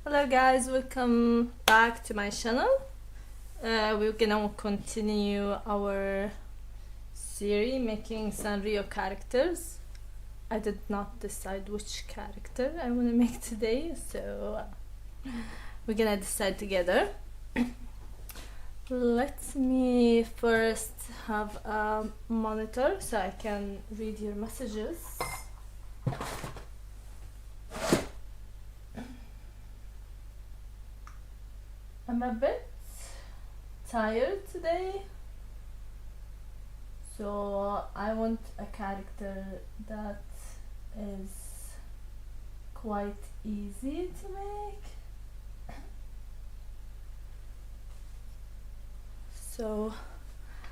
Hello guys, welcome back to my channel. We're gonna continue our series making sanrio characters. I did not decide which character I want to make today, so we're gonna decide together. Let me first have a monitor so I can read your messages. I'm a bit tired today, so I want a character that is quite easy to make. So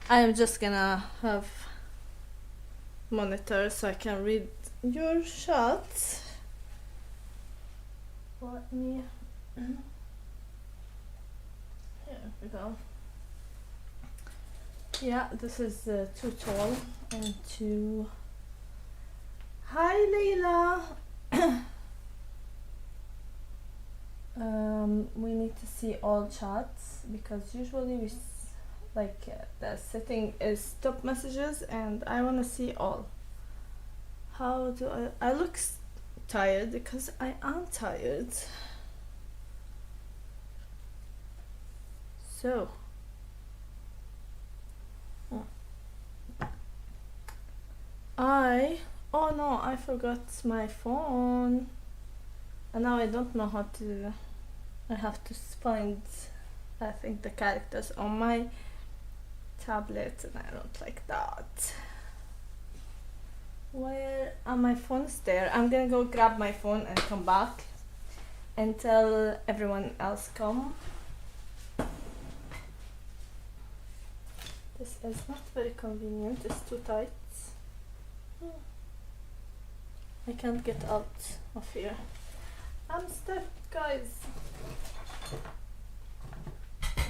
I am just gonna have monitor so I can read your shots. Let me Here we go. Yeah, this is too tall and too... Hi Leila! We need to see all chats because usually the setting is top messages and I want to see all. How do I look tired because I am tired. So oh no, I forgot my phone and now I don't know how to. I have to find, I think, the characters on my tablet and I don't like that. Where are my phones? There. I'm gonna go grab my phone and come back until everyone else come. This is not very convenient, it's too tight. I can't get out of here. I'm stuck, guys.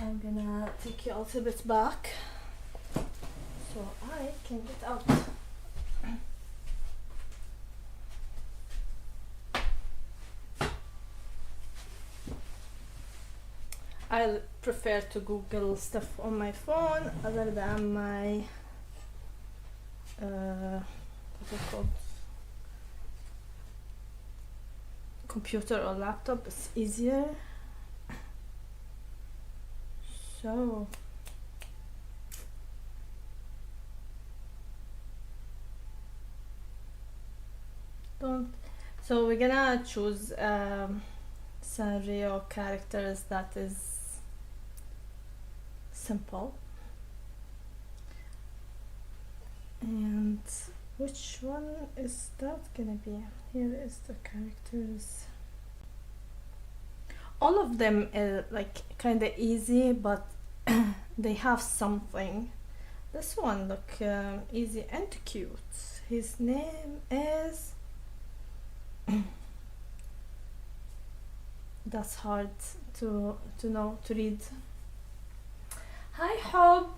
I'm gonna take you a little bit back so I can get out. I prefer to Google stuff on my phone other than my what's it called? Computer or laptop. It's easier. So we're gonna choose sanrio characters that is simple. And which one is that gonna be? Here is the characters. All of them are like kind of easy, but they have something. This one look easy and cute. His name is that's hard to know, to read. Hi Hob.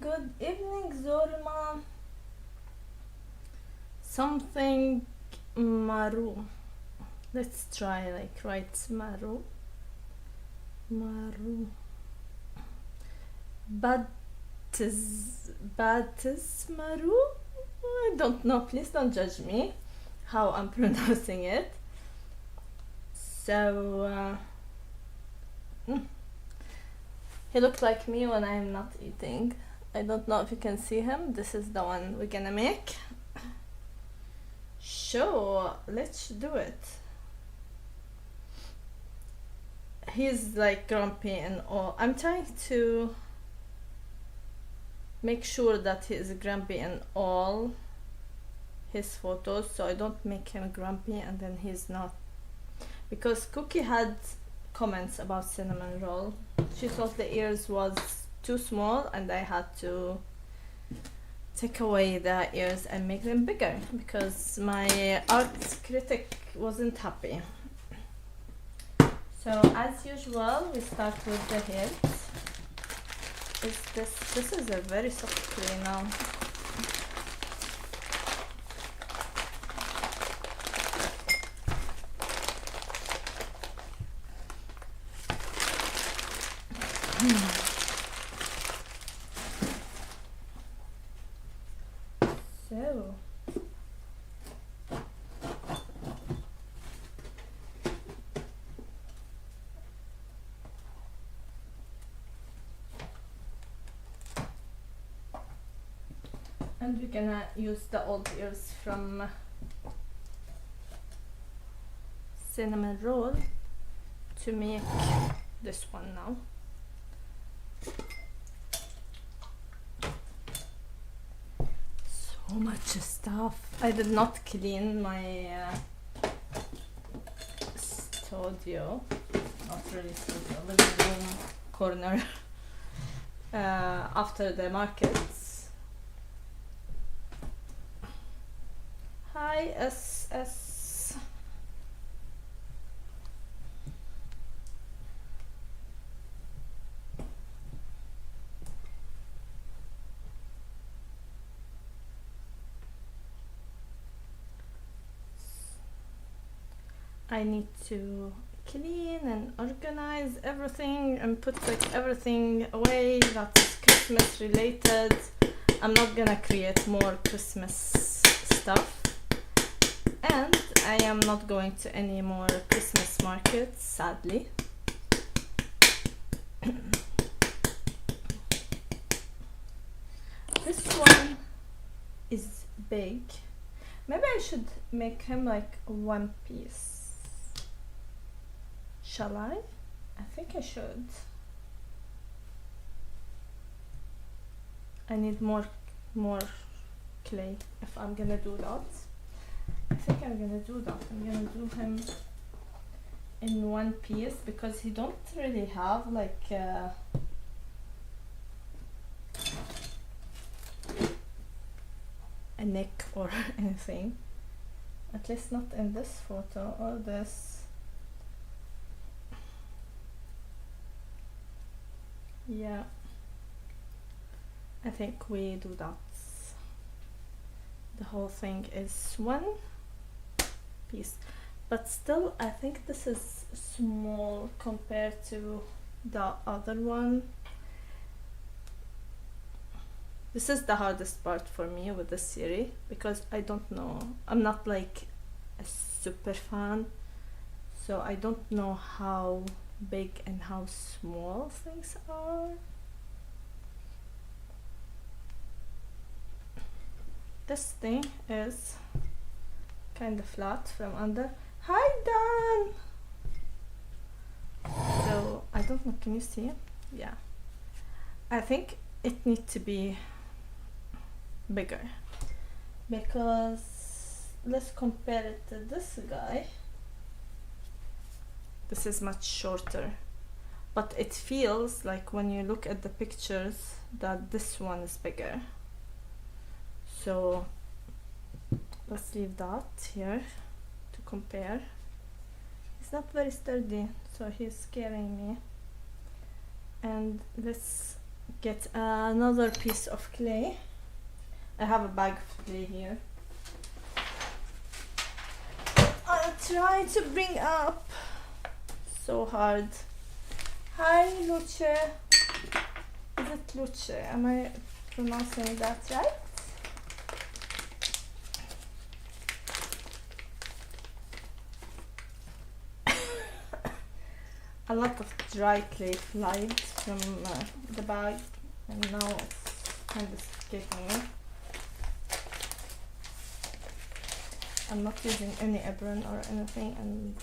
Good evening Zorma. Something Maru. Let's try write Maru. Batis Maru? I don't know, please don't judge me how I'm pronouncing it. So he looked like me when I'm not eating. I don't know if you can see him. This is the one we're gonna make. Sure, let's do it. He's like grumpy and all. I'm trying to make sure that he is grumpy in all his photos, so I don't make him grumpy and then he's not. Because Cookie had comments about cinnamon roll. She thought the ears was too small and I had to take away the ears and make them bigger because my art critic wasn't happy. So as usual, we start with the head. This is a very soft clay now. So and we're gonna use the old ears from cinnamon roll to make this one now. So much stuff. I did not clean my studio, not really studio, living room corner after the markets. Hi SS. I need to clean and organize everything and put like everything away that's Christmas related. I'm not gonna create more Christmas stuff, and I am not going to any more Christmas markets, sadly. This one is big. Maybe I should make him like one piece. Shall I? I think I should. I need more clay if I'm gonna do that. I think I'm gonna do that. I'm gonna do him in one piece because he don't really have like a neck or anything. At least not in this photo or this. Yeah, I think we do that. The whole thing is one piece, but still I think this is small compared to the other one. This is the hardest part for me with this series because I don't know, I'm not like a super fan, so I don't know how big and how small things are. This thing is kind of flat from under. Hi Dan! So I don't know, can you see it? Yeah, I think it needs to be bigger because let's compare it to this guy. This is much shorter, but it feels like when you look at the pictures that this one is bigger. So let's leave that here to compare. It's not very sturdy, so he's scaring me. And let's get another piece of clay. I have a bag of clay here. I'll try to bring up. So hard. Hi Luce. Is it Luce? Am I pronouncing that right? A lot of dry clay flied from the bag and now it's kind of escaping me. I'm not using any apron or anything and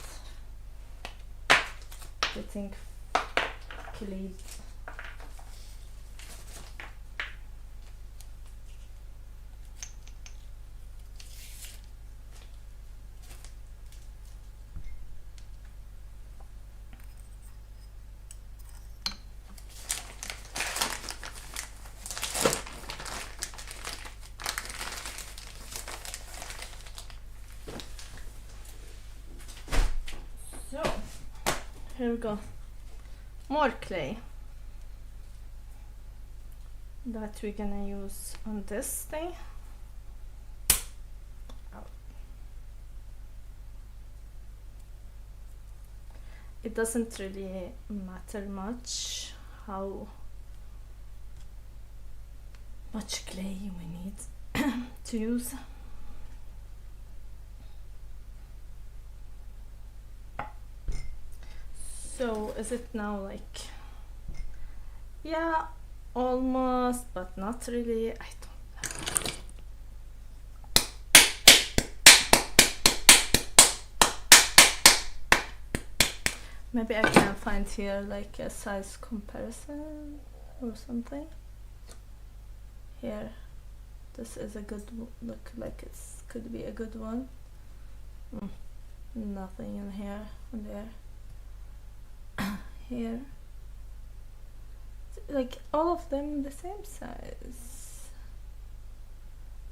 getting clayed. So here we go. More clay that we're gonna use on this thing. It doesn't really matter much how much clay we need to use. So is it now like, yeah, almost, but not really. I don't know. Maybe I can find here like a size comparison or something. Here, this is a good look, like it's could be a good one. Nothing in here and there. Here, like all of them the same size.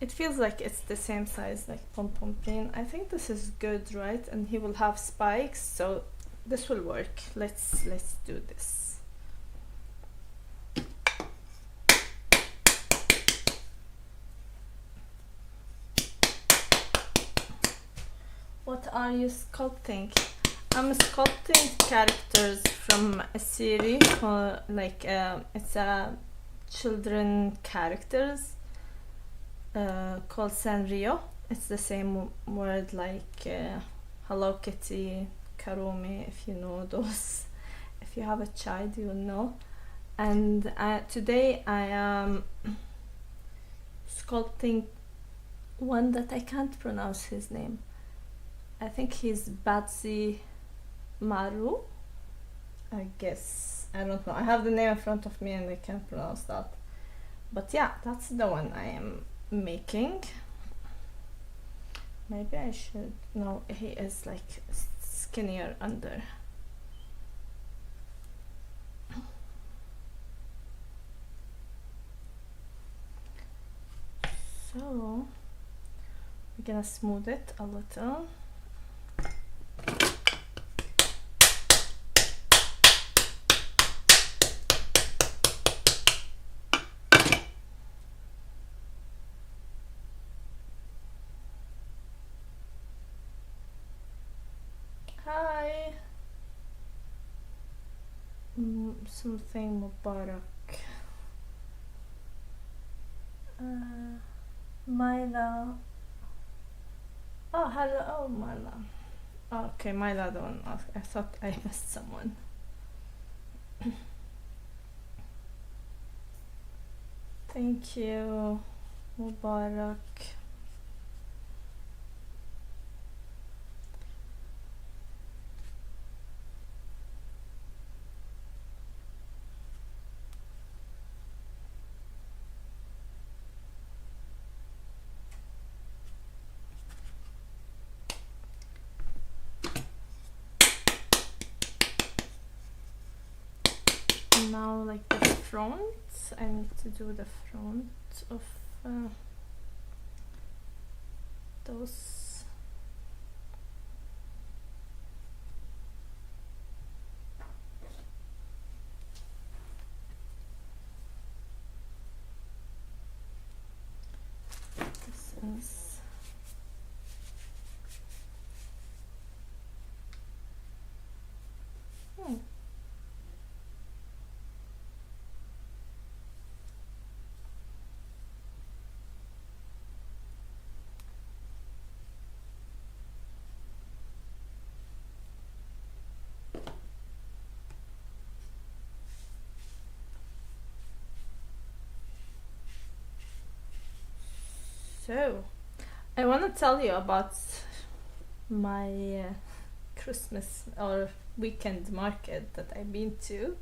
It feels like it's the same size, like pom pom print. I think this is good, right? And he will have spikes, so this will work. Let's do this. What are you sculpting? I'm sculpting characters from a series for like it's a children characters called sanrio. It's the same word like Hello Kitty, Karumi, if you know those. If you have a child, you will know. And today I am sculpting one that I can't pronounce his name. I think he's Batsy Maru, I guess. I don't know. I have the name in front of me and I can't pronounce that. But yeah, that's the one I am making. Maybe I should. No, he is like skinnier under. So we're gonna smooth it a little. Hi. Something Mubarak. Myla. Oh, hello. Oh, Myla. Oh, okay, Myla, the one. I thought I missed someone. Thank you, Mubarak. Now, like the front, I need to do the front of those. This is. So, I want to tell you about my Christmas or weekend market that I've been to.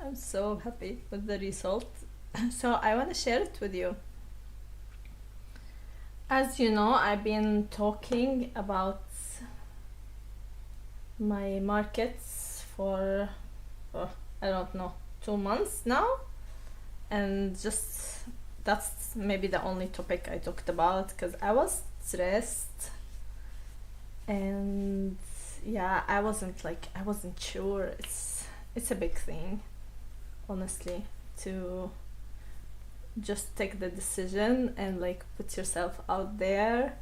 I'm so happy with the result. So, I want to share it with you. As you know, I've been talking about my markets for, I don't know, 2 months now. And just that's maybe the only topic I talked about because I was stressed and yeah, I wasn't sure. It's a big thing, honestly, to just take the decision and like put yourself out there,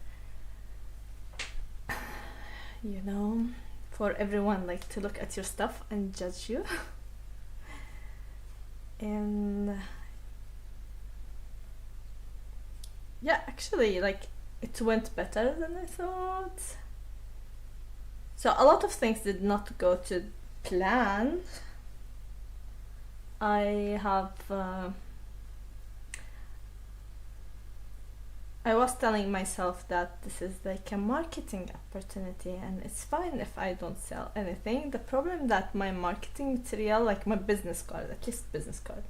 you know, for everyone like to look at your stuff and judge you. And yeah, actually, like, it went better than I thought. So a lot of things did not go to plan. I was telling myself that this is like a marketing opportunity and it's fine if I don't sell anything. The problem that my marketing material, like my business card, at least business card,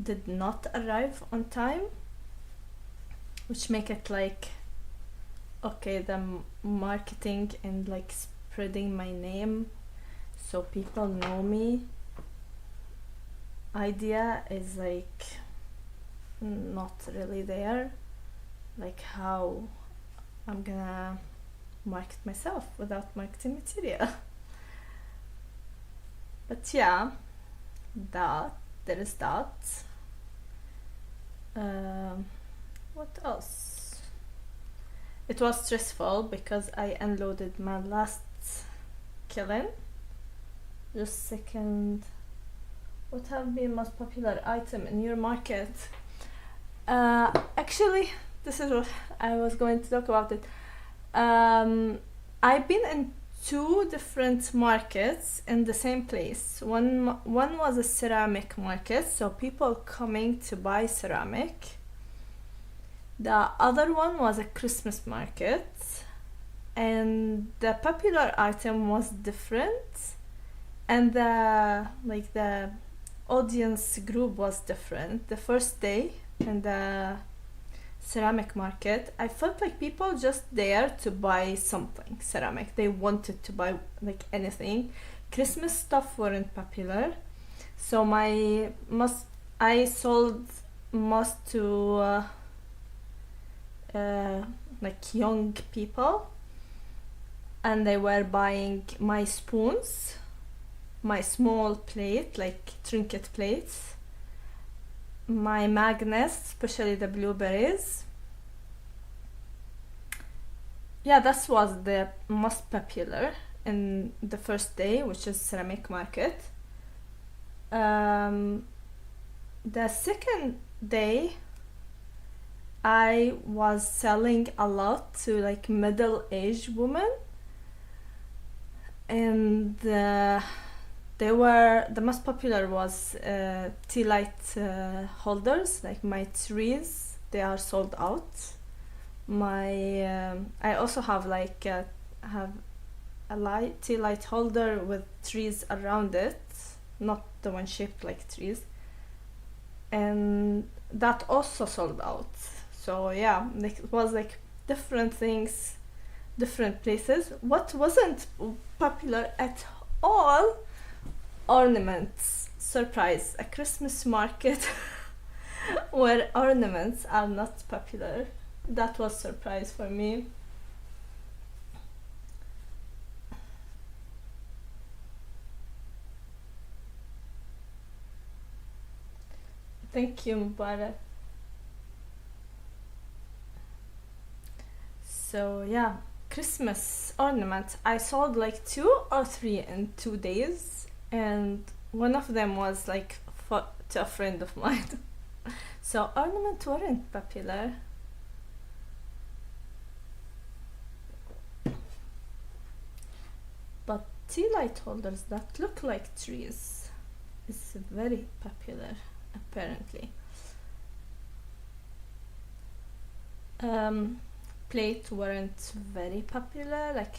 did not arrive on time, which make it like, okay, the marketing and like spreading my name so people know me idea is like not really there. Like, how I'm gonna market myself without marketing material. But yeah, there is that. What else? It was stressful because I unloaded my last kiln. Just a second. What have been most popular item in your market? Actually, this is what I was going to talk about it. I've been in 2 different markets in the same place. One was a ceramic market, so people coming to buy ceramic. The other one was a Christmas market, and the popular item was different, and the audience group was different. The first day in the ceramic market, I felt like people just there to buy something ceramic. They wanted to buy like anything. Christmas stuff weren't popular, so I sold most to like young people, and they were buying my spoons, my small plate, like trinket plates, my magnets, especially the blueberries. Yeah, that was the most popular in the first day, which is ceramic market. The second day, I was selling a lot to like middle-aged women, and the most popular was tea light holders, like my trees. They are sold out. I also have like a tea light holder with trees around it, not the one shaped like trees, and that also sold out. So yeah, like it was like different things, different places. What wasn't popular at all? Ornaments. Surprise, a Christmas market where ornaments are not popular. That was surprise for me. Thank you, Mubarak. So yeah, Christmas ornaments. I sold like 2 or 3 in 2 days, and one of them was like to a friend of mine. So ornaments weren't popular. But tea light holders that look like trees is very popular, apparently. Plate weren't very popular, like,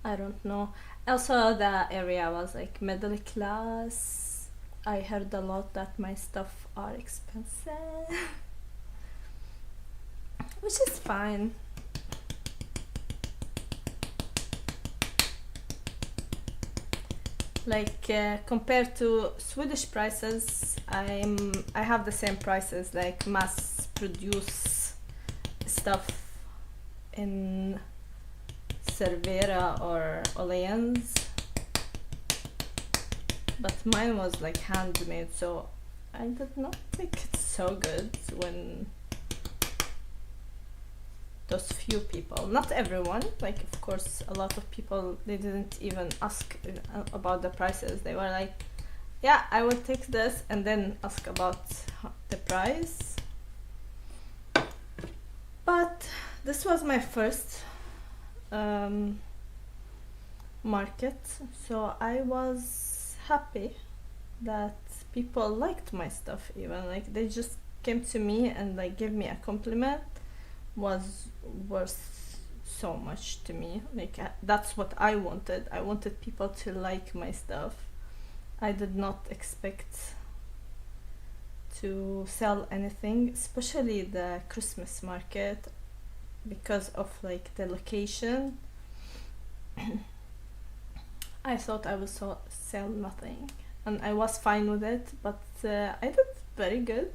I don't know. Also, the area was like middle class. I heard a lot that my stuff are expensive, which is fine. Like compared to Swedish prices, I have the same prices like mass produce stuff in Cervera or Åhléns, but mine was like handmade, so I did not think it's so good when those few people, not everyone, like of course a lot of people, they didn't even ask about the prices. They were like, yeah, I will take this and then ask about the price. But this was my first market, so I was happy that people liked my stuff. Even like they just came to me and like gave me a compliment was worth so much to me. Like that's what I wanted. I wanted people to like my stuff. I did not expect to sell anything, especially the Christmas market, because of like the location. I thought I would sell nothing, and I was fine with it, but I did very good.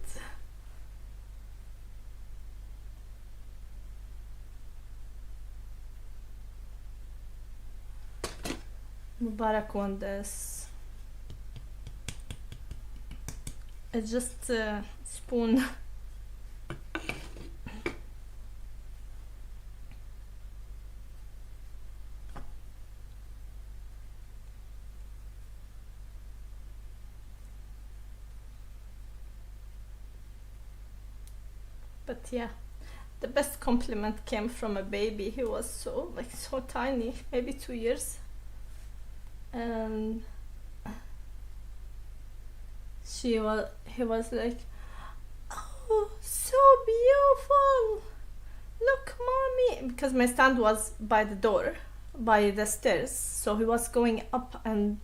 Mubarak won this. It's just a spoon. But yeah, the best compliment came from a baby. He was so tiny, maybe 2 years, and he was like, "Oh, so beautiful! Look, mommy!" Because my stand was by the door, by the stairs, so he was going up, and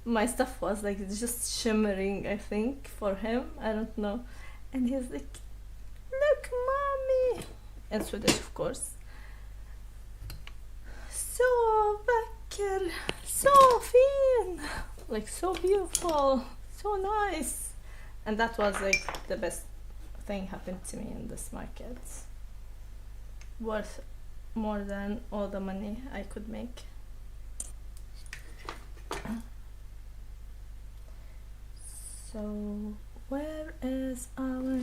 my stuff was like just shimmering. I think for him, I don't know, and he's like, "Look, mommy!" In Swedish, of course. So vacker, so fin, like so beautiful, so nice. And that was like the best thing happened to me in this market. Worth more than all the money I could make. So where is our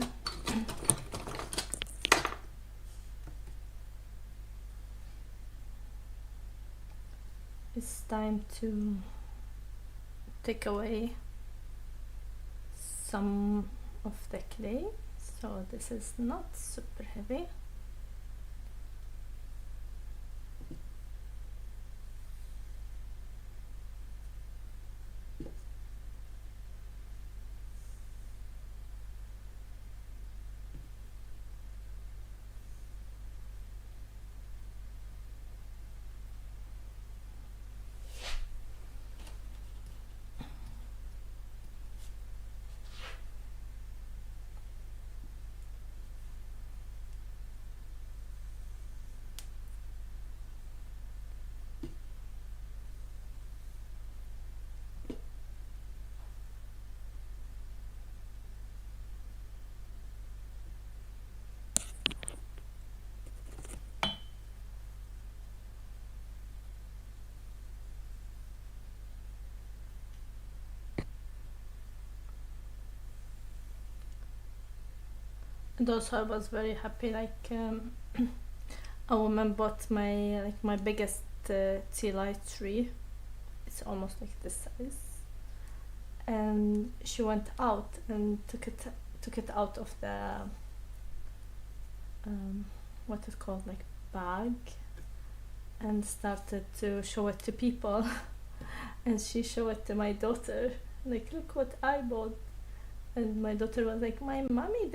it's time to take away some of the clay, so this is not super heavy. And also I was very happy, like a woman bought my biggest tea light tree. It's almost like this size, and she went out and took it out of the what is called like bag, and started to show it to people. And she showed it to my daughter, like, look what I bought. And my daughter was like, my mommy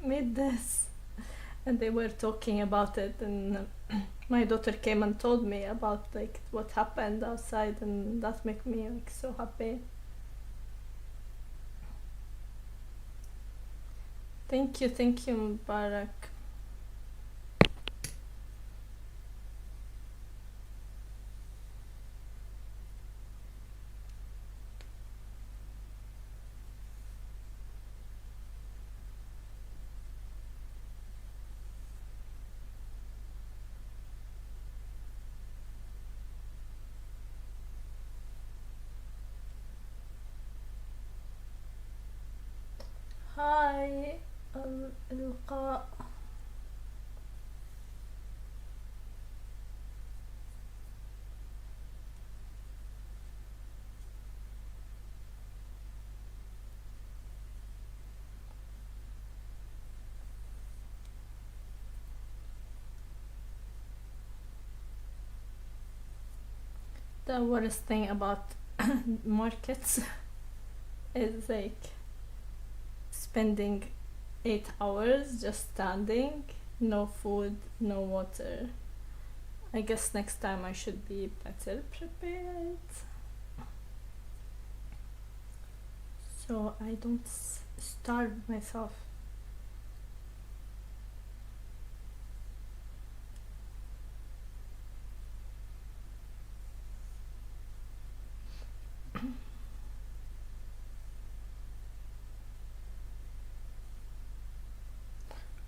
made this. And they were talking about it, and my daughter came and told me about like what happened outside, and that made me like so happy. Thank you, Mubarak. هاي اللقاء. The worst thing about markets is like spending 8 hours just standing, no food, no water. I guess next time I should be better prepared so I don't starve myself.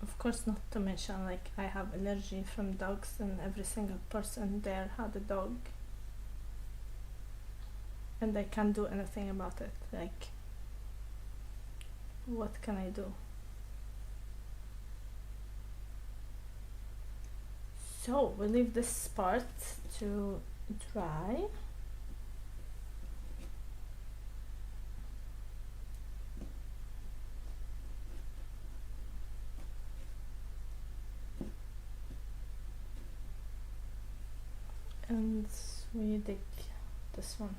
Of course, not to mention like I have allergy from dogs and every single person there had a dog and I can't do anything about it. Like, what can I do? So we leave this part to dry. And we dig this one.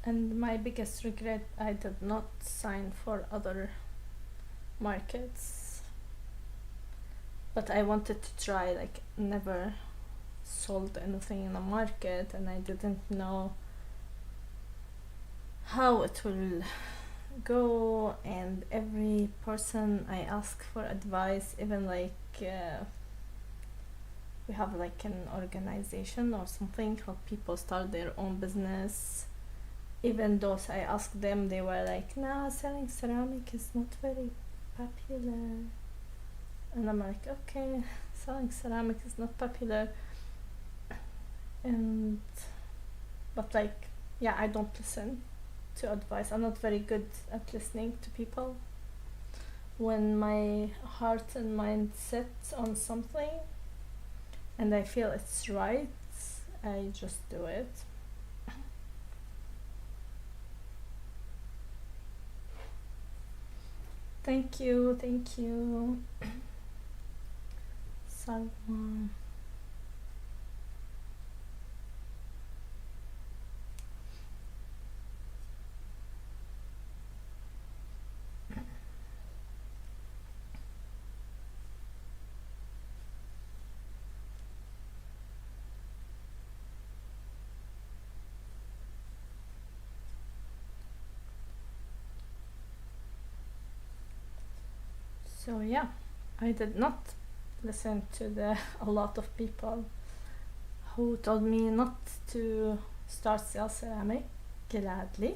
And my biggest regret, I did not sign for other markets, but I wanted to try, like never sold anything in a market and I didn't know how it will go, and every person I ask for advice, even like we have like an organization or something, help people start their own business. Even those I asked them, they were like, nah, selling ceramic is not very popular. And I'm like, okay, selling ceramic is not popular. And, but like, yeah, I don't listen to advice. I'm not very good at listening to people. When my heart and mind set on something and I feel it's right, I just do it. Thank you, thank you. Salma. So yeah, I did not listen to a lot of people who told me not to start sell ceramic gladly,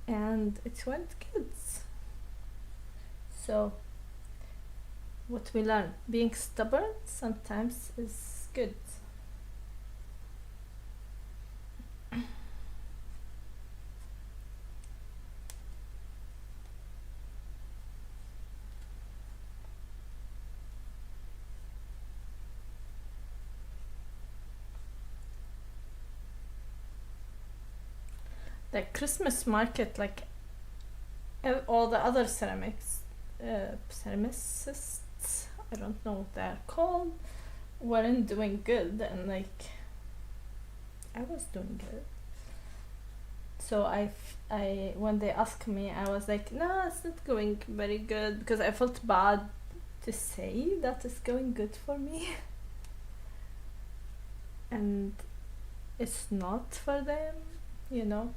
and it went good. So what we learn, being stubborn sometimes is good. The Christmas market, like all the other ceramicists, I don't know what they're called, weren't doing good, and like I was doing good. So I when they asked me, I was like, no, it's not going very good, because I felt bad to say that it's going good for me. And it's not for them, you know.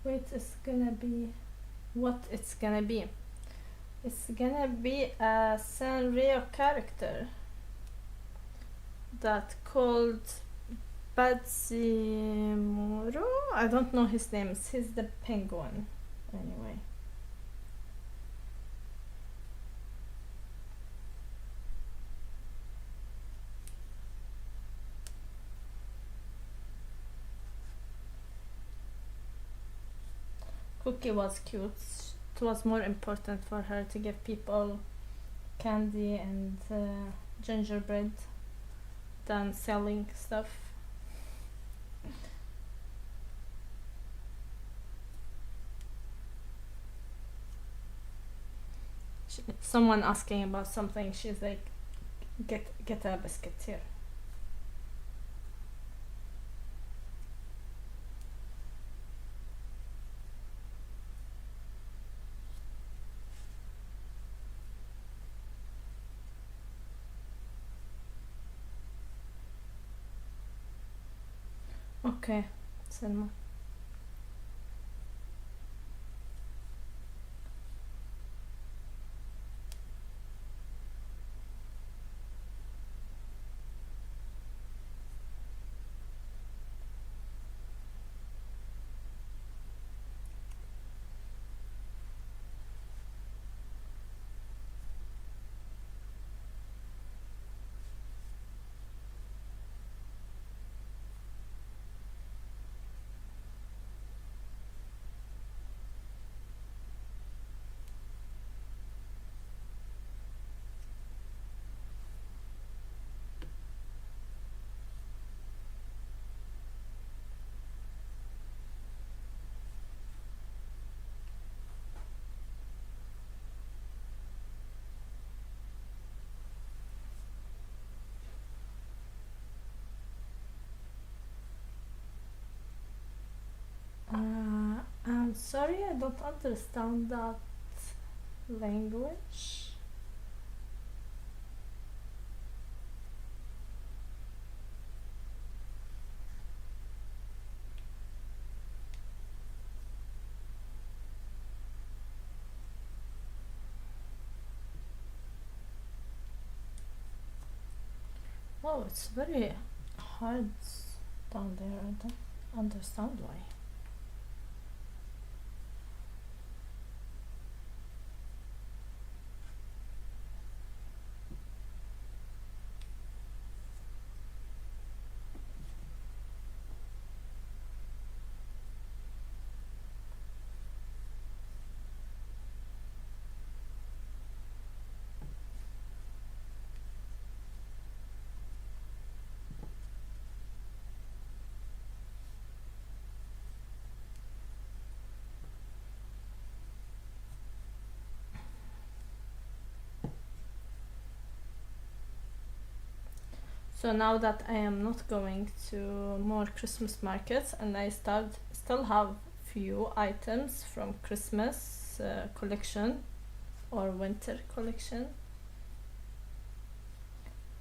Wait, it's gonna be what it's gonna be. It's gonna be a sanrio character that called Bazimuro. I don't know his name. He's the penguin. Anyway. Cookie was cute. It was more important for her to give people candy and gingerbread than selling stuff. Someone asking about something, she's like, get a biscuit here. Okay, Selma. I'm sorry, I don't understand that language. Oh, it's very hard down there. I don't understand why. So now that I am not going to more Christmas markets and I still have few items from Christmas collection or winter collection,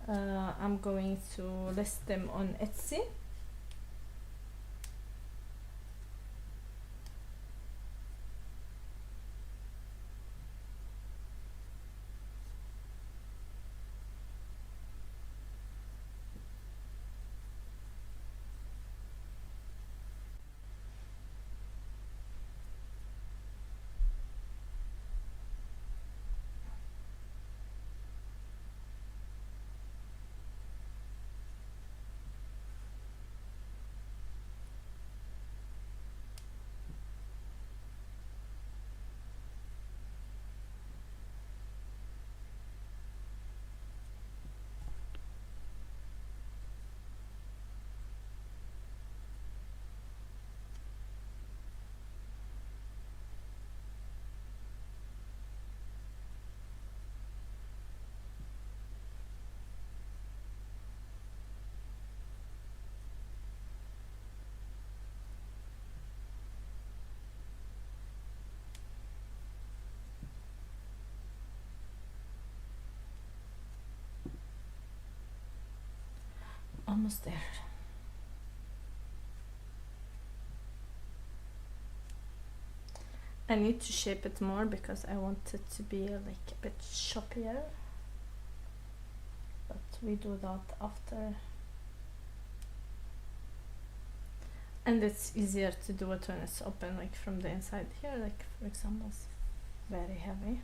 I'm going to list them on Etsy. Almost there. I need to shape it more because I want it to be like a bit choppier, but we do that after. And it's easier to do it when it's open, like from the inside here, like for example, it's very heavy.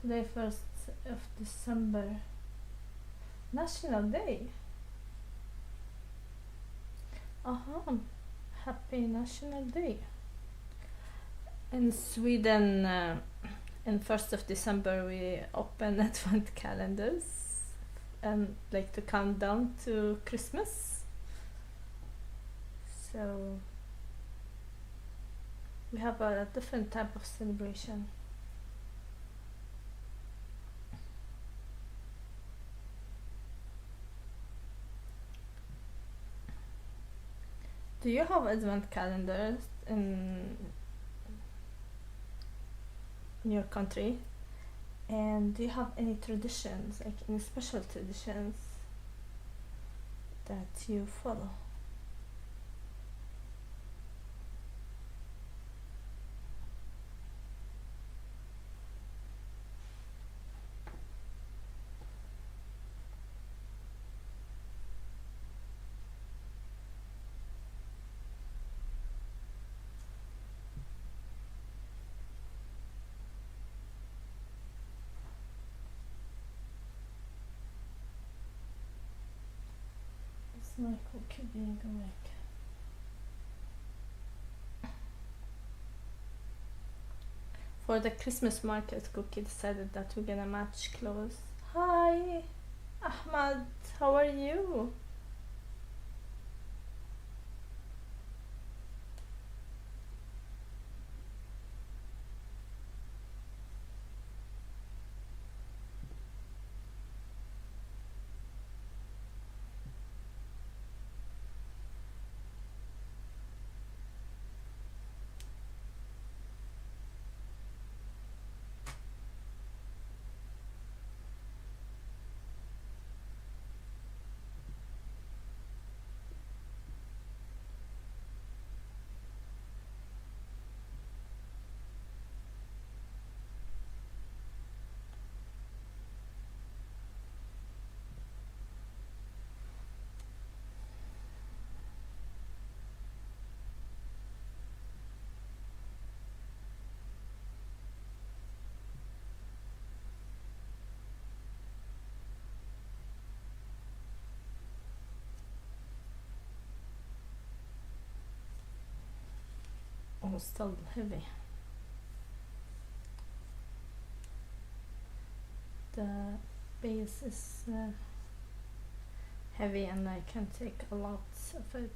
Today 1st of December, National Day. a national day. In Sweden, in 1st of December, we open advent calendars and like to count down to Christmas. So we have a different type of celebration. Do you have advent calendars in your country? And do you have any traditions, like any special traditions that you follow? It's my cookie being awake. For the Christmas market, Cookie decided that we're gonna match clothes. Hi, Ahmad, how are you? Oh, still heavy. The base is heavy and I can take a lot of it.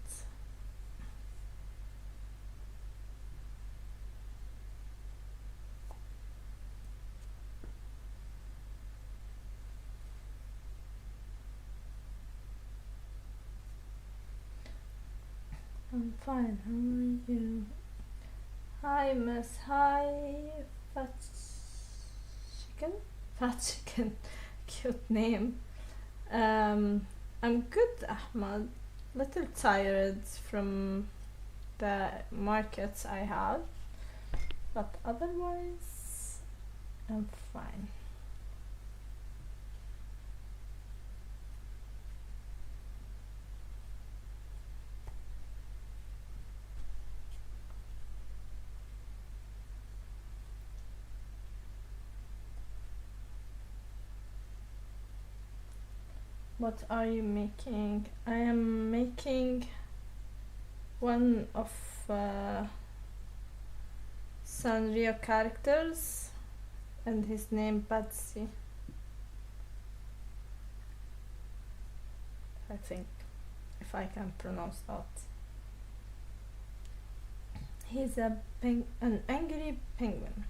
I'm fine, how are you? Hi, Miss. Hi, Fat Chicken? Fat Chicken. Cute name. I'm good, Ahmad. Little tired from the markets I have, but otherwise, I'm fine. What are you making? I am making one of sanrio characters and his name Patsy. I think, if I can pronounce that. He's an angry penguin.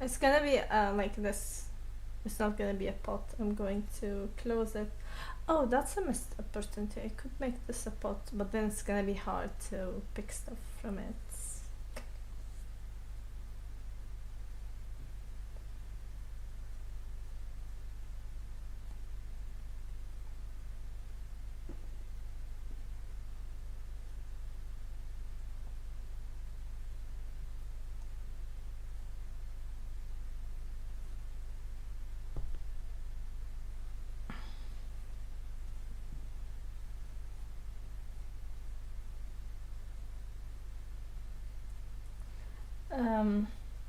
It's gonna be like this. It's not gonna be a pot. I'm going to close it. Oh, that's a missed opportunity. I could make this a pot, but then it's gonna be hard to pick stuff from it.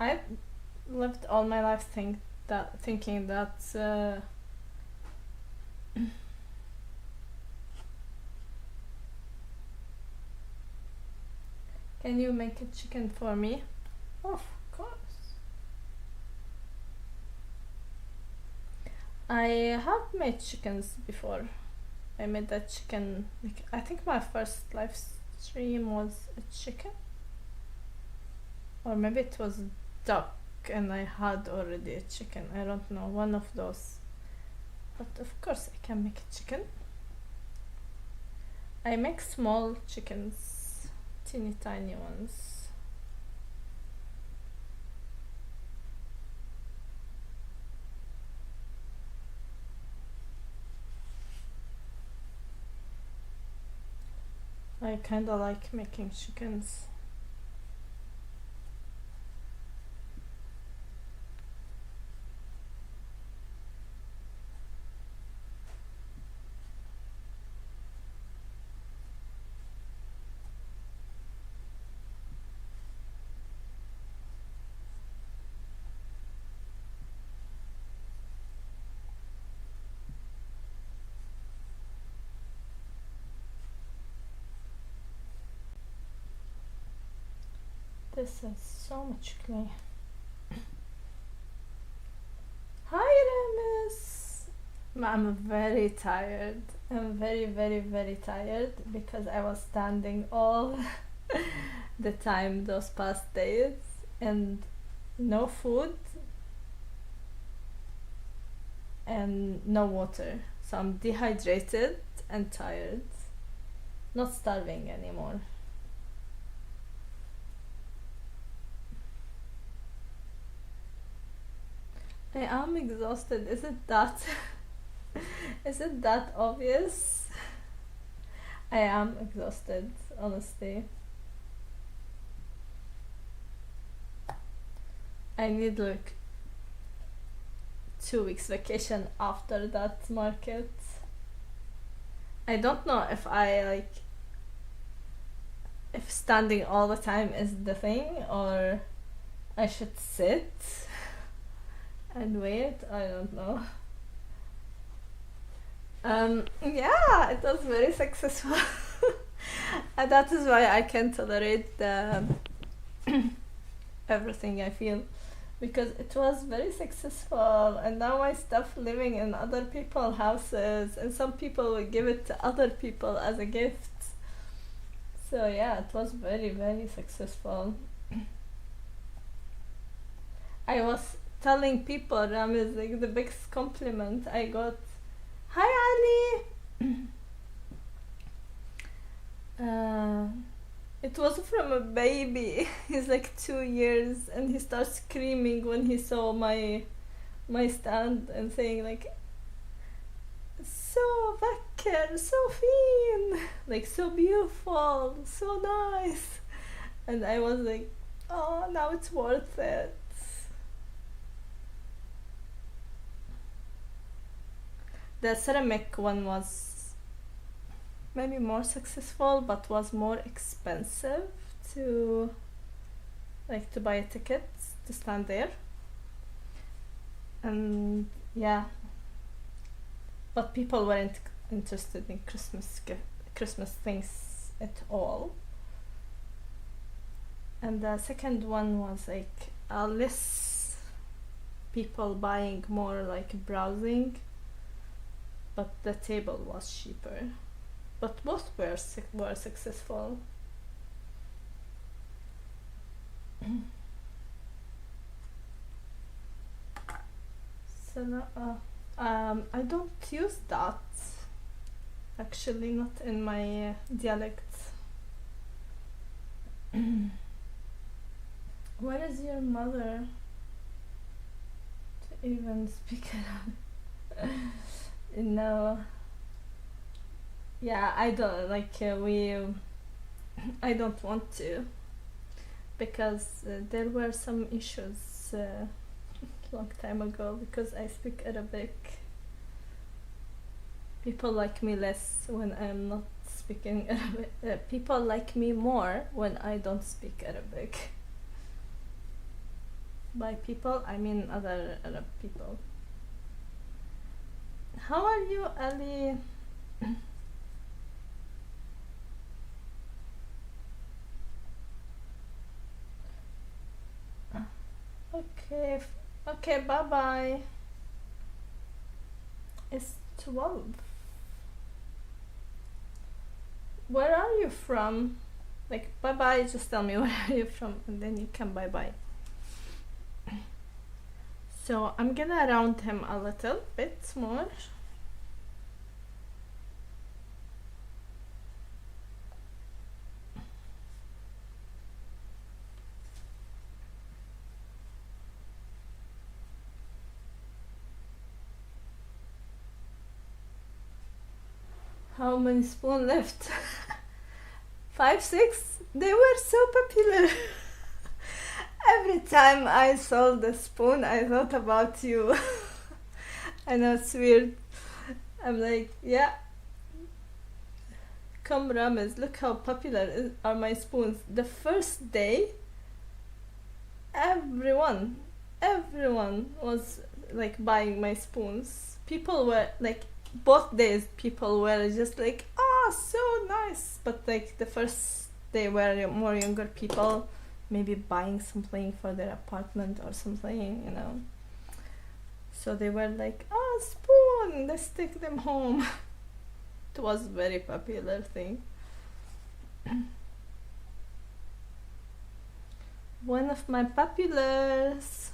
I've lived all my life thinking that Can you make a chicken for me? Of course. I have made chickens before. I made that chicken, like, I think my first live stream was a chicken, or maybe it was duck and I had already a chicken. I don't know, one of those. But of course I can make a chicken. I make small chickens, teeny tiny ones. I kinda like making chickens. This is so much clay. Hi, Remus! I'm very tired. I'm very, very, very tired because I was standing all the time those past days and no food and no water. So I'm dehydrated and tired. Not starving anymore. I am exhausted. Is it that? Is it that obvious? I am exhausted, honestly. I need like 2 weeks vacation after that market. I don't know if if standing all the time is the thing or I should sit and wait. I don't know. Yeah, it was very successful. And that is why I can tolerate the everything I feel, because it was very successful and now my stuff living in other people's houses and some people will give it to other people as a gift. So yeah, it was very, very successful. I was telling people, is like the biggest compliment I got. Hi Ali! It was from a baby. He's like 2 years and he starts screaming when he saw my stand and saying like, so vacker, so fin, like so beautiful, so nice. And I was like, oh, now it's worth it. The ceramic one was maybe more successful but was more expensive to buy a ticket to stand there. And yeah, but people weren't interested in Christmas things at all. And the second one was like less people buying, more like browsing, but the table was cheaper. But both were successful. So I don't use that. Actually, not in my dialect. Where is your mother to even speak Arabic? No. Yeah, I don't like I don't want to, because there were some issues long time ago because I speak Arabic. People like me less when I'm not speaking Arabic. People like me more when I don't speak Arabic. By people, I mean other Arab people. How are you, Ali? Okay, okay, bye bye. It's 12. Where are you from? Like, bye bye, just tell me where are you from and then you can bye bye. So I'm gonna round him a little bit more. How many spoon left? 5, 6? They were so popular. Every time I sold a spoon, I thought about you. I know it's weird. I'm like, yeah, come Ramez, look how popular are my spoons. The first day, everyone, everyone was like buying my spoons. People were like, both days, people were just like, oh, so nice. But like the first day were more younger people, maybe buying something for their apartment or something, you know. So they were like, oh, spoon, let's take them home. It was very popular thing. One of my populars.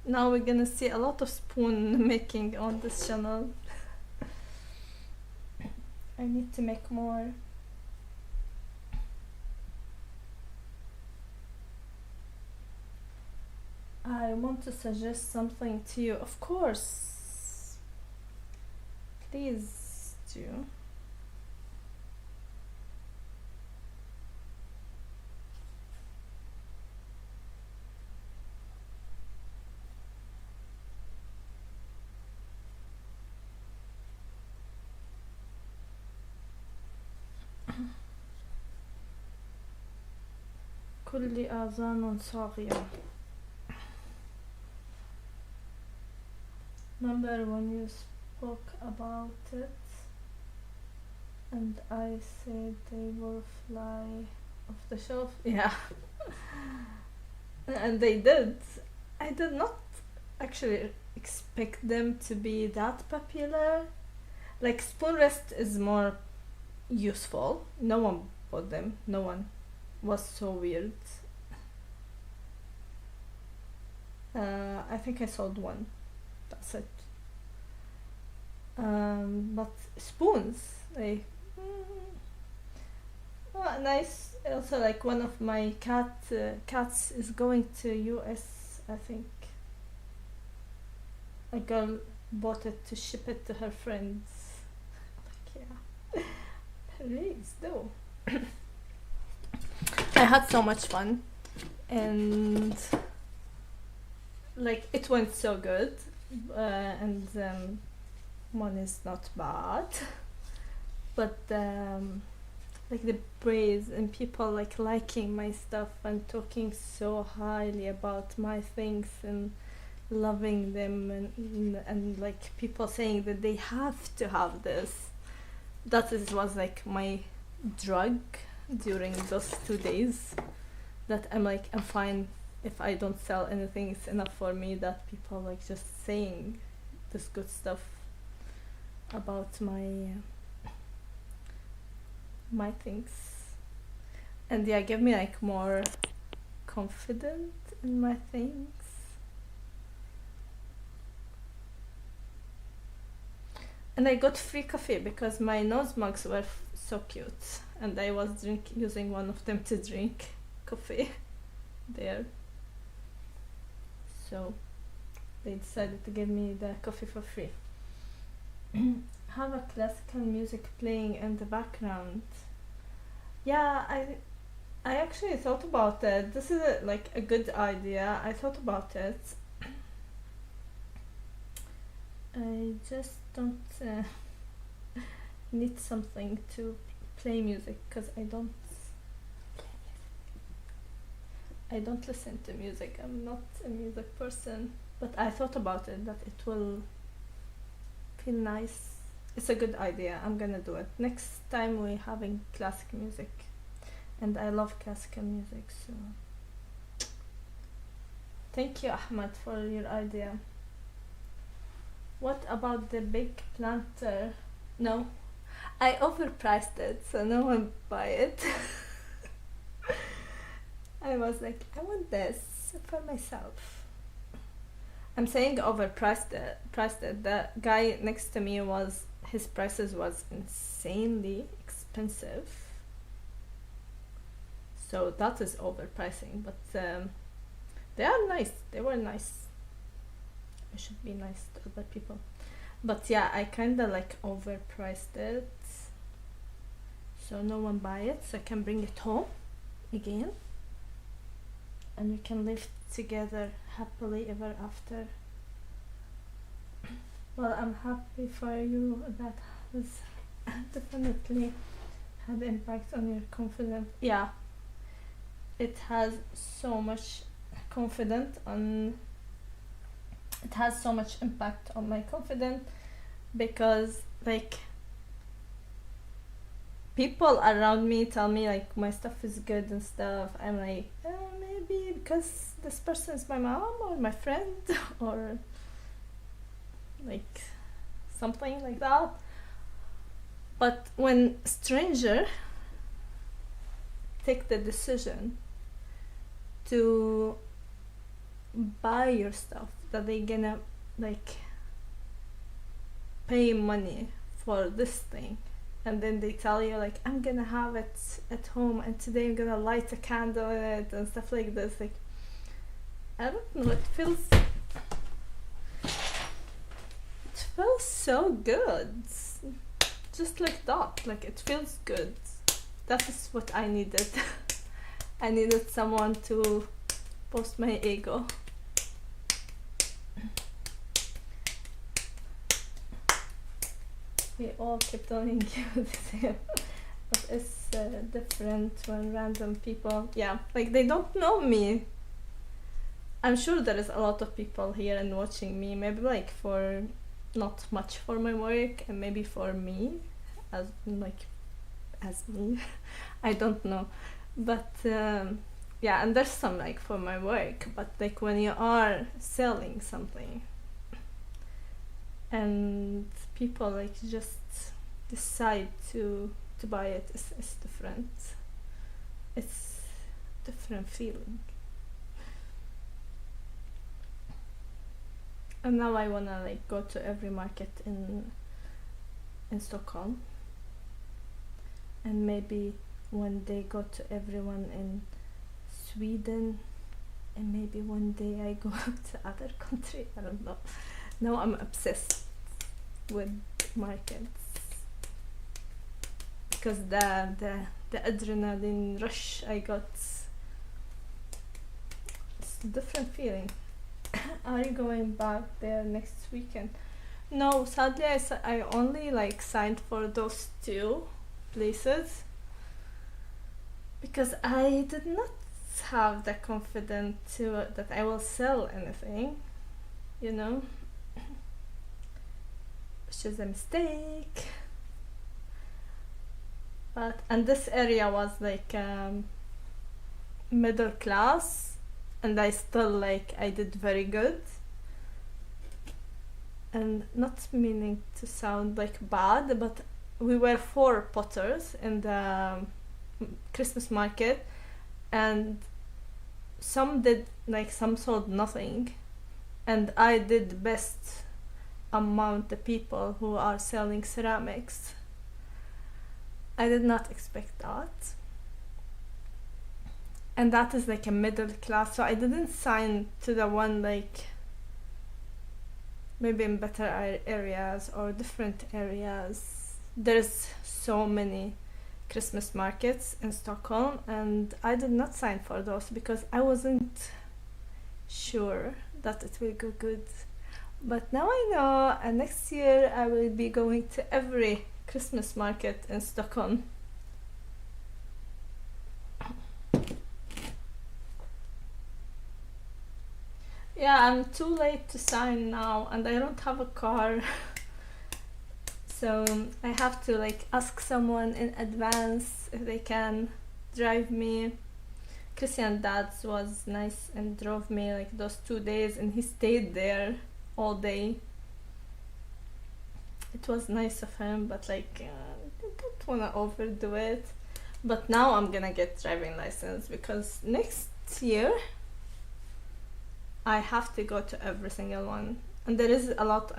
Now we're gonna see a lot of spoon making on this channel. I need to make more. I want to suggest something to you. Of course. Please do. كل آذان صاغية. Remember when you spoke about it and I said they will fly off the shelf? Yeah. And they did. I did not actually expect them to be that popular. Like spoon rest is more useful. No one bought them. No one. Was so weird. I think I sold one. That's it. But spoons, like, well, nice. Also, like one of my cats is going to US. I think a girl bought it to ship it to her friends. Like, yeah, please do. I had so much fun, and like it went so good, and one is not bad, but like the praise and people like liking my stuff and talking so highly about my things and loving them, and like people saying that they have to have this. Was like my drug during those 2 days, that I'm like, I'm fine if I don't sell anything. It's enough for me that people like just saying this good stuff about my things, and yeah, give me like more confident in my things. And I got free coffee because my nose mugs were so cute, and I was using one of them to drink coffee there. So they decided to give me the coffee for free. Have a classical music playing in the background. Yeah, I actually thought about it. This is like a good idea. I thought about it. I just don't need something to play music because I don't listen to music. I'm not a music person, but I thought about it, that it will feel nice. It's a good idea. I'm gonna do it. Next time we're having classic music. And I love classical music, so thank you, Ahmad, for your idea. What about the big planter? No, I overpriced it, so no one buy it. I was like, I want this for myself. I'm saying overpriced it. Priced it. The guy next to me his prices was insanely expensive. So that is overpricing, but they are nice. They were nice. I should be nice to other people. But yeah, I kinda like overpriced it. So no one buy it, so I can bring it home again. And we can live together happily ever after. Well, I'm happy for you. That has definitely had impact on your confidence. Yeah, it has so much it has so much impact on my confidence, because like people around me tell me like my stuff is good and stuff. I'm like, maybe because this person is my mom or my friend or like something like that. But when stranger take the decision to buy your stuff, that they gonna like pay money for this thing, and then they tell you like, I'm gonna have it at home and today I'm gonna light a candle in it and stuff like this, like I don't know, it feels so good, just like that, like it feels good. That is what I needed. I needed someone to boost my ego. We all keep telling you the same, but it's different when random people, yeah, like they don't know me. I'm sure there is a lot of people here and watching me, maybe like for not much for my work and maybe for me as me. I don't know, but yeah, and there's some like for my work, but like when you are selling something and people like just decide to buy it, it's different. It's different feeling. And now I wanna like go to every market in Stockholm, and maybe one day go to everyone in Sweden, and maybe one day I go to other country. I don't know. Now I'm obsessed with markets because the adrenaline rush I got, it's a different feeling. Are you going back there next weekend? No, sadly I only like signed for those 2 places because I did not have the confidence that I will sell anything, you know, which is a mistake. And this area was like middle class, and I still like I did very good, and not meaning to sound like bad, but we were 4 potters in the Christmas market, and some sold nothing, and I did best among the people who are selling ceramics. I did not expect that, and that is like a middle class, so I didn't sign to the one like maybe in better areas or different areas. There's so many Christmas markets in Stockholm, and I did not sign for those because I wasn't sure that it will go good. But now I know, and next year I will be going to every Christmas market in Stockholm. Yeah, I'm too late to sign now, and I don't have a car. So I have to like ask someone in advance if they can drive me. Christian dad's was nice and drove me like those 2 days, and he stayed there all day. It was nice of him, but like I don't wanna overdo it. But now I'm gonna get driving license because next year I have to go to every single one, and there is a lot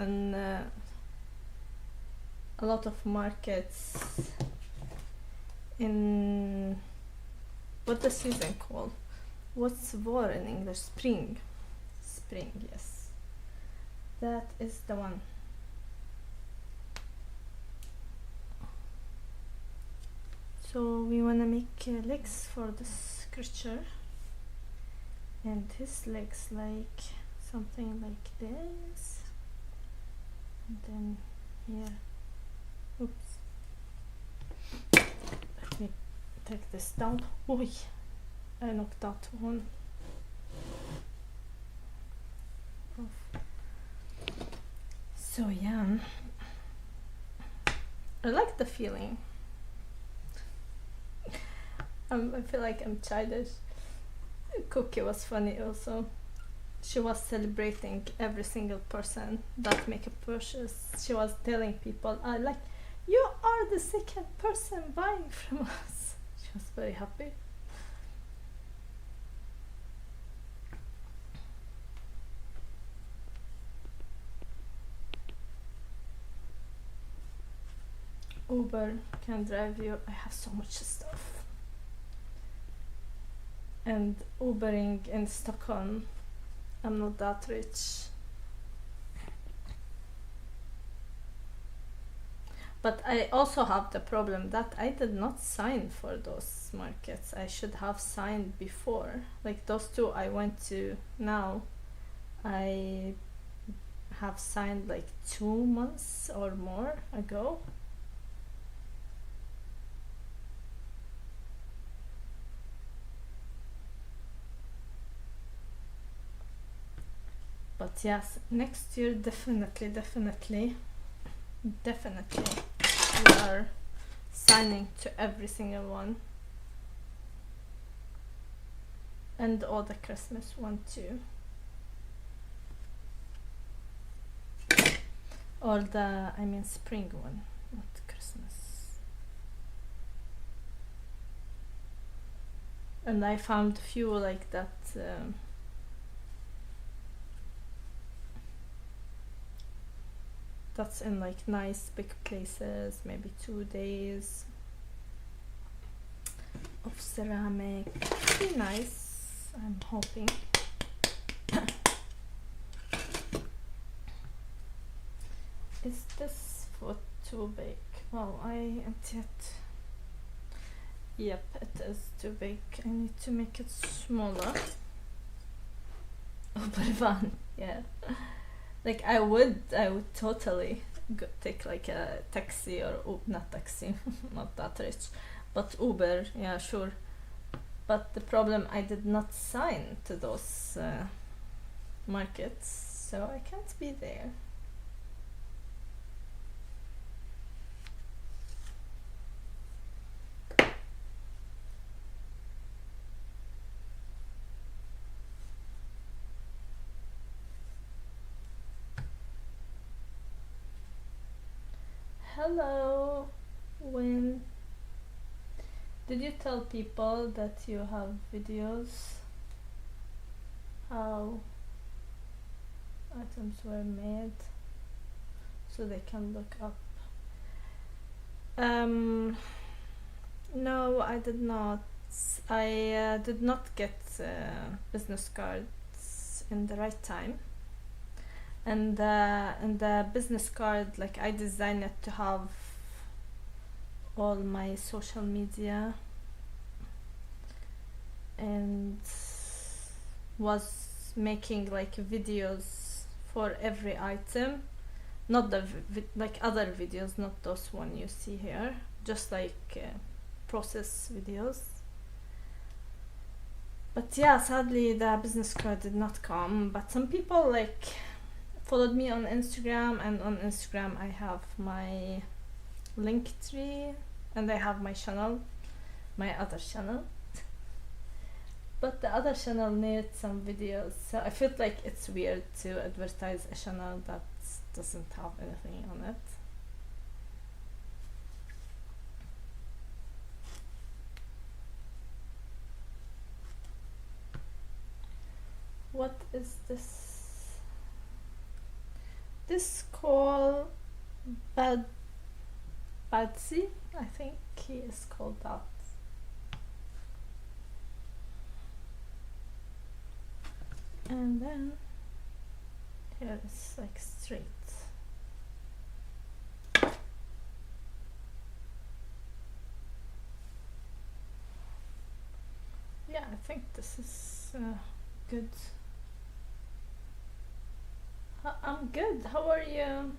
of markets in what the season called? What's war in English? Spring. Spring, yes. That is the one. So we wanna make legs for this creature, and his legs like something like this, and then here. Oops. Let me take this down. Oj, I knocked that one off. So yeah, I like the feeling. I feel like I'm childish. Cookie was funny also. She was celebrating every single person that make a purchase. She was telling people, like, you are the second person buying from us. She was very happy. Uber can drive you. I have so much stuff. And Ubering in Stockholm, I'm not that rich. But I also have the problem that I did not sign for those markets. I should have signed before. Like those two I went to now, I have signed like 2 months or more ago. But yes, next year definitely we are signing to every single one, and all the Christmas one too, or the spring one, not Christmas. And I found few like that. That's in like nice big places, maybe 2 days of ceramic. Be nice, I'm hoping. Is this foot too big? Well, I ain't yet. Yep, it is too big. I need to make it smaller. Oh, Barivan, yeah. Like I would totally take like a taxi or not taxi, not that rich, but Uber, yeah, sure. But the problem, I did not sign to those markets, so I can't be there. Hello, when did you tell people that you have videos? How items were made so they can look up? No, I did not. I did not get business cards in the right time. And the business card, like I designed it to have all my social media, and was making like videos for every item, not the like other videos, not those one you see here, just like process videos. But yeah, sadly the business card did not come, but some people like followed me on Instagram, and on Instagram I have my link tree, and I have my channel, my other channel. But the other channel needs some videos, so I feel like it's weird to advertise a channel that doesn't have anything on it. What is this? This called Badsy, I think he is called that. And then here it's like straight. Yeah, I think this is good. I'm good. How are you?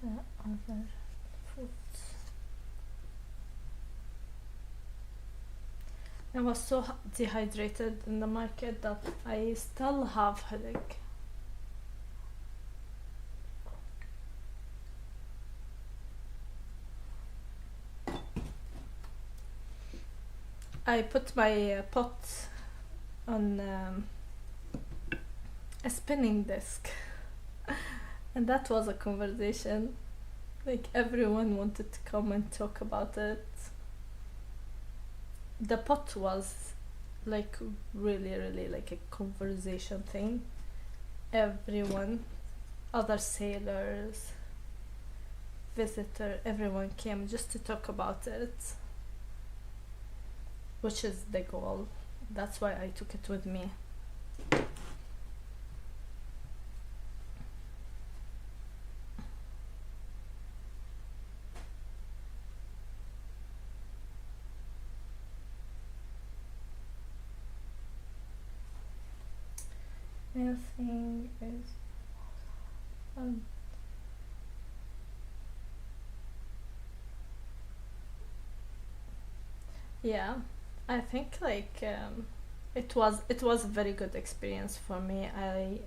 The other food. I was so dehydrated in the market that I still have headache. I put my pot on a spinning disc and that was a conversation. Like everyone wanted to come and talk about it. The pot was like really like a conversation thing. Everyone, other sailors, visitor, everyone came just to talk about it, which is the goal. That's why I took it with me. Anything is yeah, I think like it was a very good experience for me.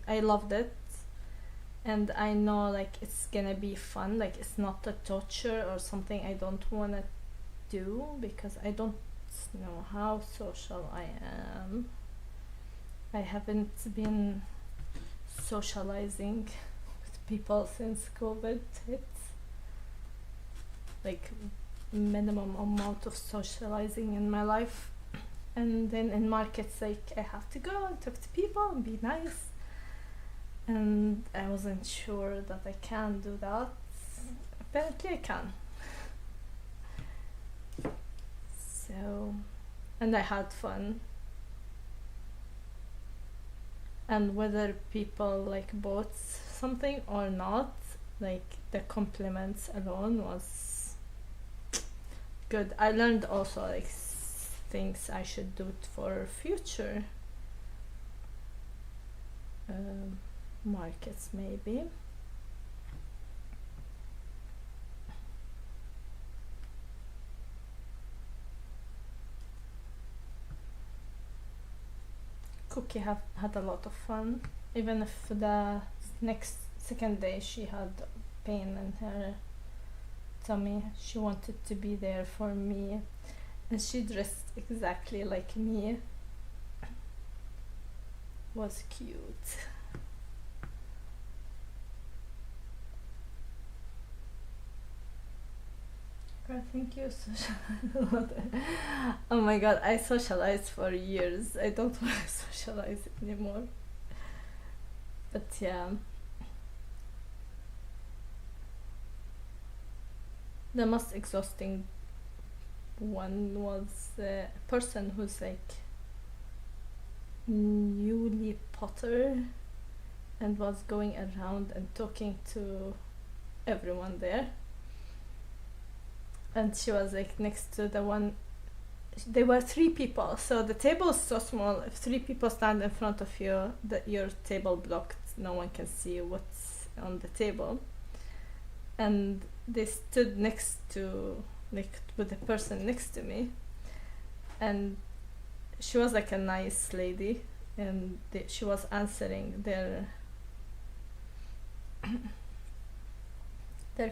I loved it, and I know like it's gonna be fun. Like it's not a torture or something I don't wanna do because I don't know how social I am. I haven't been socializing with people since COVID hit. Like minimum amount of socializing in my life, and then in markets like I have to go and talk to people and be nice, and I wasn't sure that I can do that. Apparently I can. So, and I had fun. And whether people like bought something or not, like the compliments alone was good. I learned also like things I should do it for future markets maybe. Cookie had a lot of fun, even if the second day she had pain in her tummy. She wanted to be there for me, and she dressed exactly like me. Was cute. I think you socialize a lot. Oh my god, I socialized for years. I don't want to socialize anymore. But yeah. The most exhausting one was a person who's like newly Potter and was going around and talking to everyone there. and she was like next to the one. There were 3 people, so the table is so small. If 3 people stand in front of you, your table blocked. No one can see what's on the table. And they stood next to, like, with the person next to me, and she was like a nice lady, and she was answering their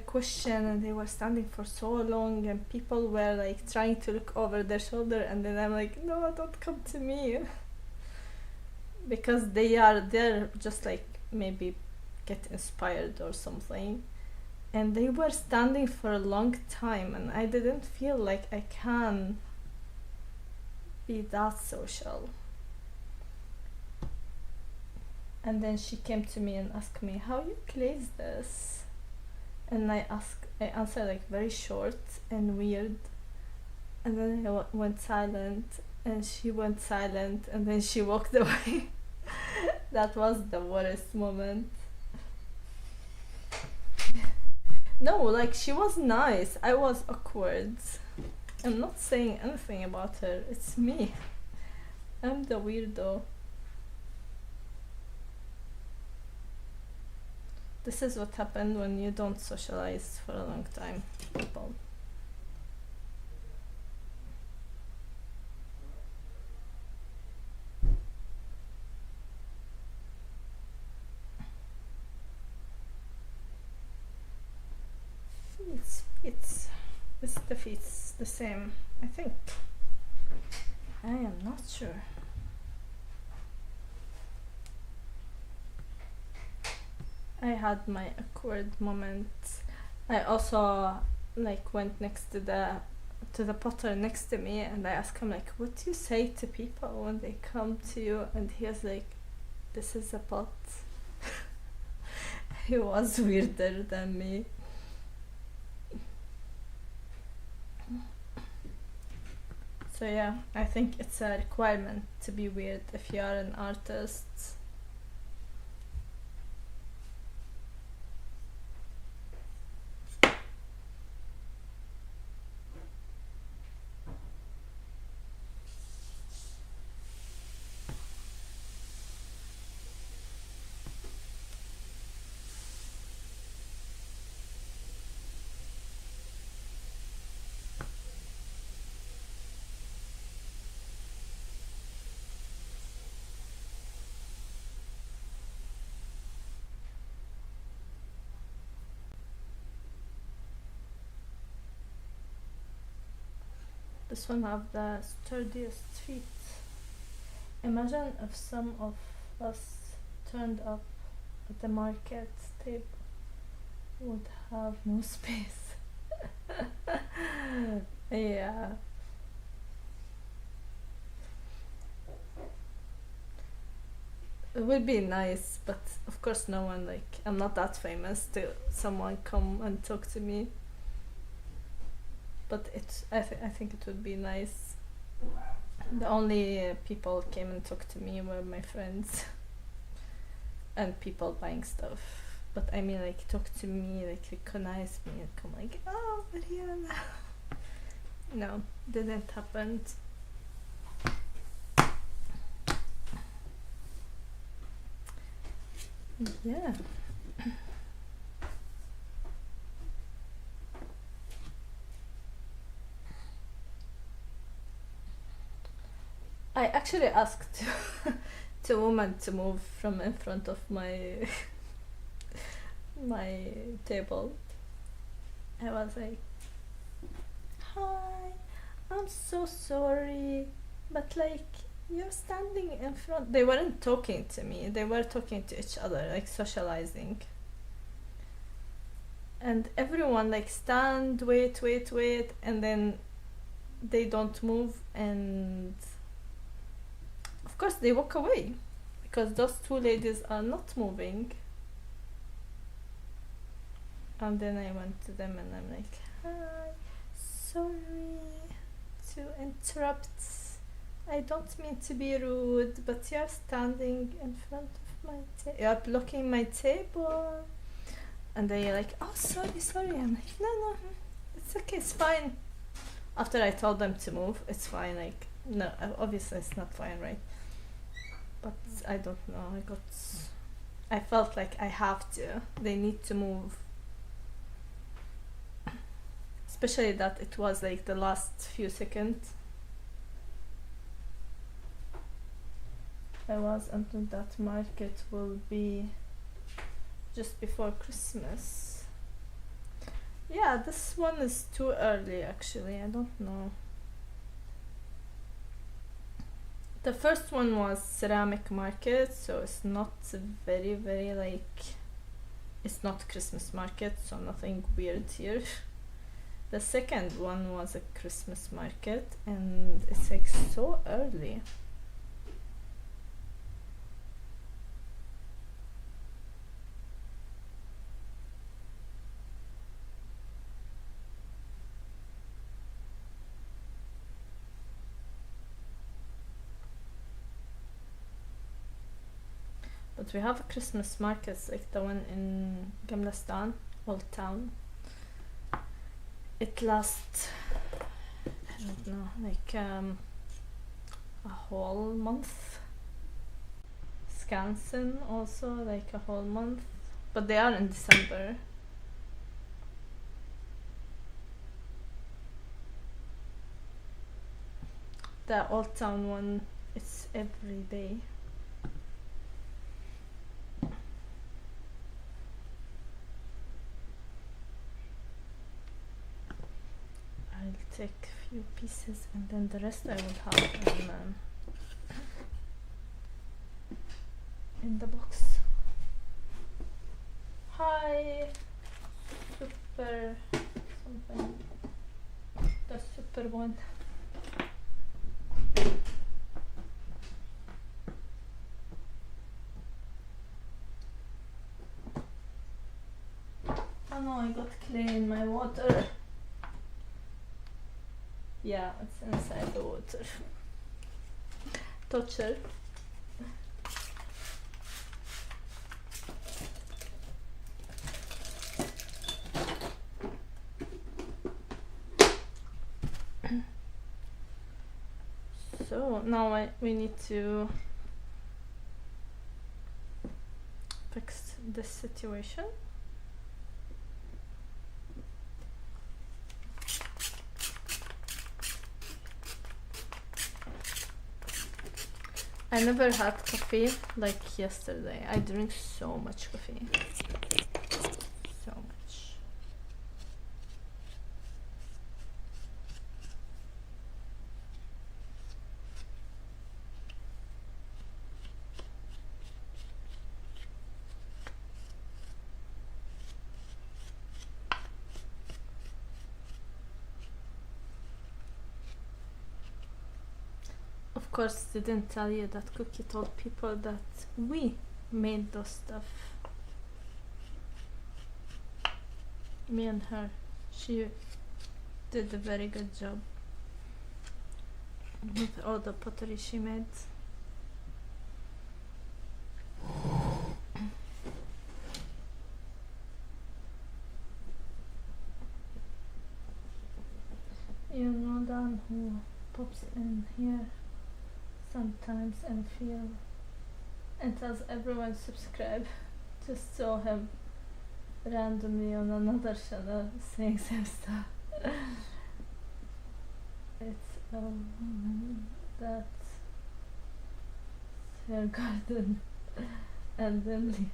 question, and they were standing for so long, and people were like trying to look over their shoulder, and then I'm like, no, don't come to me. Because they're just like maybe get inspired or something, and they were standing for a long time, and I didn't feel like I can be that social. And then she came to me and asked me, how you glaze this? And I answered like very short and weird, and then I went silent, and she went silent, and then she walked away. That was the worst moment. No, like, she was nice, I was awkward. I'm not saying anything about her, it's me. I'm the weirdo. This is what happened when you don't socialize for a long time, people. It's the same, I think. I am not sure. I had my awkward moments. I also like went next to the potter next to me, and I asked him like, what do you say to people when they come to you? And he was like, this is a pot. He was weirder than me. So yeah, I think it's a requirement to be weird if you are an artist. This one have the sturdiest feet. Imagine if some of us turned up at the market table, would have no space. Yeah. It would be nice, but of course no one, like, I'm not that famous to someone come and talk to me. But I think it would be nice. The only people came and talked to me were my friends and people buying stuff. But I mean, like, talk to me, like, recognize me and come like, oh, Mariana. No, didn't happen. Yeah. I actually asked two women to move from in front of my my table. I was like, hi, I'm so sorry, but like, you're standing in front. They weren't talking to me, they were talking to each other, like socializing. And everyone like stand, wait, and then they don't move, and of course they walk away because those two ladies are not moving. And then I went to them and I'm like, hi, sorry to interrupt, I don't mean to be rude, but you're standing in front of my table, you're blocking my table. And they're like, oh, sorry, I'm like, no, It's okay, it's fine. After I told them to move, it's fine. Like, no, obviously it's not fine, right? But I don't know. I felt like I have to. They need to move. Especially that it was like the last few seconds. I was until that market will be just before Christmas. Yeah, this one is too early actually. I don't know. The first one was ceramic market, so it's not very like, it's not Christmas market, so nothing weird here. The second one was a Christmas market, and it's like so early. But we have Christmas markets like the one in Gamlastan, Old Town. It lasts, I don't know, like a whole month. Skansen also like a whole month, but they are in December. The Old Town one, it's every day. I'll take a few pieces and then the rest I will have in the box. Hi, super something. The super one. Oh no, I got clay in my water. Yeah, it's inside the water. Torture. So now we need to fix this situation. I never had coffee like yesterday. I drink so much coffee. So much. Of course, didn't tell you that Cookie told people that we made those stuff. Me and her. She did a very good job with all the pottery she made. You know Dan who pops in here sometimes and tells everyone subscribe. Just saw him randomly on another channel saying some stuff. It's a woman that's her garden and then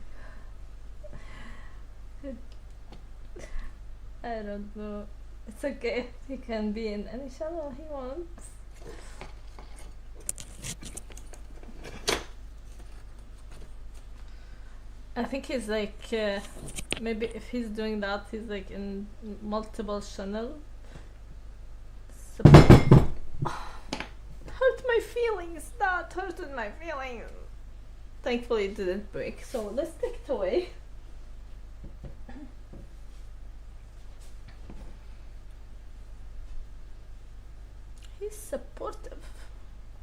leave. I don't know. It's okay. He can be in any channel he wants. I think he's like, maybe if he's doing that, he's like in multiple channels. So hurt my feelings. That hurted my feelings. Thankfully it didn't break. So let's take it away. He's supportive.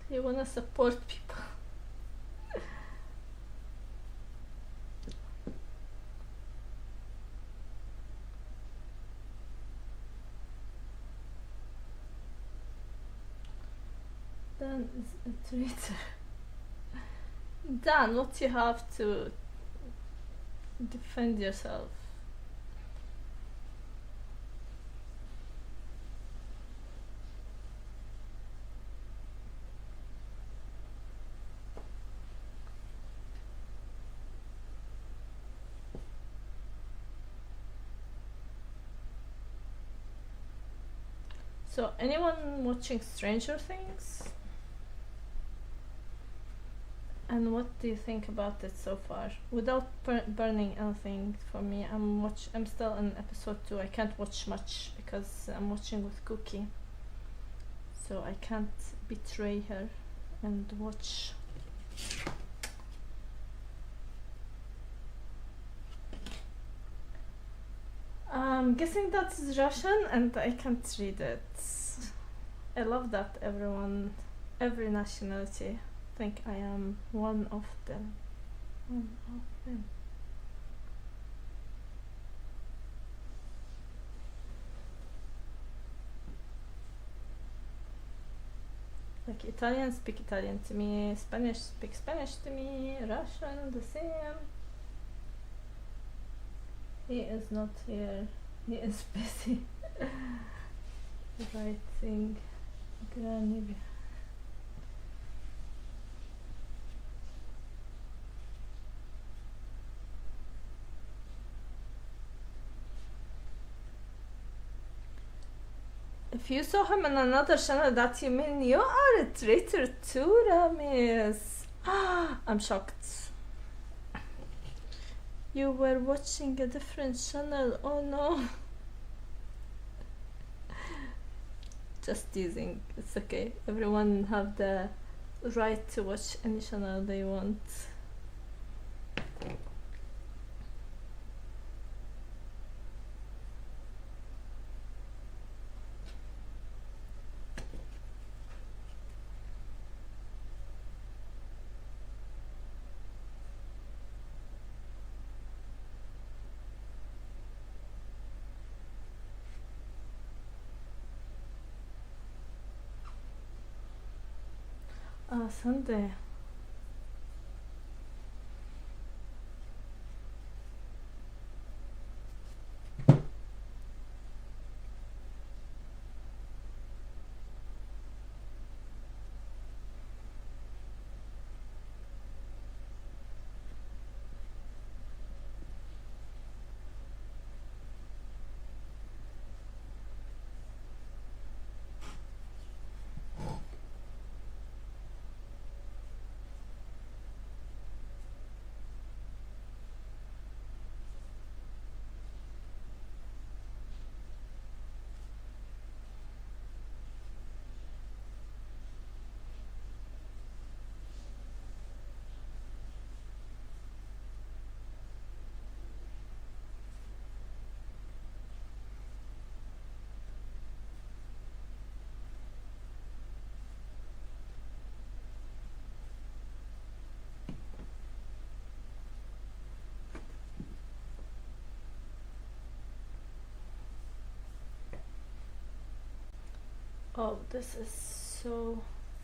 He wanna support people. Dan is a traitor. Dan, what you have to defend yourself? So, anyone watching Stranger Things? And what do you think about it so far? Without burning anything for me, I'm still in episode 2. I can't watch much because I'm watching with Cookie, so I can't betray her and watch. I'm guessing that's Russian and I can't read it. I love that every nationality think I am one of them. One of them. Like Italian speak Italian to me, Spanish speak Spanish to me, Russian the same. He is not here. He is busy writing Granny. If you saw him on another channel, that you mean you are a traitor too, Ramis. I'm shocked. You were watching a different channel. Oh no. Just teasing. It's okay. Everyone have the right to watch any channel they want. Sunday. Oh, this is so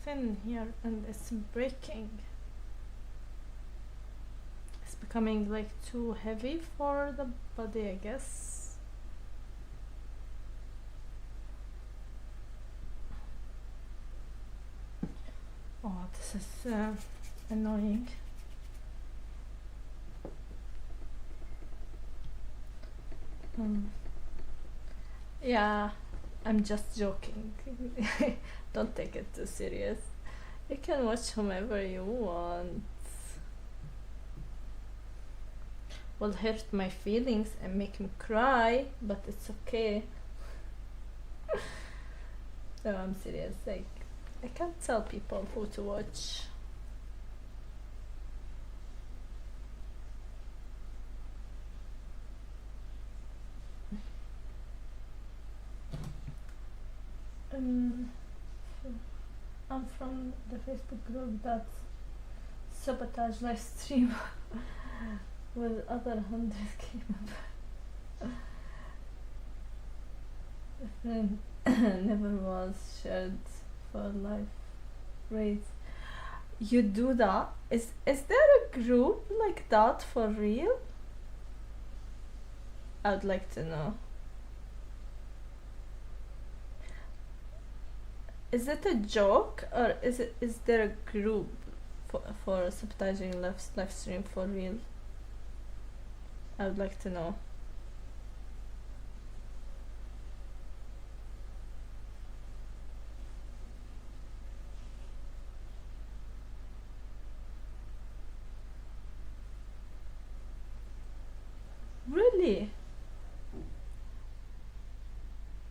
thin here and it's breaking. It's becoming like too heavy for the body, I guess. Oh, this is annoying. Yeah, I'm just joking. Don't take it too serious. You can watch whomever you want. Will hurt my feelings and make me cry, but it's okay. No, I'm serious. Like, I can't tell people who to watch. I'm from the Facebook group that sabotage live stream with other 100k members. The friend never was shared for life. Wait, you do that? Is there a group like that for real? I would like to know. Is it a joke or is there a group for sabotaging live stream for real? I would like to know. Really?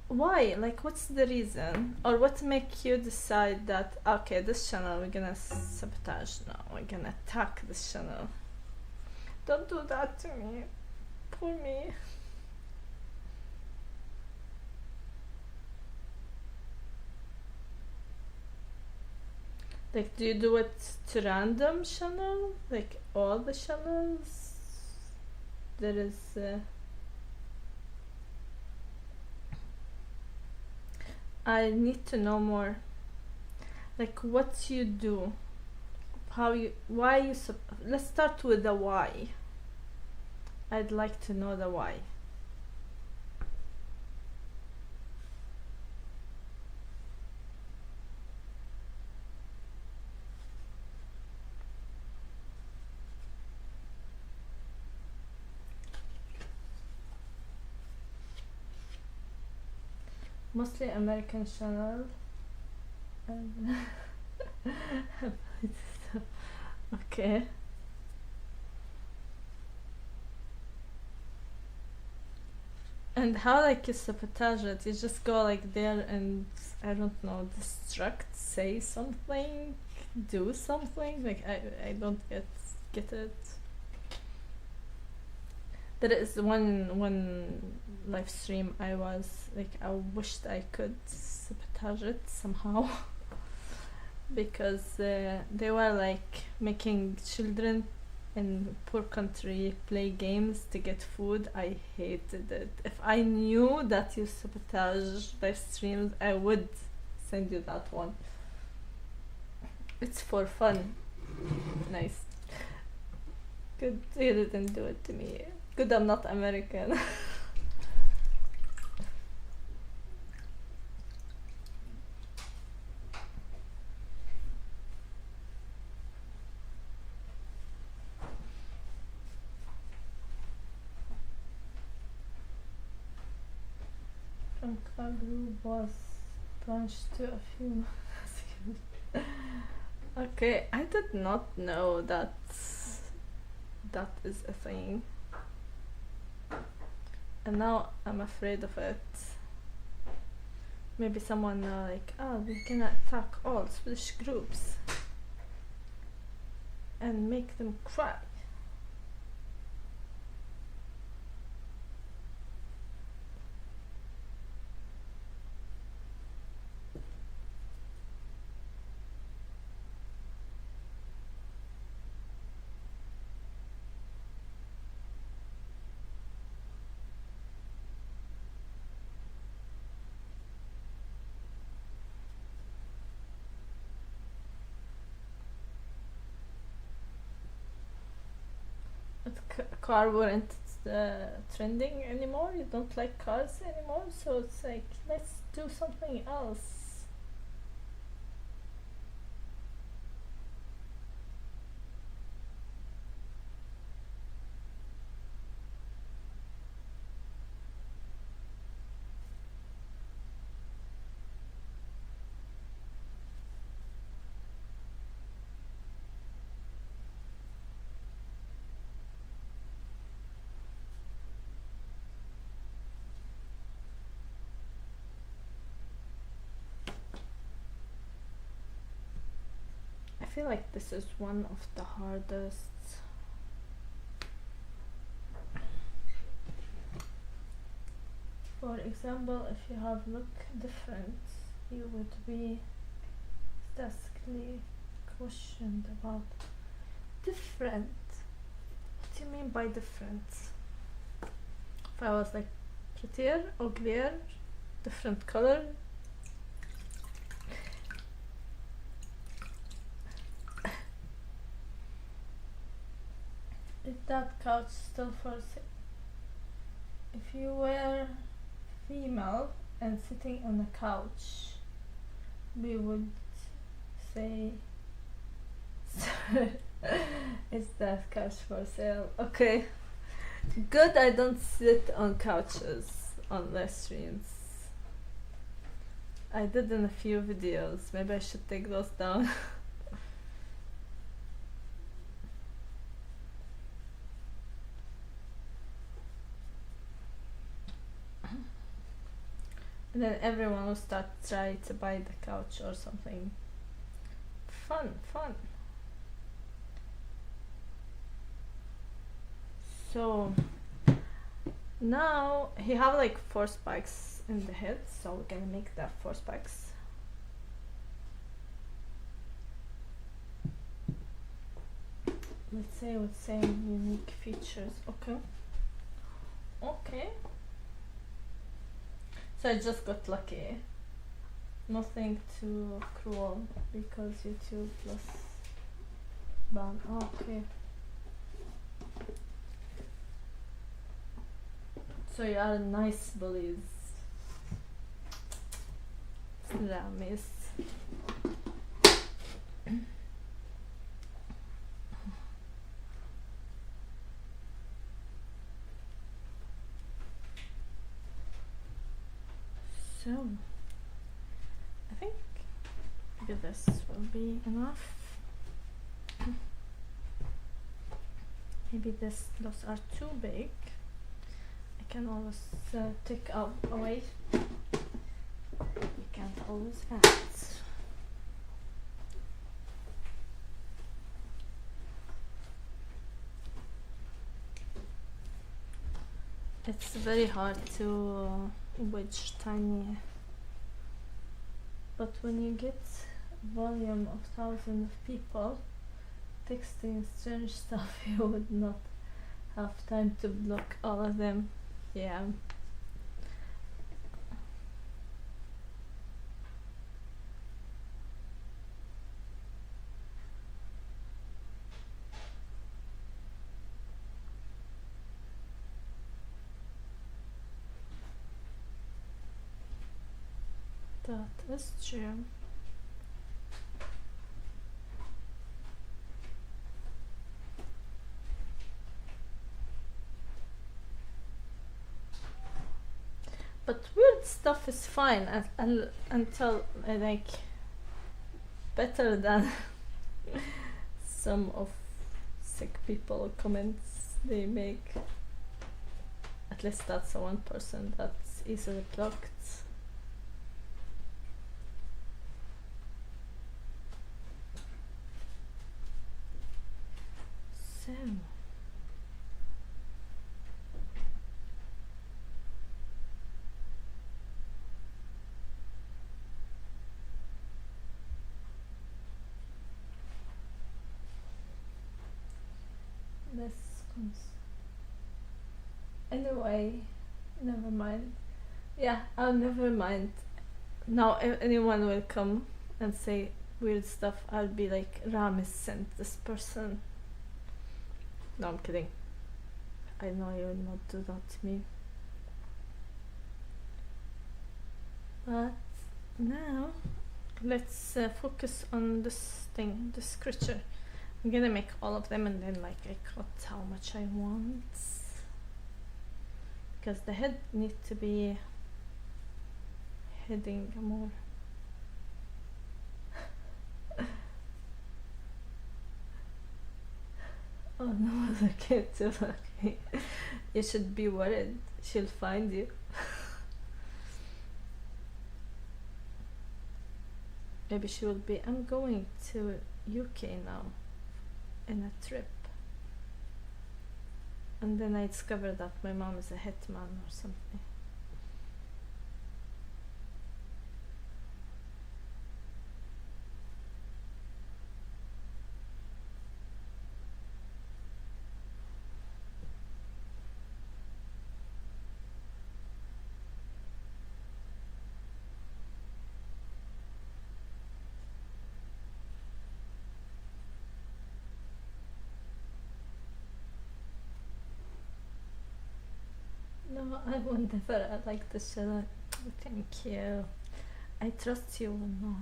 Why? Like, what's the reason? Or what make you decide that, okay, this channel we're gonna sabotage now, we're gonna attack this channel? Don't do that to me. Poor me. Like, do you do it to random channel? Like, all the channels? There is... I need to know more. Like, what you do, how you, why you. Let's start with the why. I'd like to know the why. Mostly American channel. And okay. And how like you sabotage it? You just go like there and I don't know, distract, say something, do something. Like I don't get it. There is one live stream I was like I wished I could sabotage it somehow because they were like making children in poor country play games to get food. I hated it. If I knew that you sabotage live streams, I would send you that one. It's for fun. Nice. Good you didn't do it to me. Good I'm not American. From Kagru was branched to a few. Okay, I did not know that that is a thing. And now I'm afraid of it. Maybe someone like, oh, we can attack all Swedish groups and make them cry. But car weren't trending anymore. You don't like cars anymore, so it's like let's do something else. I feel like this is one of the hardest. For example, if you have look different, you would be statistically questioned about different. What do you mean by different? If I was like prettier, uglier, different color. that couch still for sale? If you were female and sitting on a couch, we would say, is that couch for sale? Okay. Good, I don't sit on couches on live streams. I did in a few videos. Maybe I should take those down. And then everyone will start trying to buy the couch or something. Fun. So now he have like 4 spikes in the head, so we're gonna make that 4 spikes. Let's say with same unique features. Okay. So I just got lucky. Nothing too cruel because YouTube plus ban. Okay. So you are nice bullies. Slamis. So I think maybe this will be enough. Maybe those are too big. I can always take out away. You can't always act. It's very hard to wedge tiny, but when you get volume of thousands of people texting strange stuff, you would not have time to block all of them. Yeah. That is true. But weird stuff is fine until like better than some of sick people comments they make. At least that's one person that's easily blocked. So this comes anyway. Never mind. Yeah, I'll never mind. Now if anyone will come and say weird stuff, I'll be like, Ramis sent this person. No, I'm kidding. I know you will not do that to me. But now let's focus on this thing, this creature. I'm gonna make all of them and then like I cut how much I want, because the head needs to be heading more. Oh no, I can't do that. You should be worried. She'll find you. Maybe she will be, I'm going to UK now in a trip. And then I discovered that my mom is a hitman or something. No, I will never. I like the channel. Thank you. I trust you will not.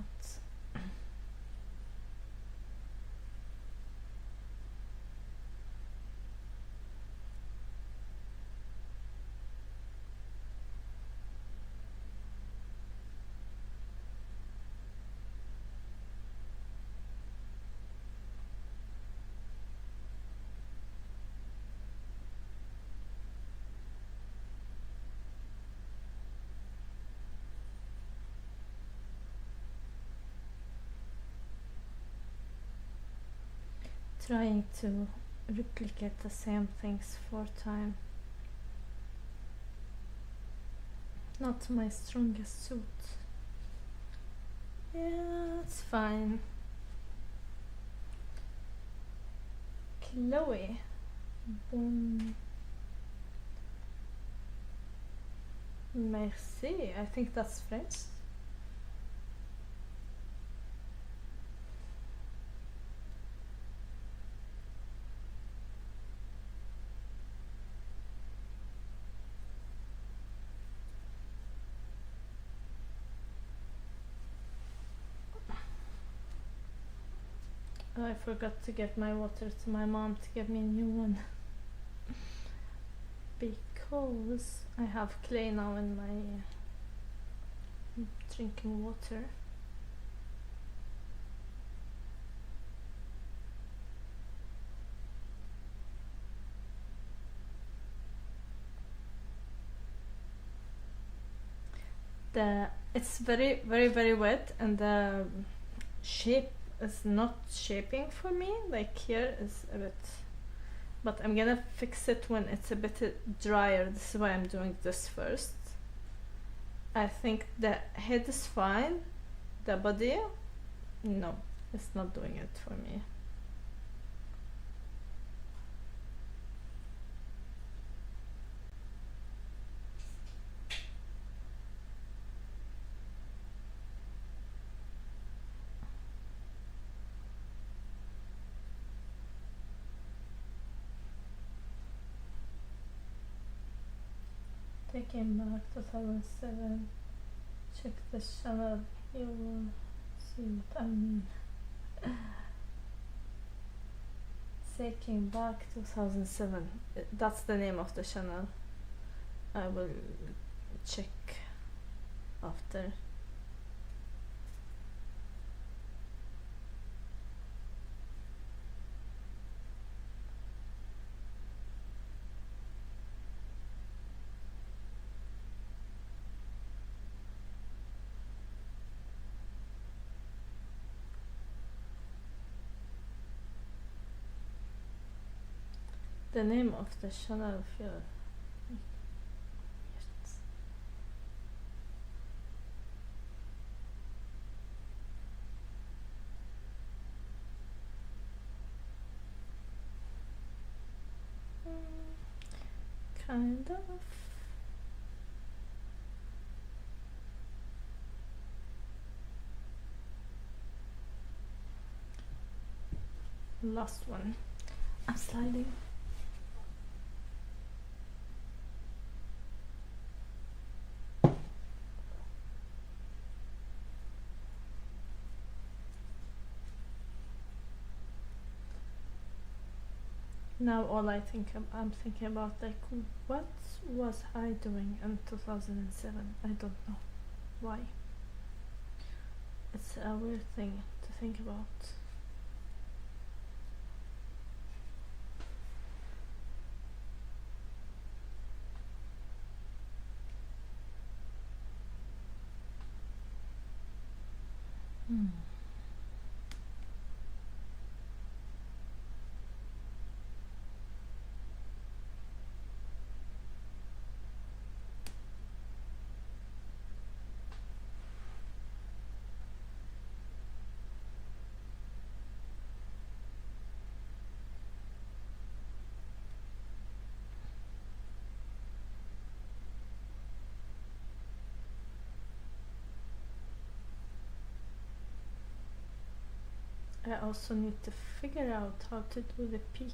Trying to replicate the same things 4 times. Not my strongest suit. Yeah, it's fine. Chloe. Merci. I think that's French. I forgot to get my water to my mom to give me a new one. Because I have clay now in my drinking water. It's very wet, and the shape is not shaping for me. Like here is a bit, but I'm gonna fix it when it's a bit drier. This is why I'm doing this first. I think the head is fine. The body, no, it's not doing it for me. Taking back 2007. Check this channel. You will see what I mean. Taking back 2007. That's the name of the channel. I will check after. The name of the channel feel weird. Kind of. Last one. I'm sliding. Now all I'm thinking about, like, what was I doing in 2007? I don't know why. It's a weird thing to think about. I also need to figure out how to do the peak.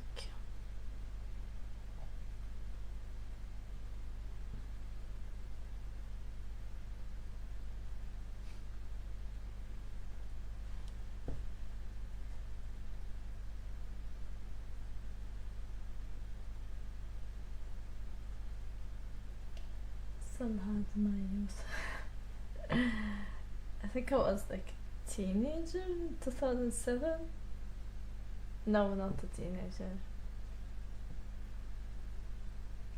still had my youth. I think I was like a teenager in 2007. No, not a teenager.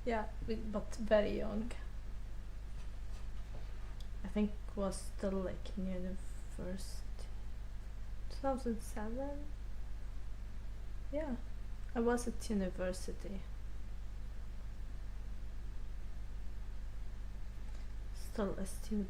Yeah, but very young. I think was still like in university. 2007. Yeah, I was at university. Still a student.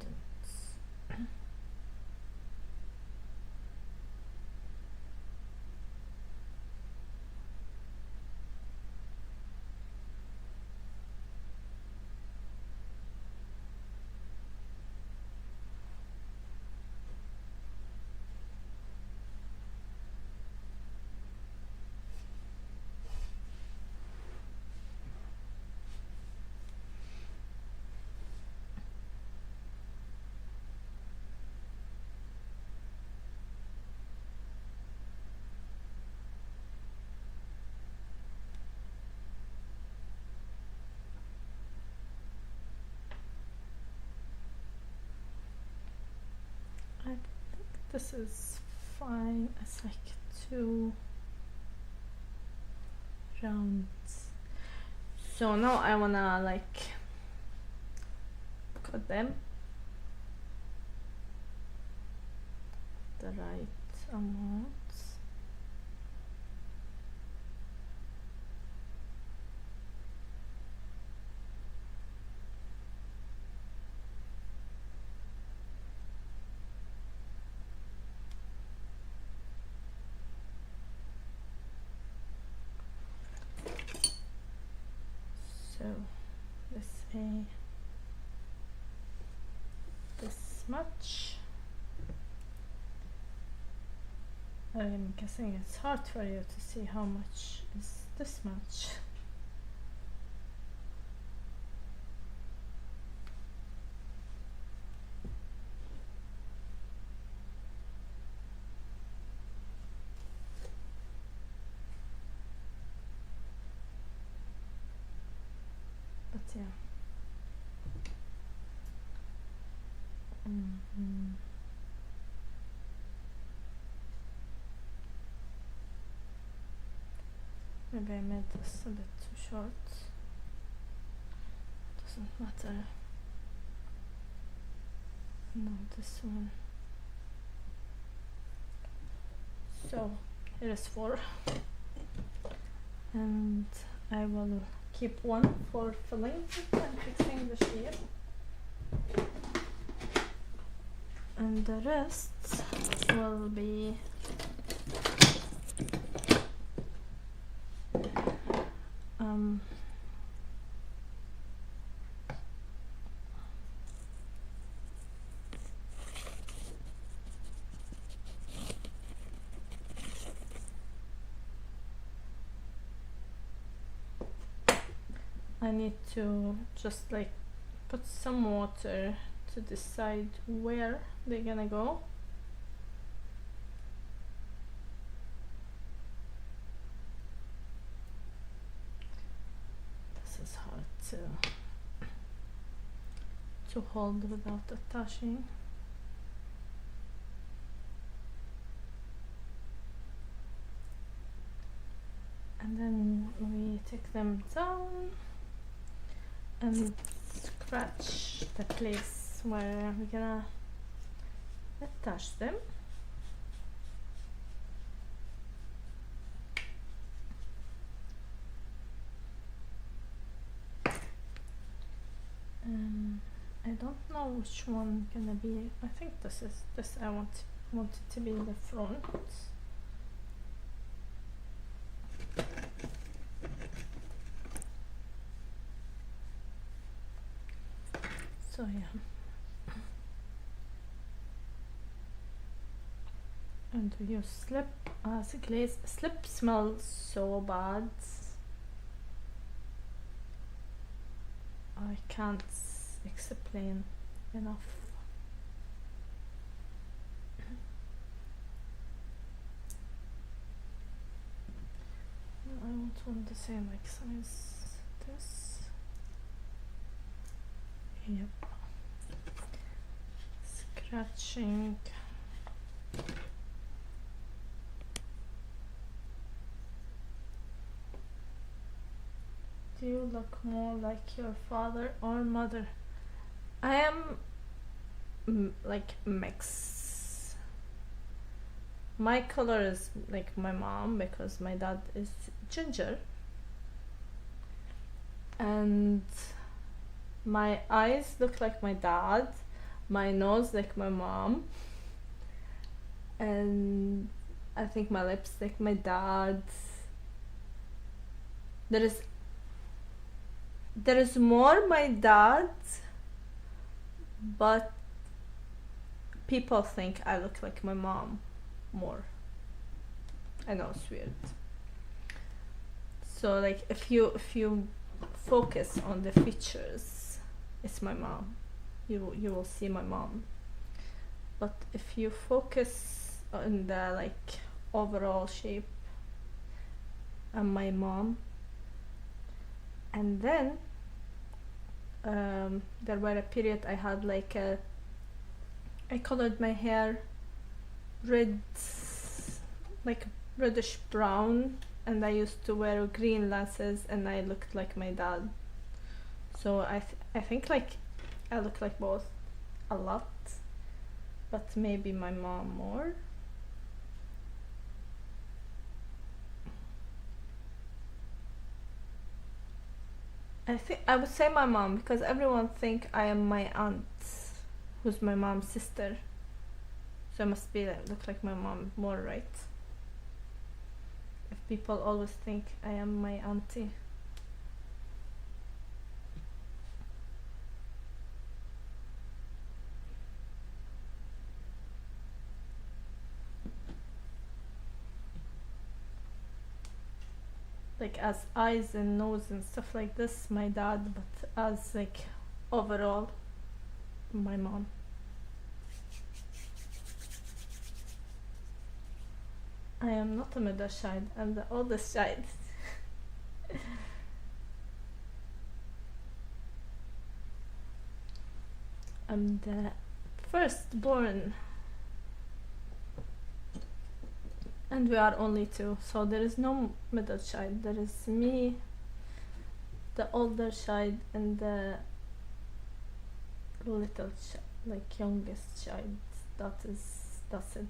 I think this is fine. It's like 2 rounds. So now I wanna like cut them the right amount. So this much. I'm guessing it's hard for you to see how much is this much. But yeah. Maybe I made this a bit too short. Doesn't matter. No, this one. So here is 4. And I will keep 1 for filling it and fixing the shape. And the rest will be I need to just like put some water to decide where they're gonna go. This is hard to hold without attaching. And then we take them down and scratch the place where we're gonna attach them. I don't know which one gonna be. I think this is this. I want it to be the front. So yeah. And we use slip as a glaze. Slip smells so bad. I can't explain enough. I want one the same like size. This Yep. Scratching. Do you look more like your father or mother? I am like mix. My color is like my mom because my dad is ginger, and my eyes look like my dad, my nose like my mom, and I think my lips like my dad. There is more my dad, but people think I look like my mom more. I know it's weird. So like if you focus on the features, it's my mom. You will see my mom. But if you focus on the like overall shape, I'm my mom. And then there were a period I had like I colored my hair red, like reddish brown, and I used to wear green lashes, and I looked like my dad. So I think like I look like both a lot, but maybe my mom more. I would say my mom because everyone think I am my aunt, who's my mom's sister. So I must be look like my mom more, right? If people always think I am my auntie. Like as eyes and nose and stuff like this, my dad, but as like overall, my mom. I am not a middle child, I'm the oldest child. I'm the firstborn. And we are only two, so there is no middle child. There is me, the older child, and the little like youngest child. That's it.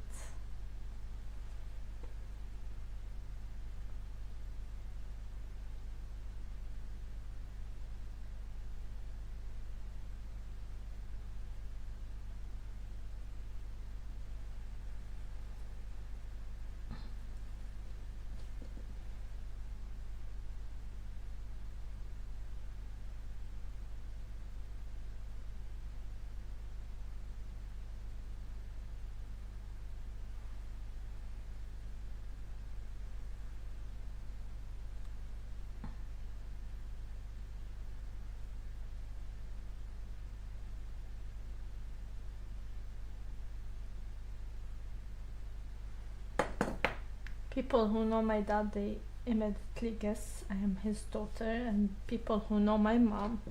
People who know my dad, they immediately guess I am his daughter, and people who know my mom,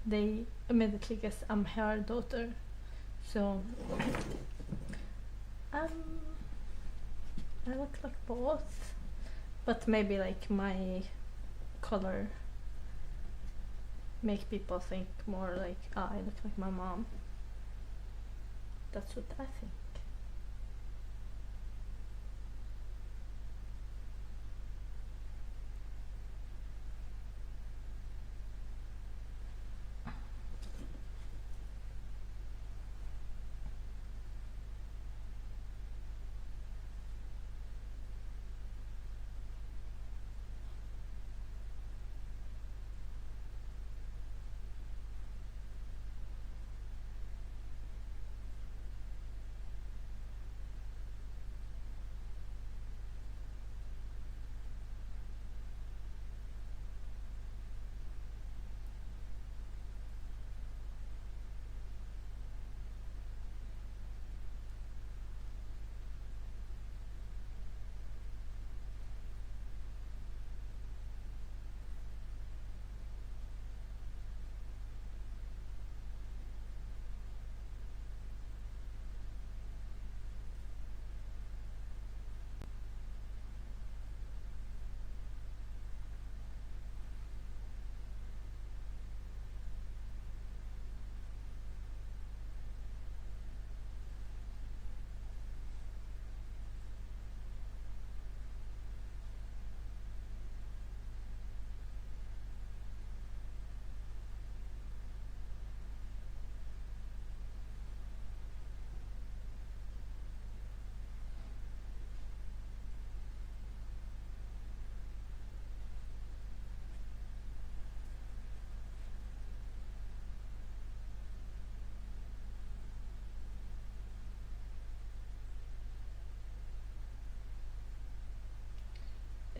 they immediately guess I'm her daughter. So I look like both, but maybe like my color make people think more like I look like my mom. That's what I think.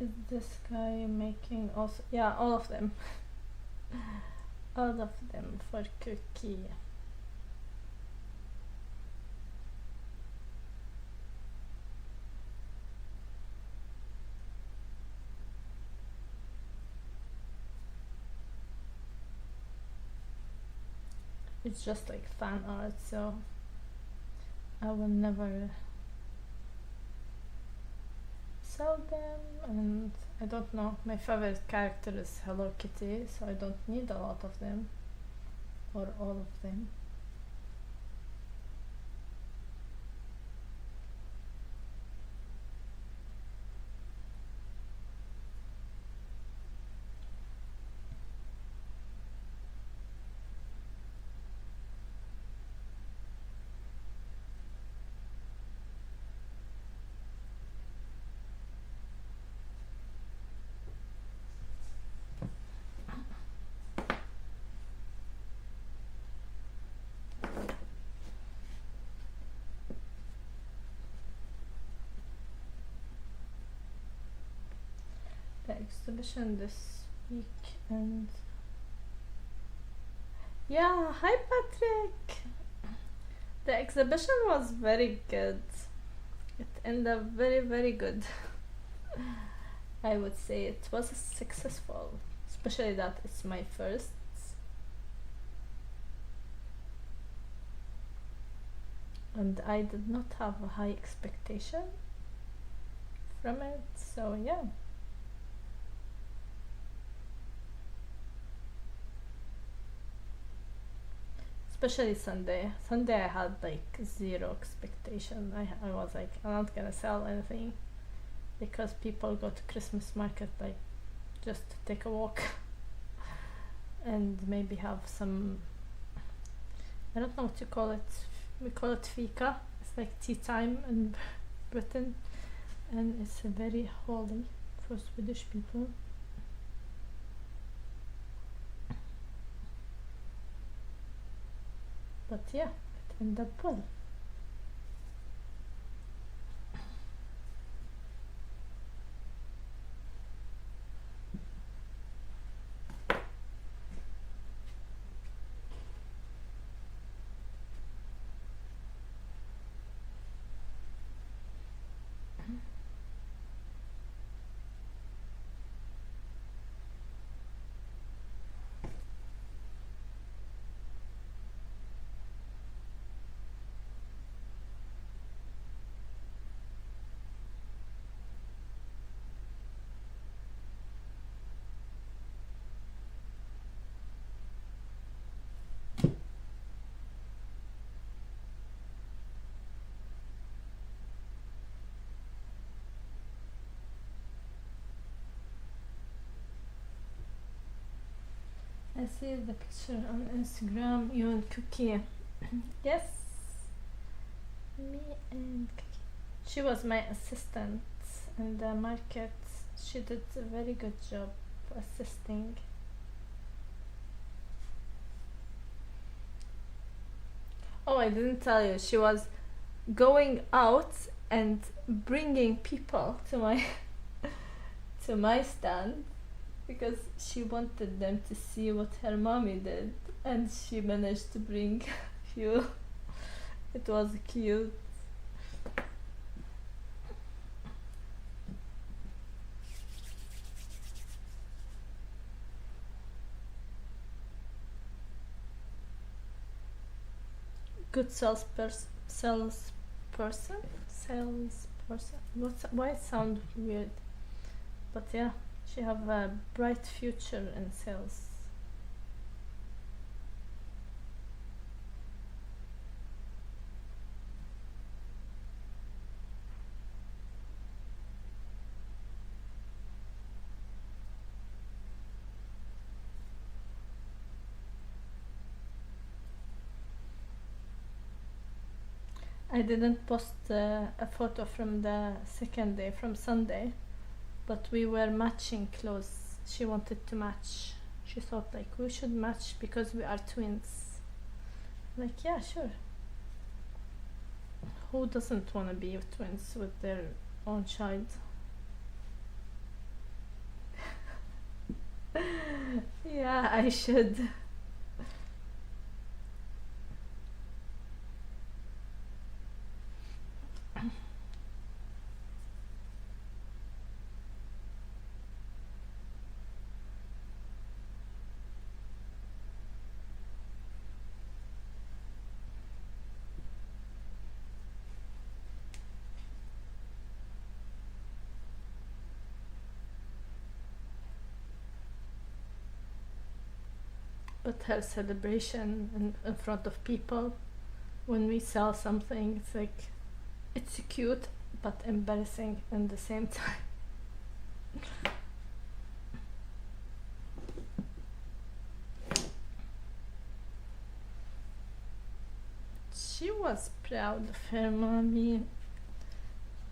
Is this guy making also? Yeah, all of them. All of them for Cookie. It's just like fan art, so I will never sell them, and I don't know. My favorite character is Hello Kitty, so I don't need a lot of them or all of them. The exhibition this week, and yeah, hi Patrick. The exhibition was very good. It ended up very good. I would say it was successful, especially that it's my first. And I did not have a high expectation from it, so yeah. Especially Sunday. Sunday I had like zero expectation. I was like, I'm not gonna sell anything because people go to Christmas market like just to take a walk and maybe have some, I don't know what you call it. We call it fika. It's like tea time in Britain, and it's very holy for Swedish people. But yeah, it ended up well. I see the picture on Instagram, you and Cookie. Yes, me and Cookie. She was my assistant in the market. She did a very good job assisting. Oh, I didn't tell you. She was going out and bringing people to my to my stand because she wanted them to see what her mommy did, and she managed to bring few. It was cute. Good salesperson. Why it sound weird? But yeah, she have a bright future in sales. I didn't post a photo from the second day, from Sunday, but we were matching clothes. She wanted to match. She thought like we should match because we are twins. Like, yeah, sure. Who doesn't want to be twins with their own child? Yeah, I should. But her celebration in front of people when we sell something, it's like, it's cute but embarrassing at the same time. She was proud of her mommy,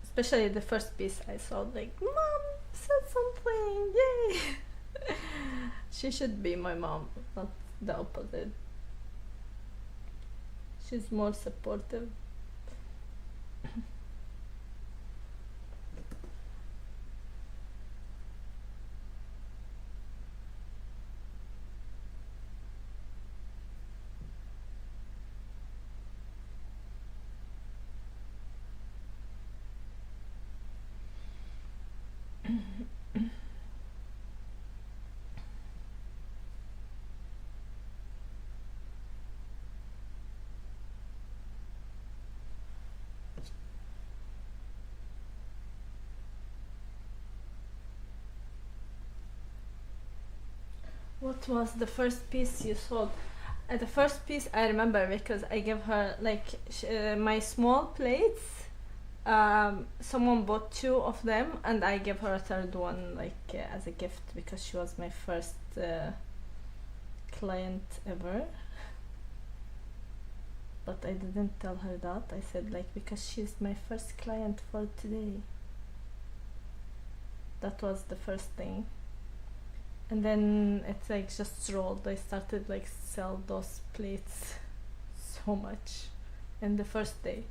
especially the first piece I saw, like, Mom said something, yay! She should be my mom, not the opposite. She's more supportive. What was the first piece you sold? The first piece I remember because I gave her like my small plates. Someone bought two of them, and I gave her a third one like as a gift because she was my first client ever. But I didn't tell her that. I said like because she's my first client for today. That was the first thing. And then it's like just rolled. I started like sell those plates so much in the first day.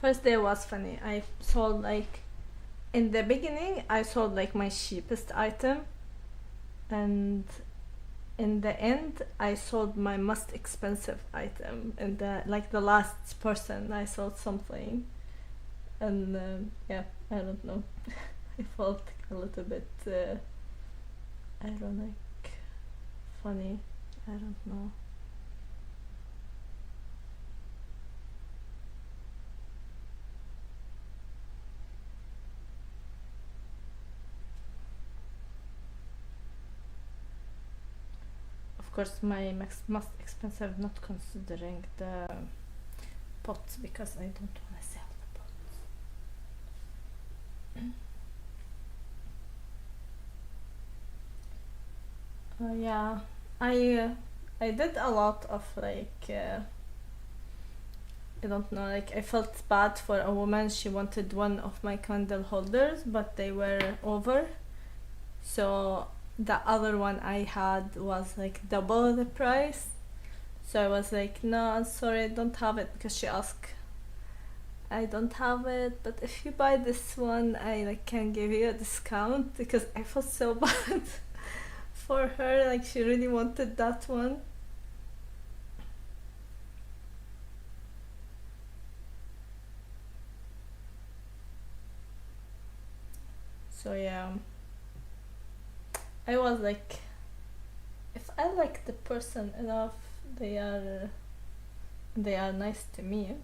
First day was funny. I sold like in the beginning I sold like my cheapest item, and in the end I sold my most expensive item. And the last person I sold something, and yeah, I don't know. I felt a little bit ironic, funny. I don't know. Of course, my most expensive, not considering the pots, because I don't want to sell the pots. Yeah, I did a lot of like I don't know, like I felt bad for a woman. She wanted one of my candle holders, but they were over, so the other one I had was like double the price. So I was like, no, sorry, I don't have it, because she asked, I don't have it, but if you buy this one, I like can give you a discount, because I felt so bad for her. Like she really wanted that one. So yeah, I was like, if I like the person enough, they are nice to me.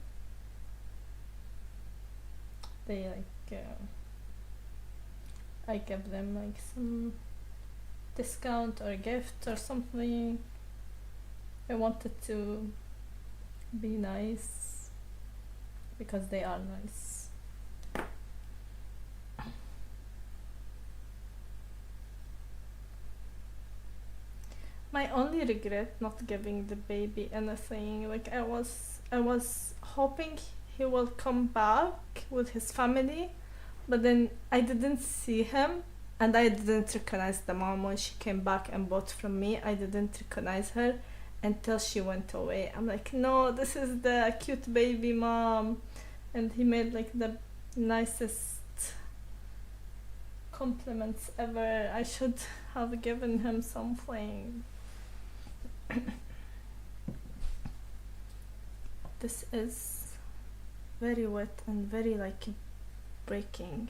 They like I give them like some discount or gift or something. I wanted to be nice because they are nice. My only regret not giving the baby anything, like I was hoping he will come back with his family, but then I didn't see him, and I didn't recognize the mom when she came back and bought from me. I didn't recognize her until she went away. I'm like, no, this is the cute baby mom. And he made like the nicest compliments ever. I should have given him something. This is very wet and very like breaking.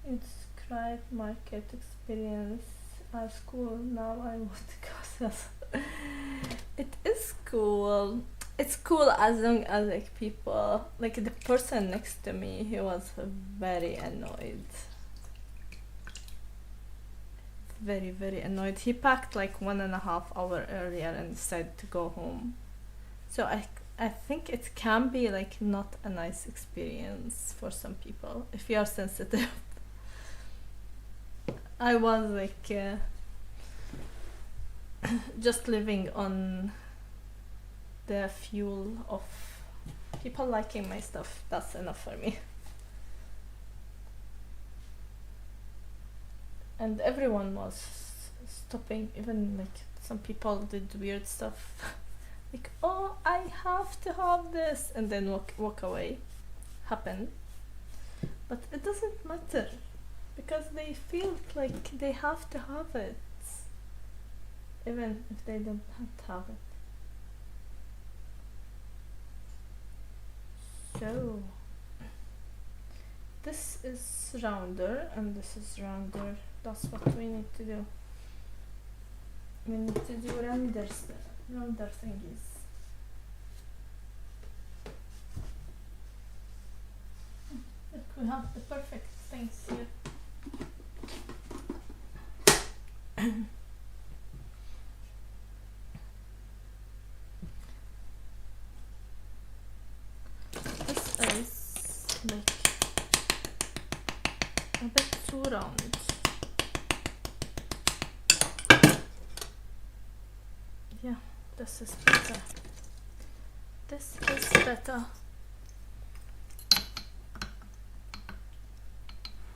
Describe market experience at school. Now I want to go. It is cool. It's cool as long as like people, like the person next to me, he was very annoyed. Very, very annoyed. He packed like 1.5 hours earlier and decided to go home. So I think it can be like not a nice experience for some people if you are sensitive. I was like just living on the fuel of people liking my stuff. That's enough for me. And everyone was stopping, even like some people did weird stuff. Like, oh, I have to have this, and then walk away. Happened. But it doesn't matter, because they feel like they have to have it, even if they don't have to have it. So this is rounder and this is rounder. That's what we need to do. We need to do rounder thingies. Look, we have the perfect things here. This is like a bit too round. Yeah, this is better. This is better.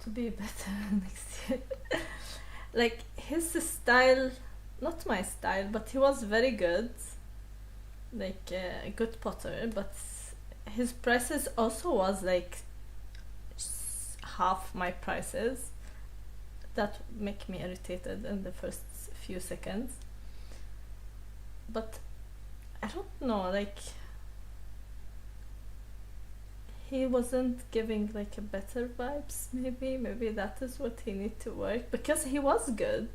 To be better next year. Like his style, not my style, but he was very good. Like a good potter, but his prices also was like half my prices. That make me irritated in the first few seconds. But I don't know, like he wasn't giving like a better vibes. Maybe that is what he need to work, because he was good.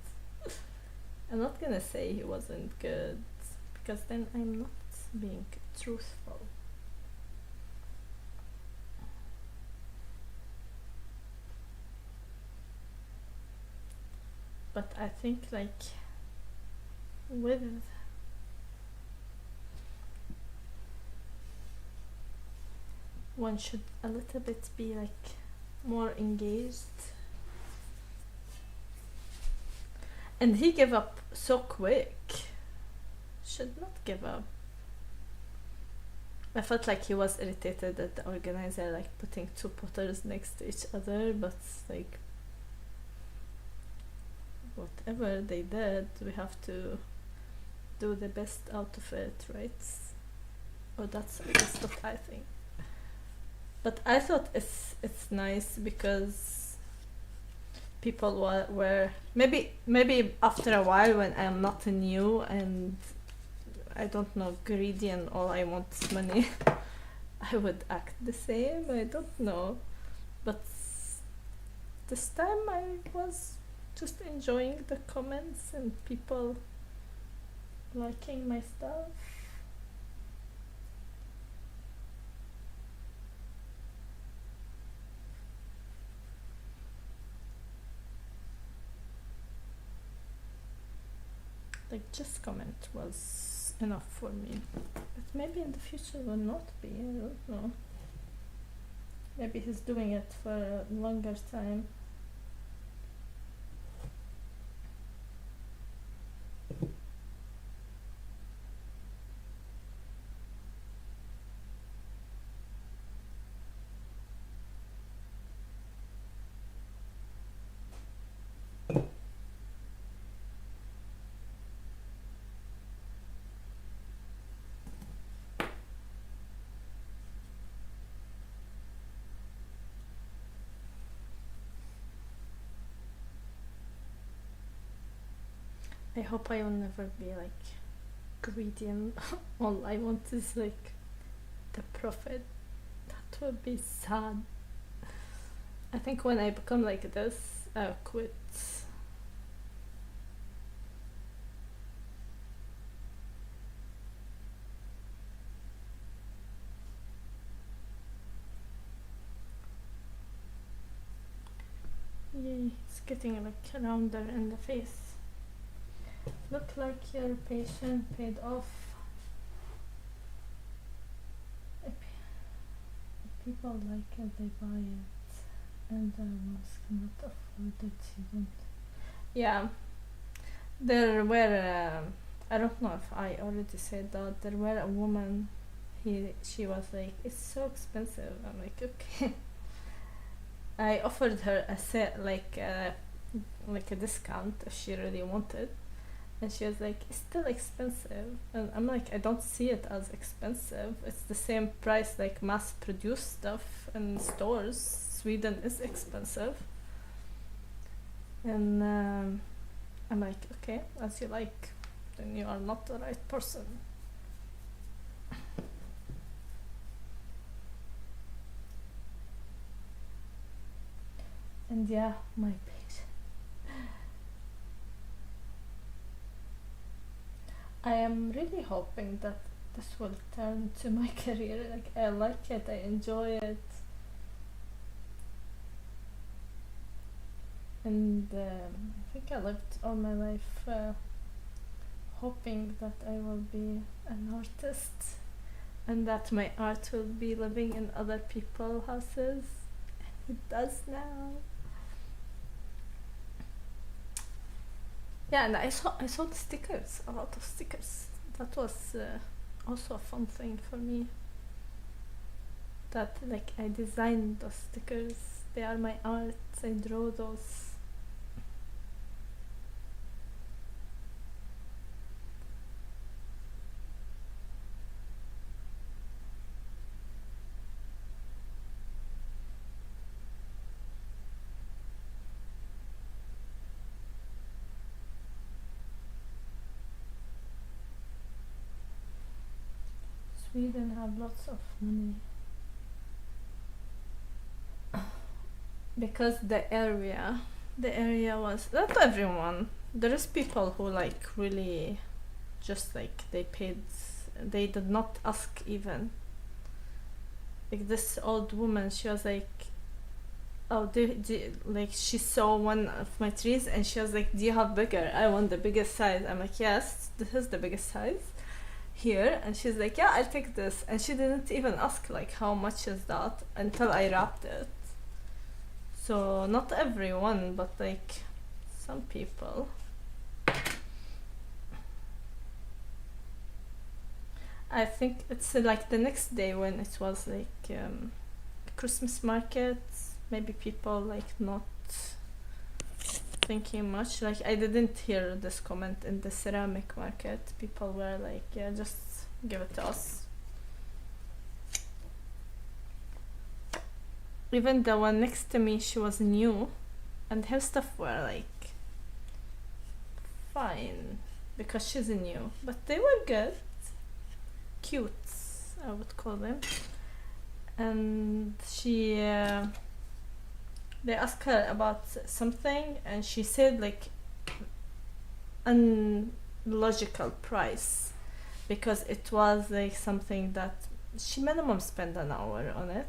I'm not gonna say he wasn't good, because then I'm not being truthful. But I think like with one should a little bit be like more engaged. And he gave up so quick. Should not give up. I felt like he was irritated at the organizer like putting two potters next to each other, but like whatever they did, we have to do the best out of it, right? Or that's what I think. But I thought it's nice because people were maybe after a while, when I'm not new and I don't know, greedy and all I want is money, I would act the same. I don't know, but this time I was just enjoying the comments and people liking my stuff. Like just comment was enough for me, but maybe in the future will not be. I don't know. Maybe he's doing it for a longer time. I hope I will never be like greedy and all I want is like the profit. That would be sad. I think when I become like this, I'll quit. Yay, it's getting like rounder in the face. Look like your patient paid off. If people like it, they buy it, and the ones cannot afford it, you don't. Yeah, there were. I don't know if I already said that. There were a woman. She was like, "It's so expensive." I'm like, okay. I offered her a set like a discount if she really wanted, and she was like, "It's still expensive," and I'm like, "I don't see it as expensive. It's the same price like mass-produced stuff in stores. Sweden is expensive." And I'm like, "Okay, as you like. Then you are not the right person." And yeah, my page. I am really hoping that this will turn to my career. Like, I like it, I enjoy it. And I think I lived all my life hoping that I will be an artist and that my art will be living in other people's houses. And it does now. Yeah, and I saw the stickers, a lot of stickers. That was also a fun thing for me. That like I designed those stickers. They are my art. I draw those. Sweden have lots of money. Because the area was not everyone. There is people who like really just like they paid, they did not ask even. Like this old woman, she was like, "Oh, like she saw one of my trees and she was like, 'Do you have bigger? I want the biggest size.'" I'm like, "Yes, this is the biggest size here." And she's like, "Yeah, I'll take this." And she didn't even ask like how much is that until I wrapped it. So not everyone, but like some people. I think it's like the next day when it was like Christmas markets. Maybe people like not thinking much. Like I didn't hear this comment in the ceramic market. People were like, "Yeah, just give it to us." Even the one next to me, she was new, and her stuff were like fine because she's new, but they were good, cute, I would call them. And she, they asked her about something, and she said like unlogical price because it was like something that she minimum spent an hour on it.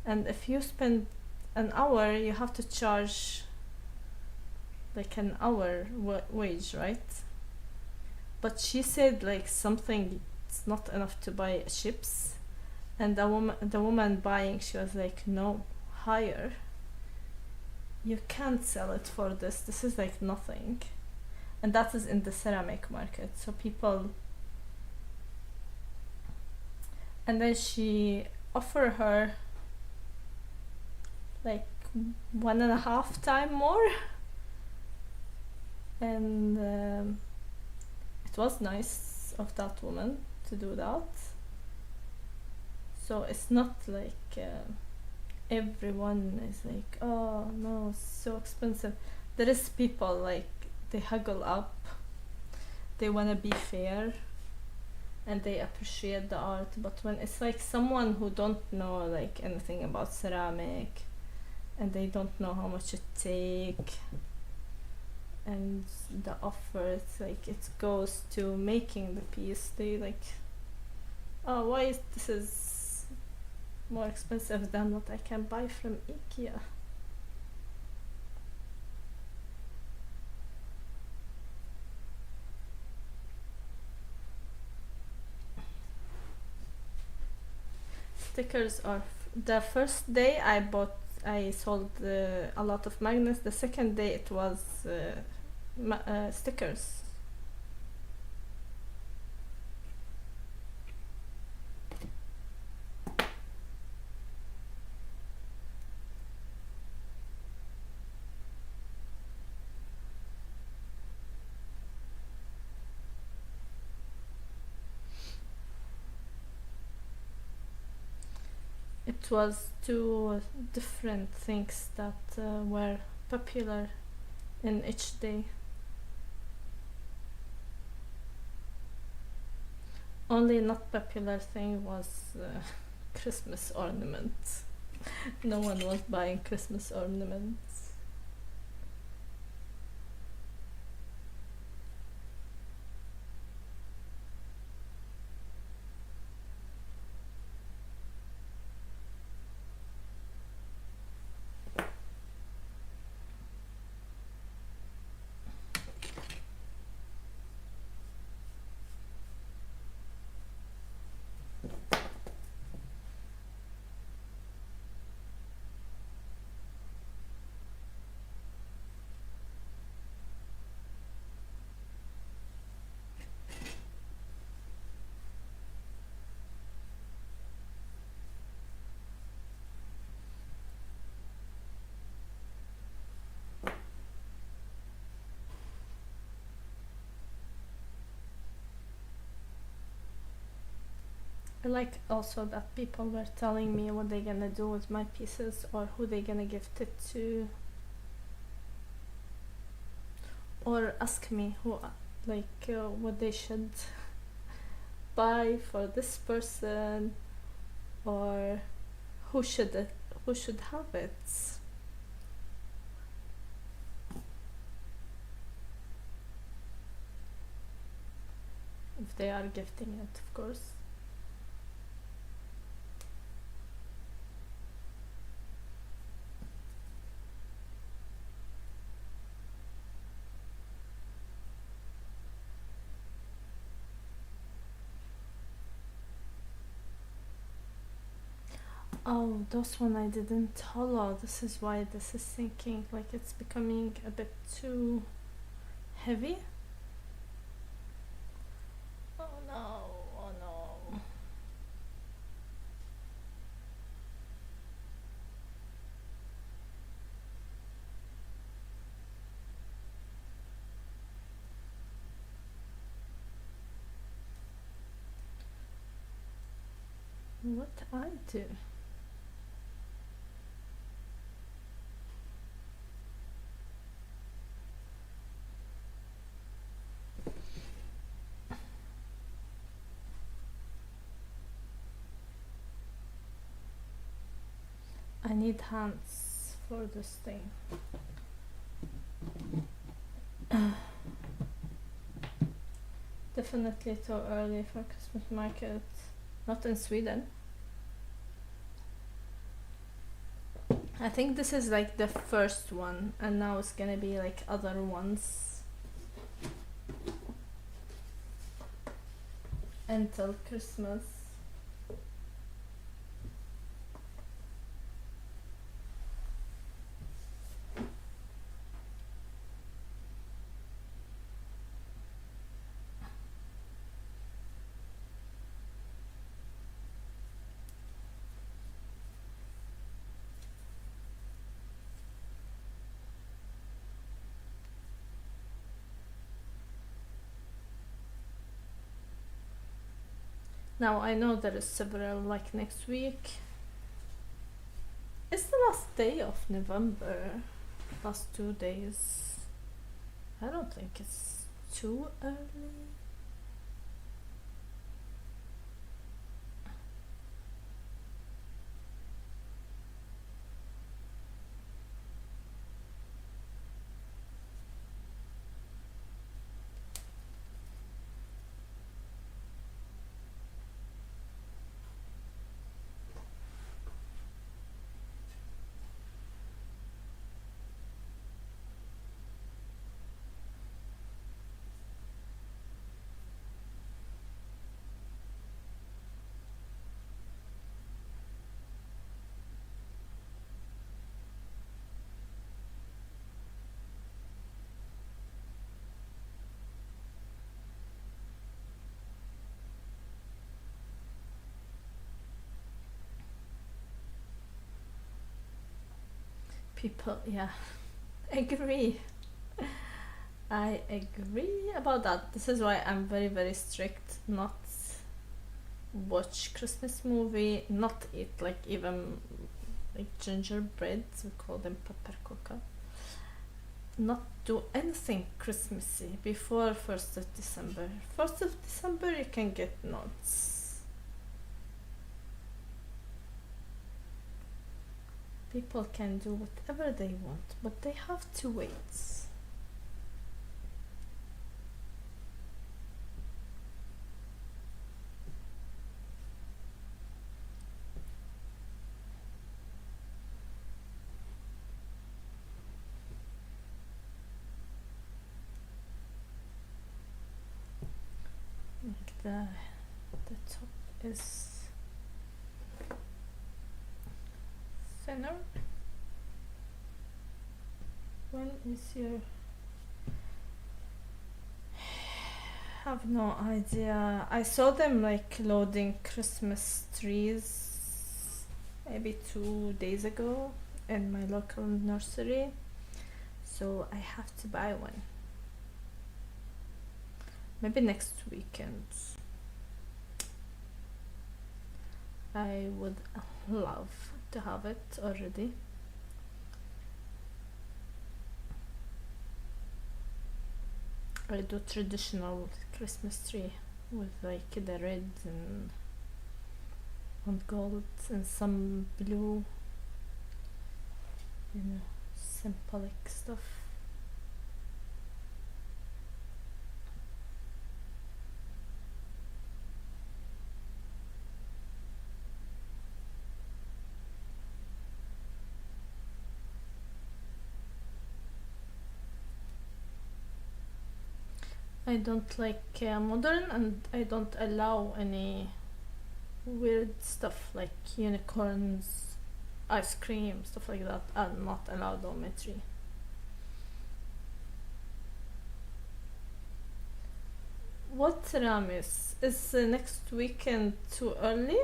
And if you spend an hour, you have to charge like an hour wage, right? But she said like something it's not enough to buy chips, and the woman buying, she was like, "No, higher. You can't sell it for this. This is like nothing." And that is in the ceramic market. So people. And then she offered her like 1.5 times more, and it was nice of that woman to do that. So it's not like everyone is like, "Oh no, it's so expensive." There is people like they huggle up, they want to be fair, and they appreciate the art. But when it's like someone who don't know like anything about ceramic, and they don't know how much it take, and the offer, it's like it goes to making the piece, they like, oh, why is this is more expensive than what I can buy from IKEA. Stickers are the first day I sold a lot of magnets. The second day it was stickers. It was two different things that were popular in each day. Only not popular thing was Christmas ornaments. No one was buying Christmas ornaments. I like also that people were telling me what they're gonna do with my pieces or who they're gonna gift it to, or ask me who what they should buy for this person, or who should have it. If they are gifting it, of course. Oh, those one I didn't hollow. This is why this is sinking. Like it's becoming a bit too heavy. Oh no, oh no. What I do? I need hands for this thing. Definitely too early for Christmas market. Not in Sweden. I think this is like the first one, and now it's gonna be like other ones until Christmas. Now I know there is several, like next week. It's the last day of November. Last 2 days. I don't think it's too early. People, yeah, agree. I agree about that. This is why I'm very, very strict. Not watch Christmas movie, not eat like even like gingerbread, we call them peppercoca. Not do anything Christmassy before 1st of December. 1st of December you can get nuts. People can do whatever they want, but they have to wait. Like the top is thinner. When is your... have no idea. I saw them like loading Christmas trees maybe 2 days ago in my local nursery, so I have to buy one. Maybe next weekend. I would love to have it already. I do traditional Christmas tree with like the red and gold and some blue, you know, symbolic stuff. I don't like modern, and I don't allow any weird stuff like unicorns, ice cream, stuff like that are not allowed on my tree. What, Ramis? Is next weekend too early?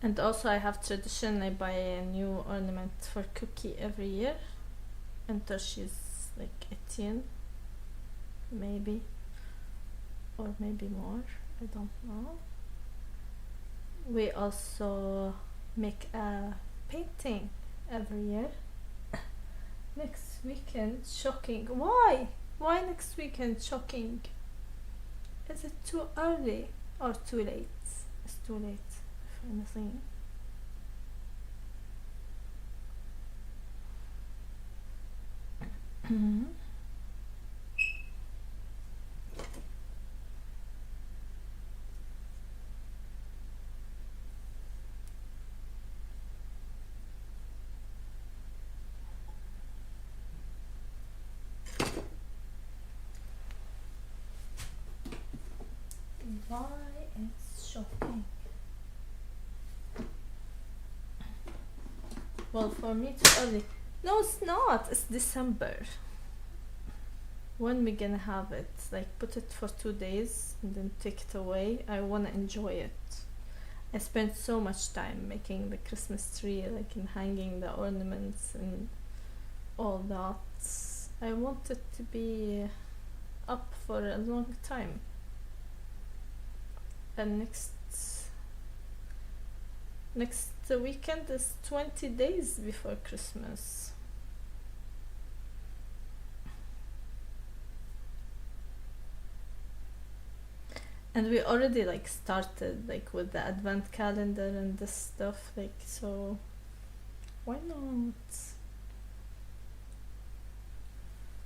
And also I have tradition, I buy a new ornament for Cookie every year until she's like 18, maybe, or maybe more, I don't know. We also make a painting every year. Next weekend, shocking. Why? Why next weekend, shocking? Is it too early or too late? It's too late for anything. Why it's shocking? Well, for me too early. No, it's not. It's December. When we gonna have it? Like put it for 2 days and then take it away. I wanna enjoy it. I spent so much time making the Christmas tree, like and hanging the ornaments and all that. I want it to be up for a long time. And next weekend is 20 days before Christmas. And we already like started like with the advent calendar and this stuff, like, so why not?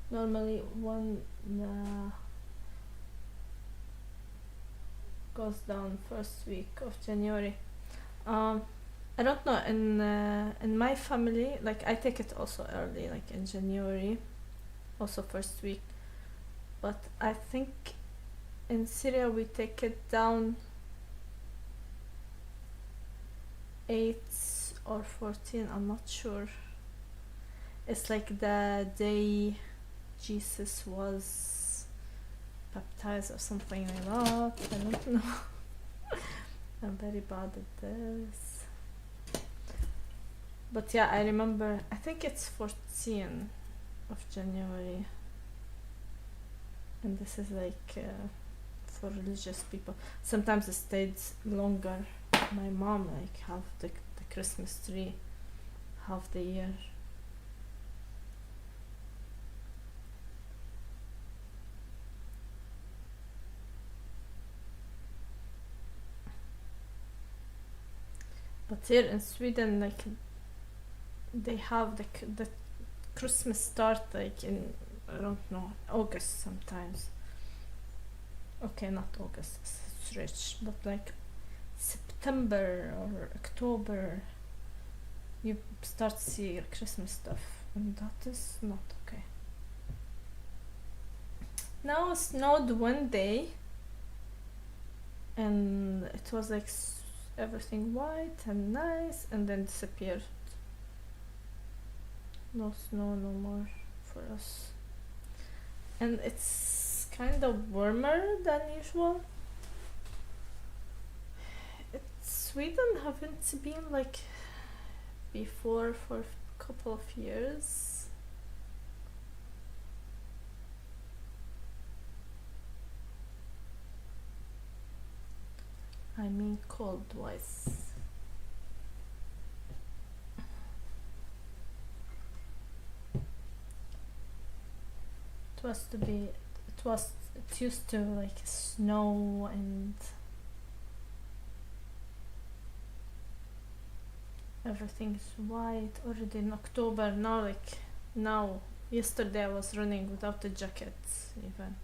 Normally one goes down first week of January. I don't know, in my family, like I take it also early, like in January, also first week, but I think in Syria we take it down 8 or 14, I'm not sure. It's like the day Jesus was baptized or something like that. I don't know. I'm very bad at this. But yeah, I remember, I think it's 14 of January. And this is like for religious people. Sometimes it stays longer. My mom like have the Christmas tree half the year. But here in Sweden, like they have the Christmas start like in, I don't know, August sometimes. Okay, not August, it's rich, but like September or October you start to see Christmas stuff, and that is not okay. Now it snowed one day and it was like everything white and nice, and then disappeared. No snow no more for us. And it's kind of warmer than usual. Sweden haven't been like before for a couple of years. I mean cold wise. It used to like snow and everything's white already in October. Now yesterday I was running without a jacket even.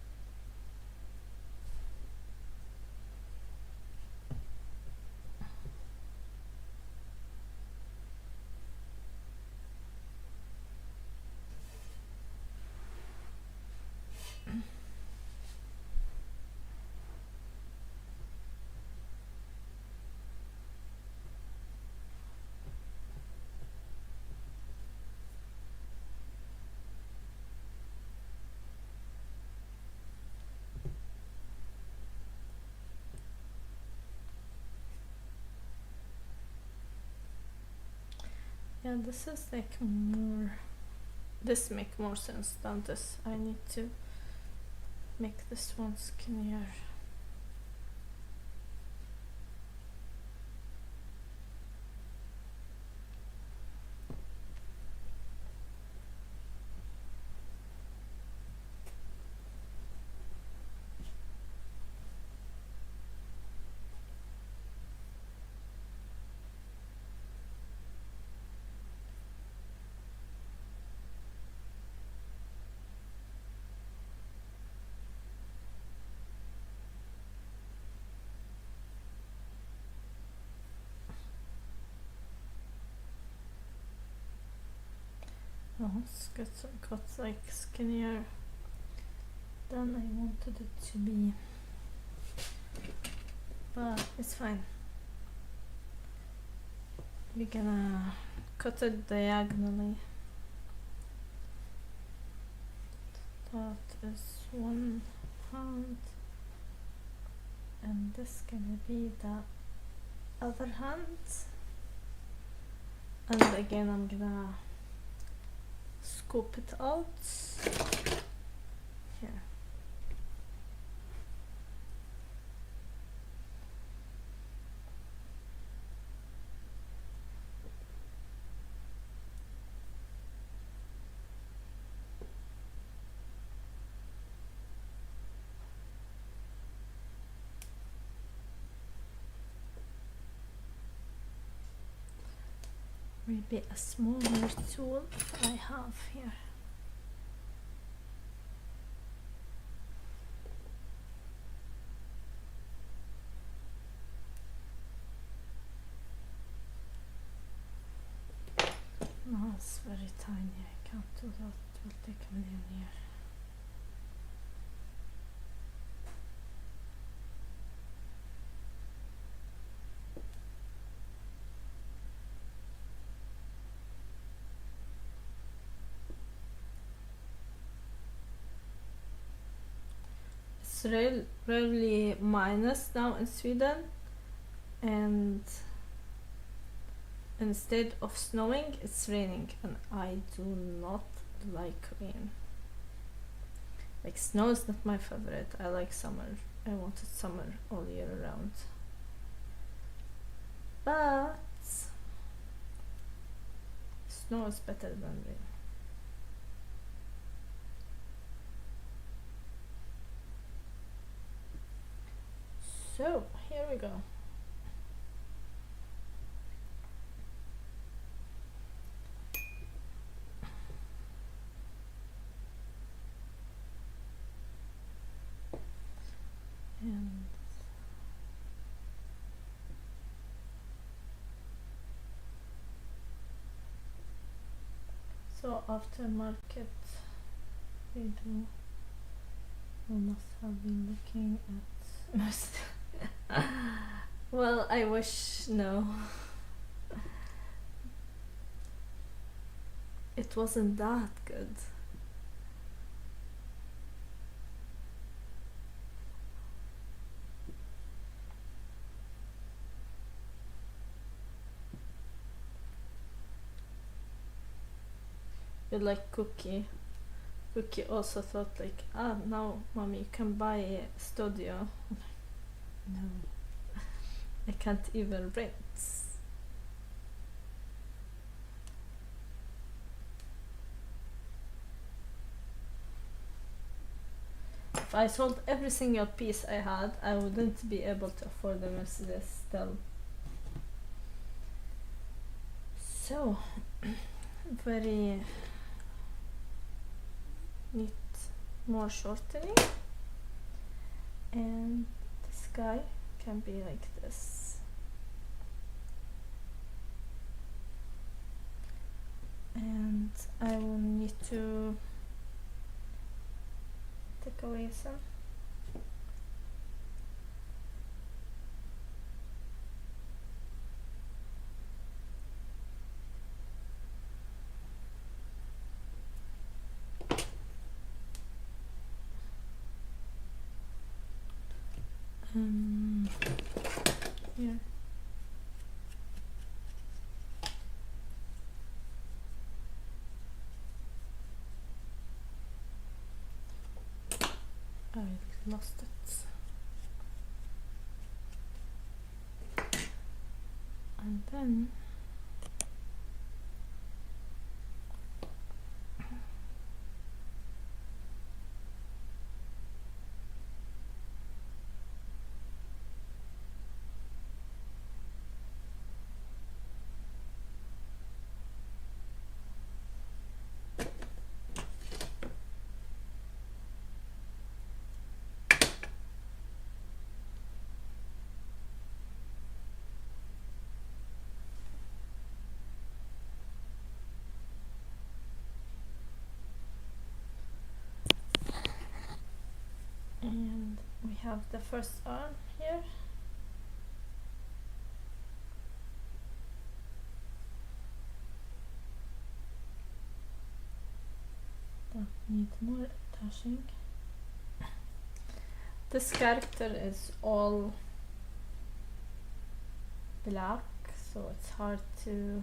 Yeah, this is like more, this make more sense than this. I need to make this one skinnier. Oh, it's got like skinnier than I wanted it to be, but it's fine. We're gonna cut it diagonally. That is one hand, and this gonna be the other hand, and again I'm gonna scoop it out here. Maybe a smaller tool I have here. No, it's very tiny. I can't do that. It will take a million years. It's rarely minus now in Sweden, and instead of snowing it's raining, and I do not like rain. Like, snow is not my favorite. I like summer. I wanted summer all year round, but snow is better than rain. So here we go. And so aftermarket video, we must have been looking at most. Well, I wish no. It wasn't that good. But like Cookie also thought like, now mommy you can buy a studio. No, I can't even rent. If I sold every single piece I had, I wouldn't be able to afford the Mercedes still. So very neat, more shortening, and the sky can be like this. And I will need to take away some. Here. I lost it. And then we have the first arm here. That needs more attaching. This character is all black, so it's hard to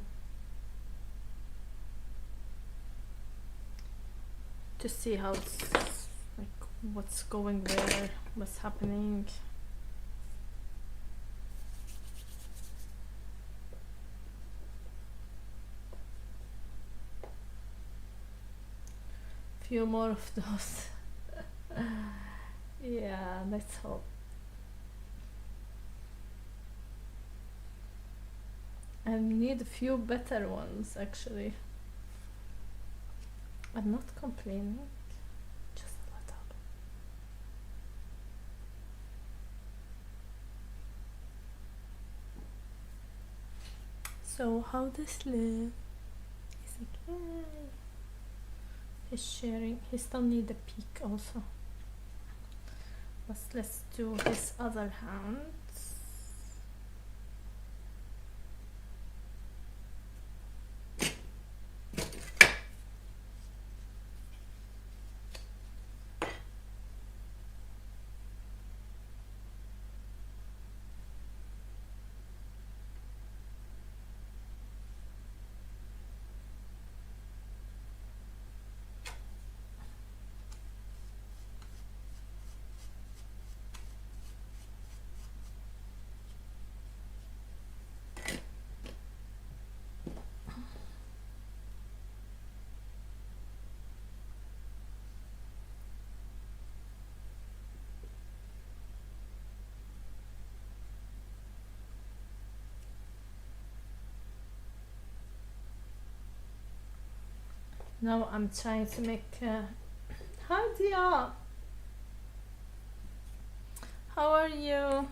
to see how it's like what's going where, what's happening. Few more of those. Yeah, let's hope. I need a few better ones actually. I'm not complaining, just a little. So how this look? He's like, yay. He's sharing. He still need a peek also. But let's do his other hand. Now I'm trying to make hi Dia, how are you?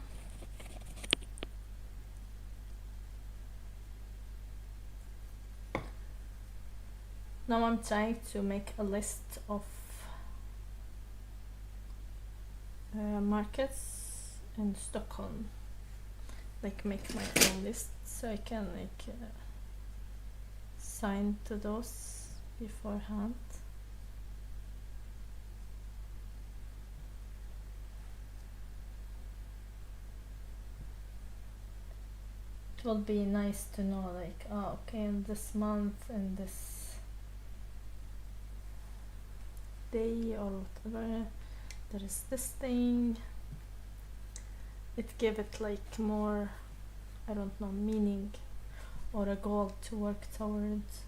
Now I'm trying to make a list of markets in Stockholm, like make my own list so I can like sign to those beforehand. It will be nice to know like, oh okay, in this month and this day or whatever there is this thing. It give it like more, I don't know, meaning or a goal to work towards.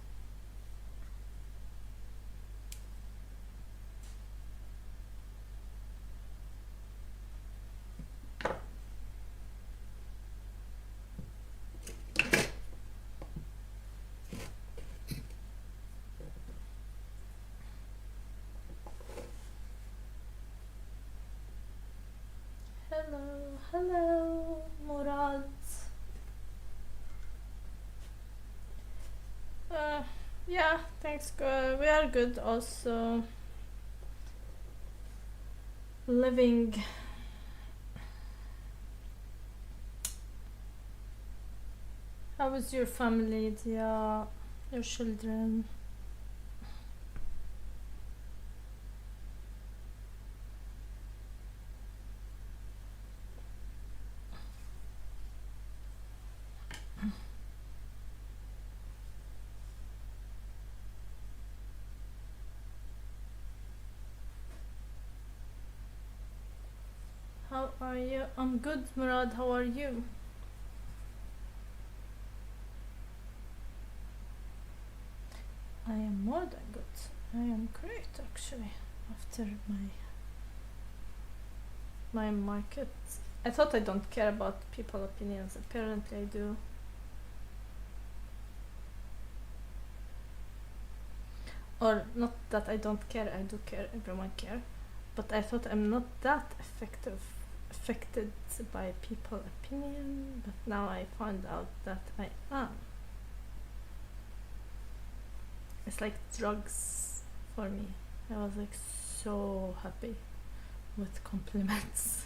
Hello, Murad. Yeah, thanks. We are good. Also, living. How is your family, Dia? Your children? How are you? I'm good, Murad. How are you? I am more than good. I am great actually. After my market, I thought I don't care about people's opinions. Apparently, I do. Or not that I don't care. I do care. Everyone care. But I thought I'm not that affected by people's opinion. But now I found out that I am. It's like drugs for me. I was like so happy with compliments.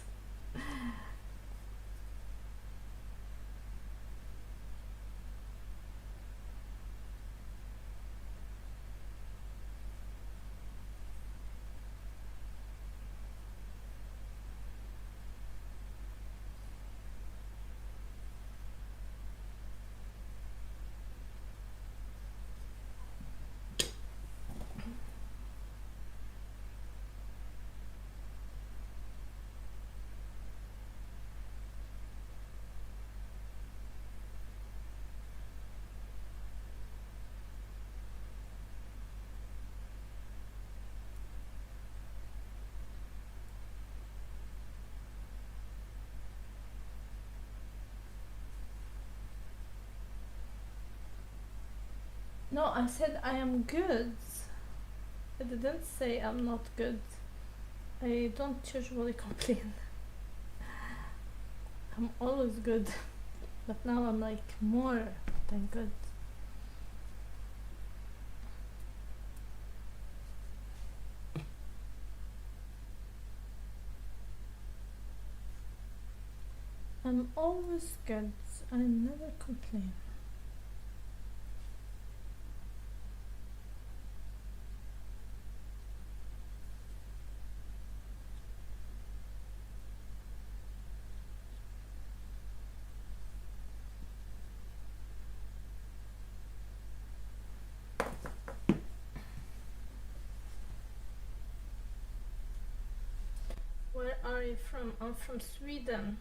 No, I said I am good. I didn't say I'm not good. I don't usually complain. I'm always good. But now I'm like more than good. I'm always good. I never complain. Where are you from? I'm from Sweden.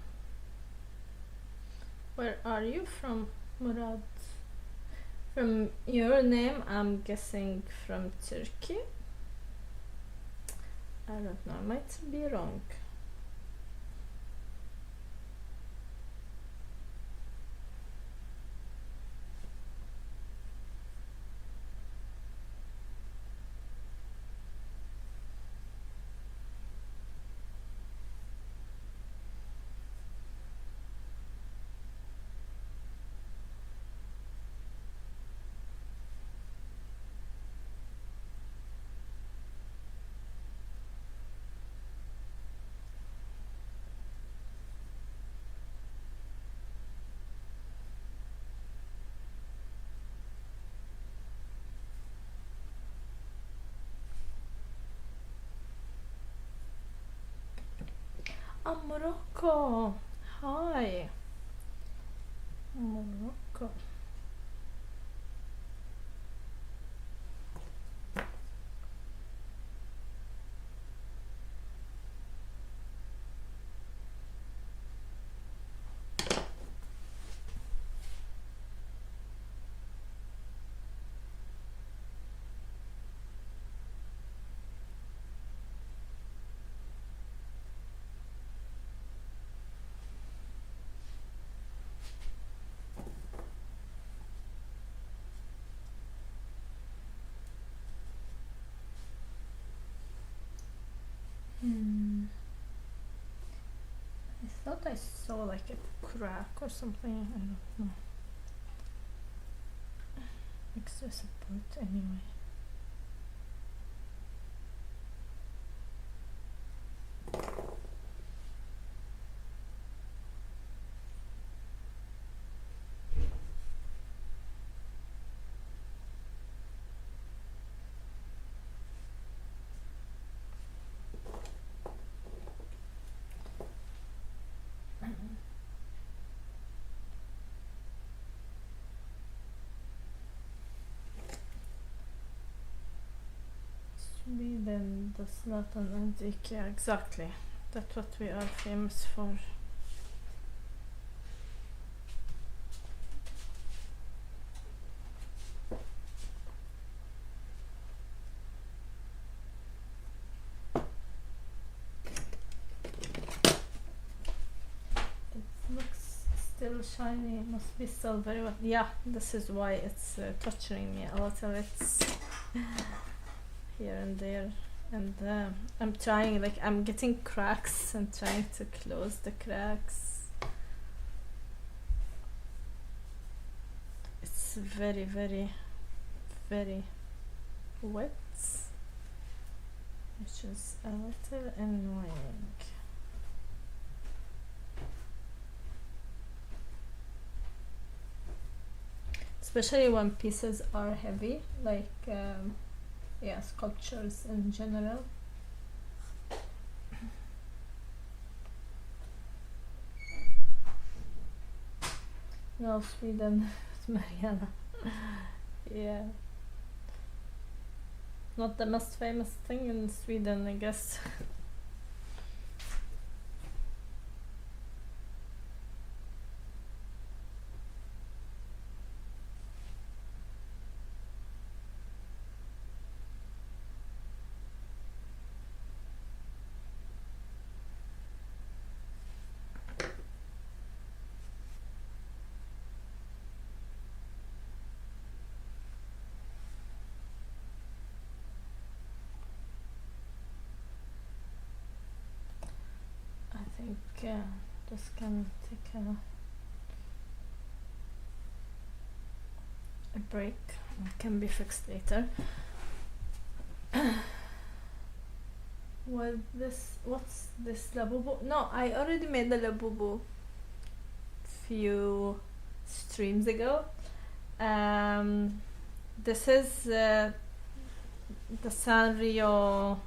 Where are you from, Murad? From your name, I'm guessing from Turkey. I don't know, I might be wrong. Morocco. Hi. Morocco. I thought I saw like a crack or something. I don't know. Extra support anyway. Sweden, the Zlatan and IKEA, exactly. That's what we are famous for. It looks still shiny, must be still very well. Yeah, this is why it's touching me a little. It's here and there, and I'm trying, like I'm getting cracks and trying to close the cracks. It's very very very wet, which is a little annoying. Especially when pieces are heavy, like yeah, sculptures in general. No, Sweden, Mariana. Yeah. Not the most famous thing in Sweden, I guess. think this can take a break. It can be fixed later. What's this labubu? No, I already made the labubu few streams ago. This is the sanrio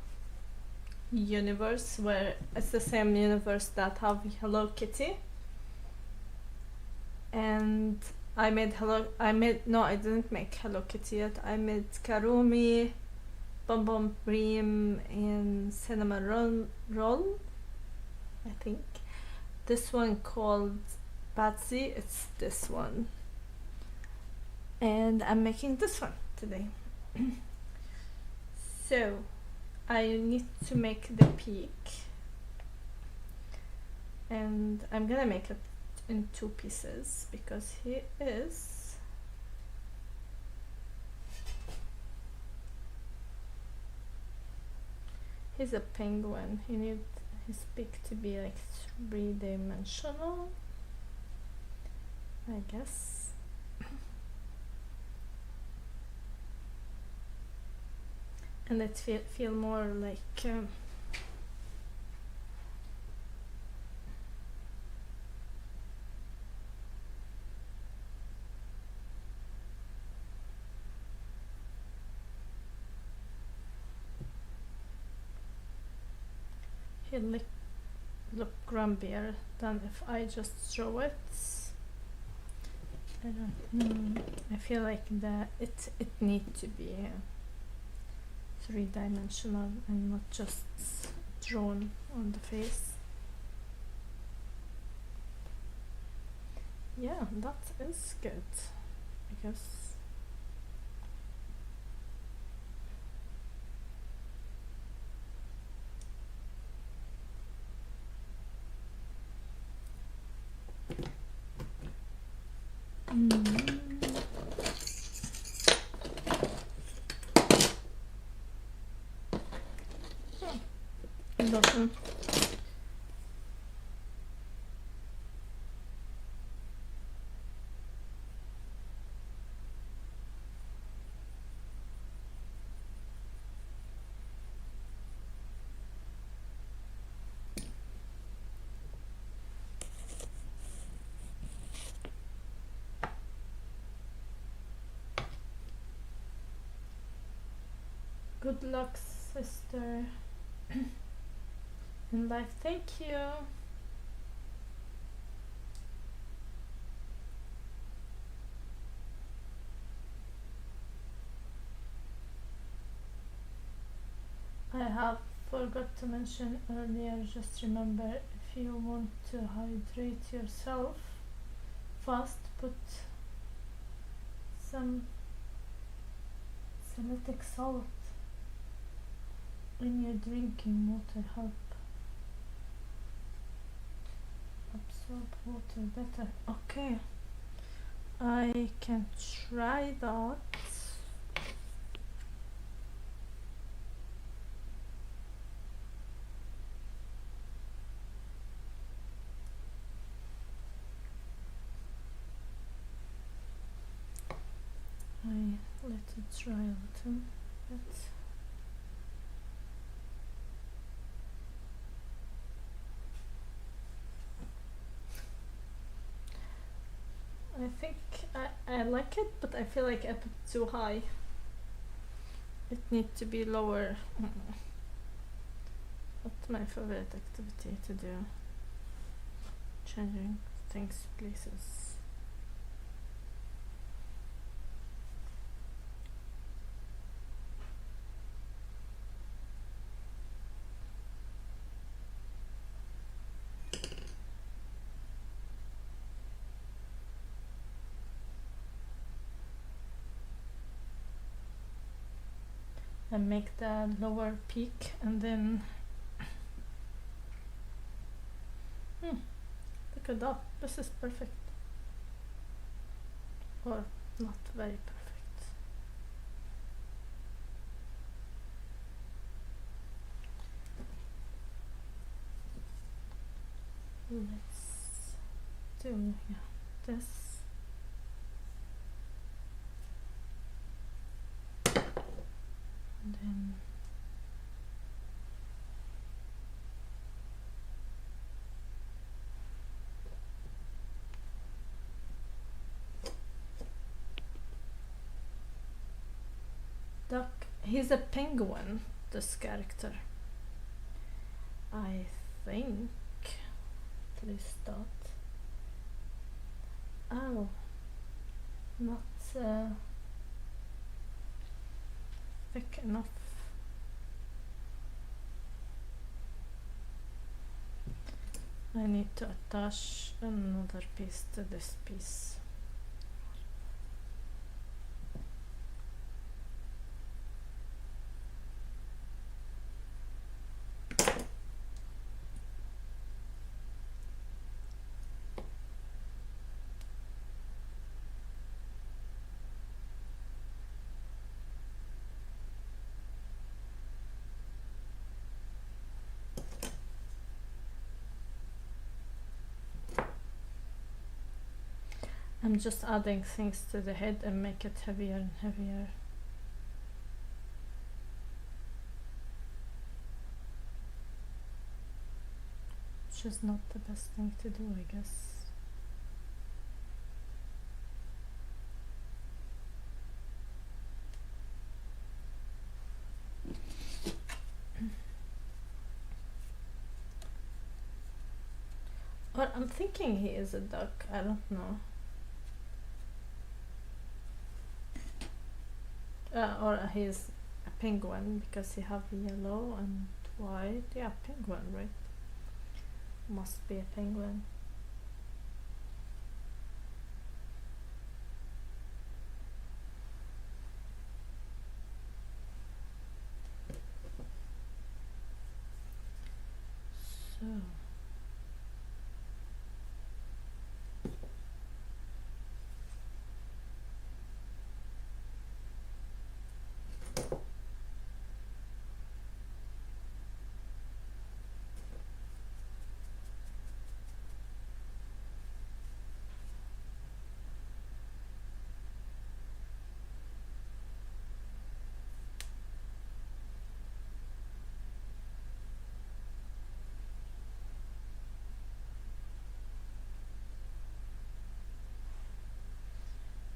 universe, where it's the same universe that have Hello Kitty. And I didn't make Hello Kitty yet. I made Karumi, Bum Bum Bream, and Cinnamon Roll, I think. This one called Patsy, it's this one. And I'm making this one today. So, I need to make the peak. And I'm gonna make it in 2 pieces because he's a penguin. He needs his peak to be like 3-dimensional, I guess. And it feel more like he'll look grumpier than if I just draw it. I feel like it needs to be 3-dimensional and not just drawn on the face. Yeah, that is good, I guess. Doesn't. Good luck, sister. In life, thank you. I have forgot to mention earlier, just remember, if you want to hydrate yourself fast, put some salicylic salt in your drinking water, help absorb water better. Okay, I can try that. I let it dry a little bit. I think I like it, but I feel like I put it too high. It needs to be lower. What's my favorite activity to do? Changing things, places. And make the lower peak, and then look at that, this is perfect, or not very perfect. let's do this. And then duck. He's a penguin, this character. I think. Please start. Oh, not thick enough. I need to attach another piece to this piece. I'm just adding things to the head and make it heavier and heavier. Which is not the best thing to do, I guess. Or I'm thinking he is a duck, I don't know. Or he's a penguin because he have yellow and white. Yeah, penguin, right? Must be a penguin. So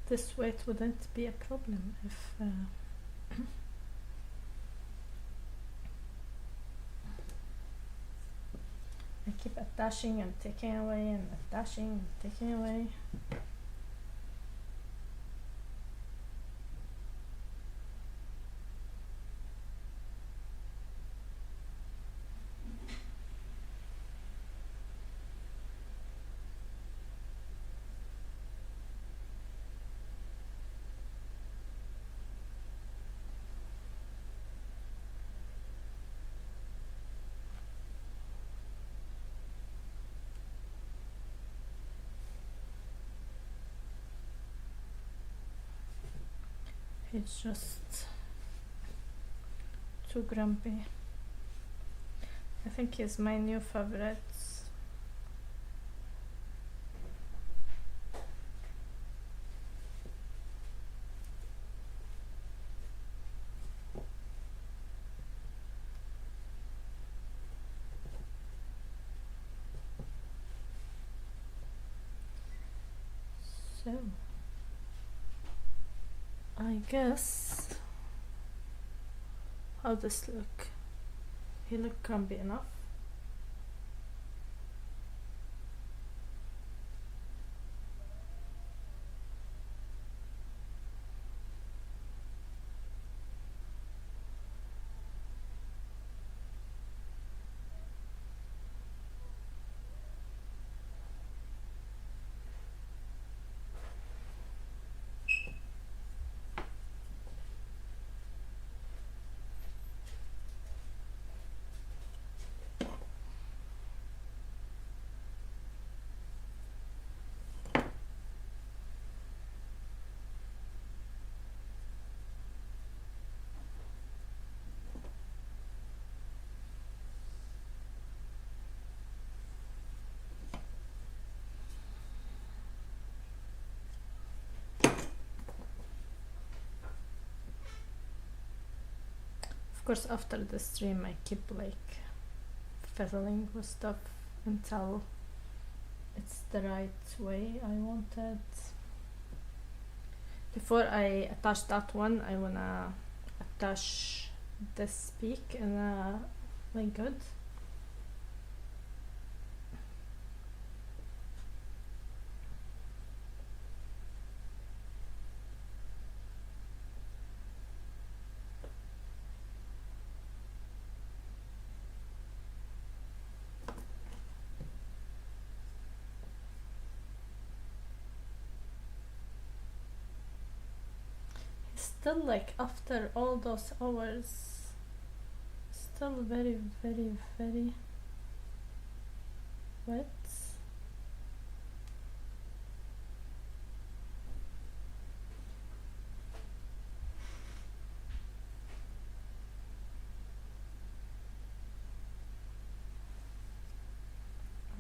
this weight wouldn't be a problem if I keep attaching and taking away and attaching and taking away. It's just too grumpy. I think he's my new favorite. So I guess, how does look? He look grumpy enough. Of course, after the stream I keep like fiddling with stuff until it's the right way I want it. Before I attach that one, I wanna attach this peak in a like good. Still, like after all those hours, still very wet.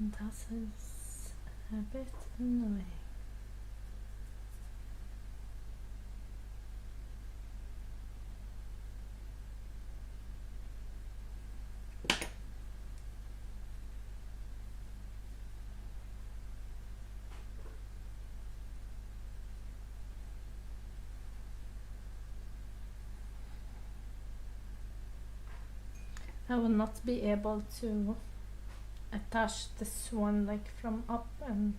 And that is a bit annoying. I will not be able to attach this one like from up and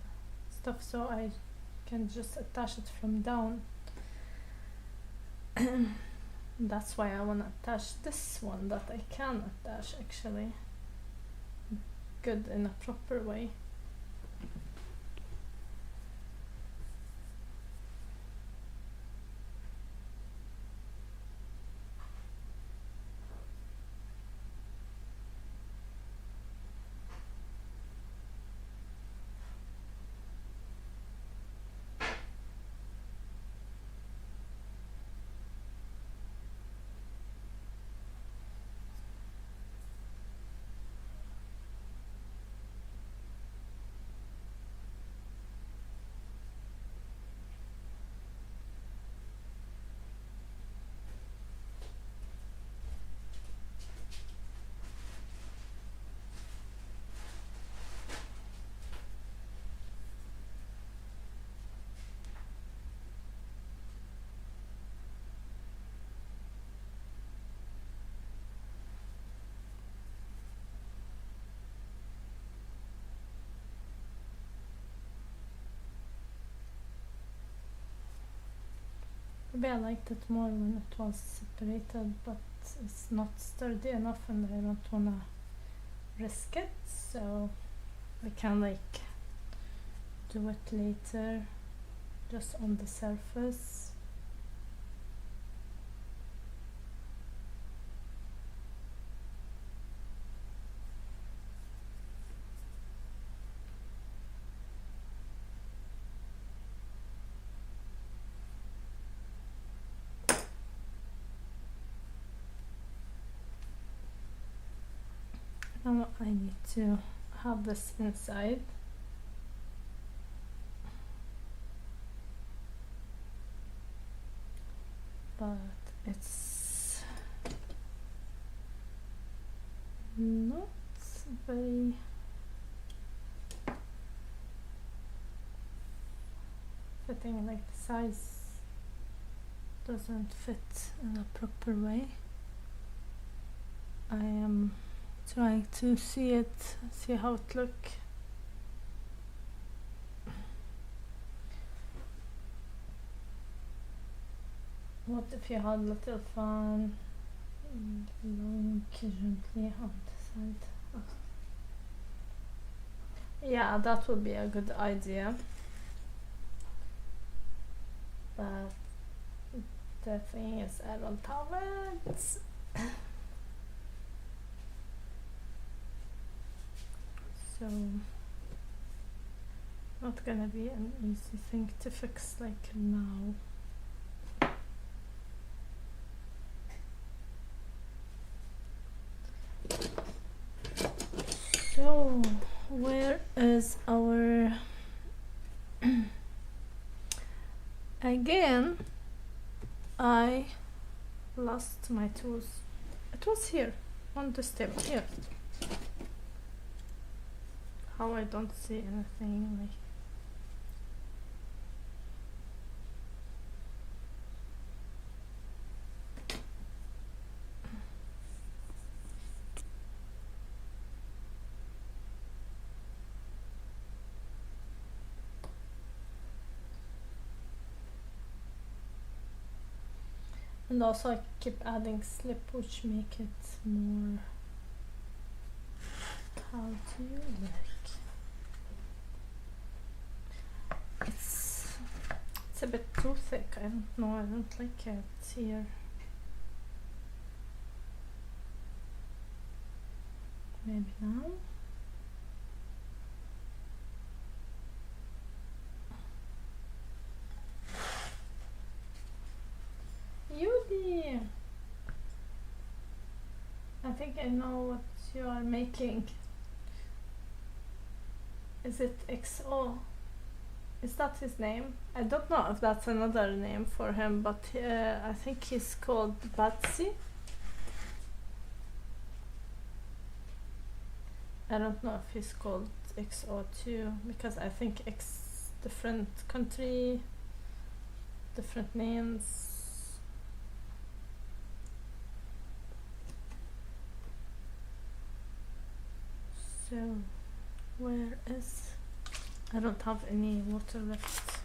stuff, so I can just attach it from down. That's why I want to attach this one that I can attach actually good in a proper way. Maybe I liked it more when it was separated, but it's not sturdy enough and I don't wanna risk it, so I can like do it later just on the surface. Now I need to have this inside. But it's not very fitting, like the size doesn't fit in a proper way. I am trying to see how it look. What if you had little fan blowing gently on the side? Oh. Yeah, that would be a good idea. But the thing is, I don't have it. So not gonna be an easy thing to fix like now. So where is our again I lost my tools. It It was here on this table. Here. How I don't see anything like. And also I keep adding slip, which make it more, how do you like, it's a bit too thick, I don't know, I don't like it here. Maybe now. Yudi! I think I know what you are making. Is it XO? Is that his name? I don't know if that's another name for him, but I think he's called Batsy. I don't know if he's called XO too, because I think X different country, different names. So, where is... I don't have any water left.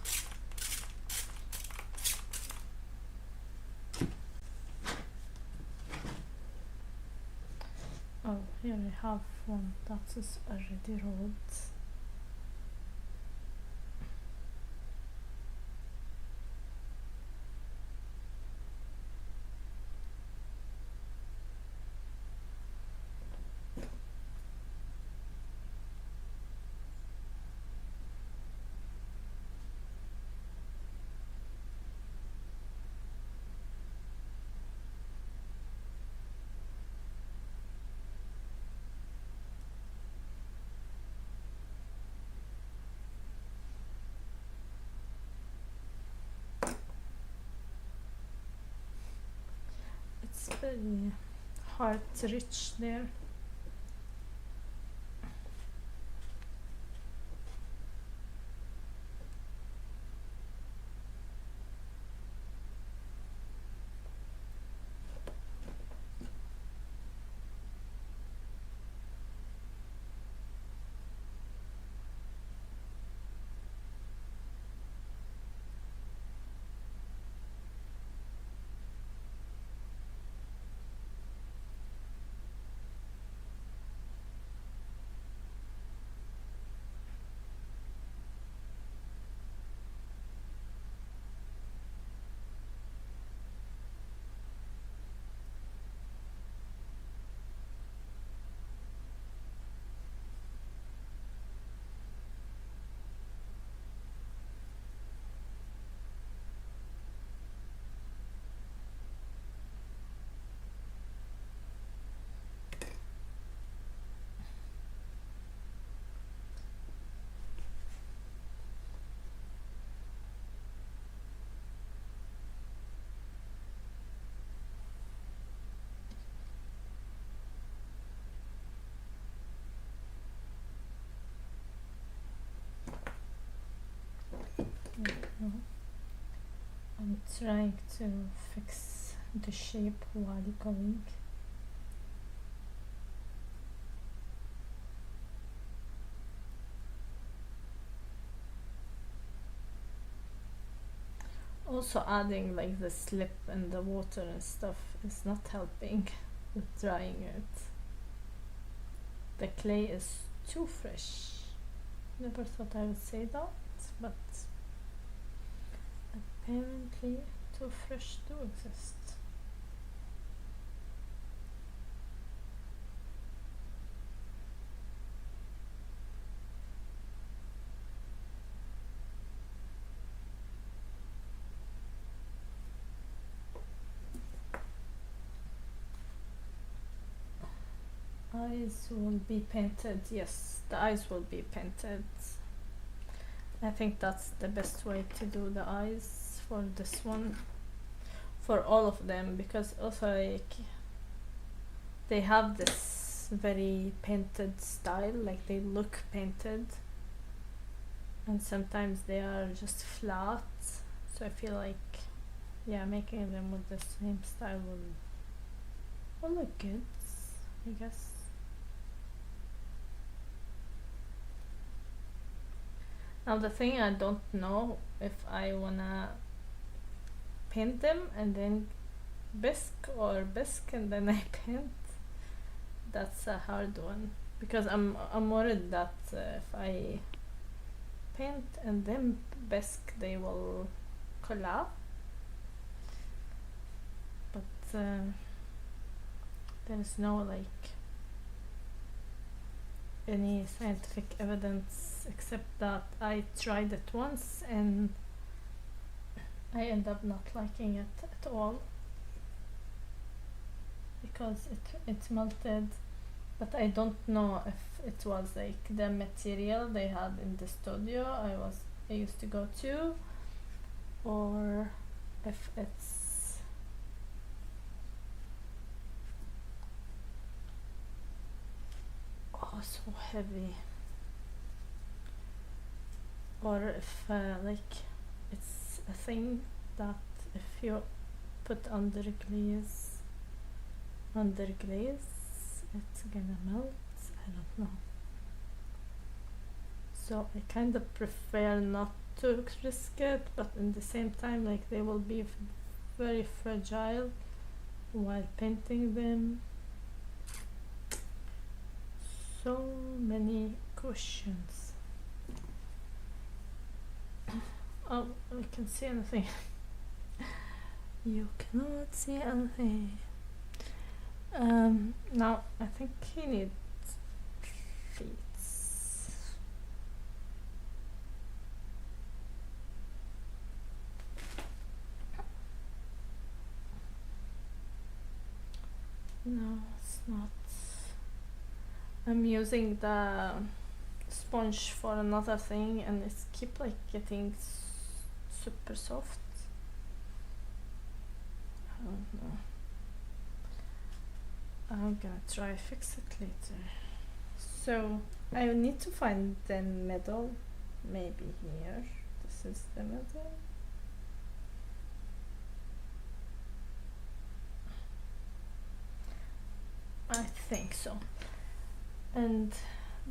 Oh, here I have one that is already rolled. It's very hard to reach there. I'm trying to fix the shape while going. Also adding like the slip and the water and stuff is not helping with drying it. The clay is too fresh. Never thought I would say that, but apparently too fresh do exist. Eyes will be painted. Yes, the eyes will be painted. I think that's the best way to do the eyes for this one, for all of them, because also like they have this very painted style, like they look painted, and sometimes they are just flat. So I feel like, yeah, making them with the same style will look good, I guess. Now the thing, I don't know if I wanna paint them and then bisque or bisque and then I paint. That's a hard one because I'm worried that if I paint and then bisque they will collapse. But there is no like any scientific evidence except that I tried it once and I end up not liking it at all because it melted, but I don't know if it was like the material they had in the studio I used to go to, or if it's so heavy, or if like it's a thing that if you put under glaze it's gonna melt. I don't know, so I kind of prefer not to risk it, but in the same time like they will be very fragile while painting them. So many questions. Oh, I can see anything. You cannot see anything. Now I think he needs feet. No, it's not. I'm using the sponge for another thing and it's keep like getting super soft. I don't know. I'm gonna try fix it later. So I need to find the middle, maybe here. This is the middle. I think so. And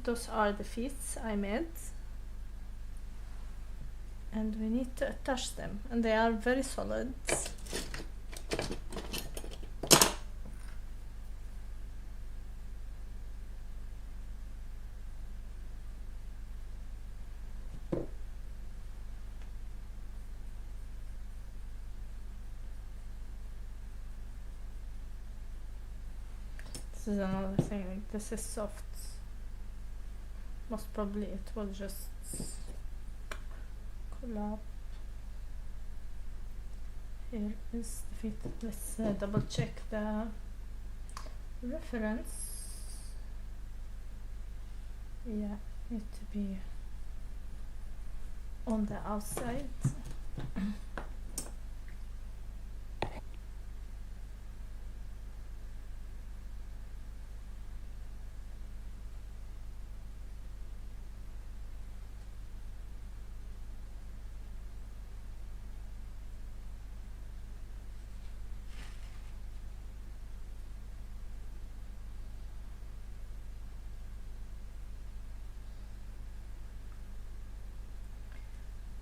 those are the feet I made. And we need to attach them, and they are very solid. This is another thing, like this is soft. Most probably it will just collapse. Here is the feet. Let's double check the reference. Yeah, need to be on the outside.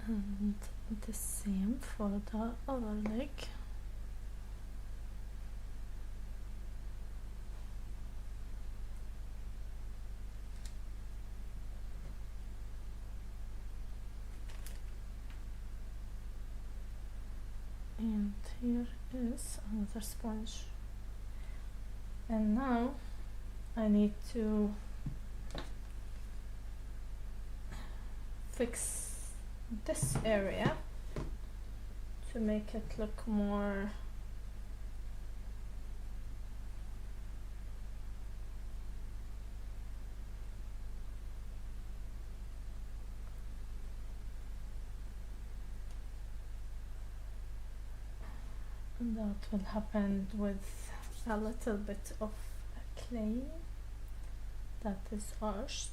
And the same for the other leg. And here is another sponge. And now I need to fix this area to make it look more and that will happen with a little bit of clay that is arched.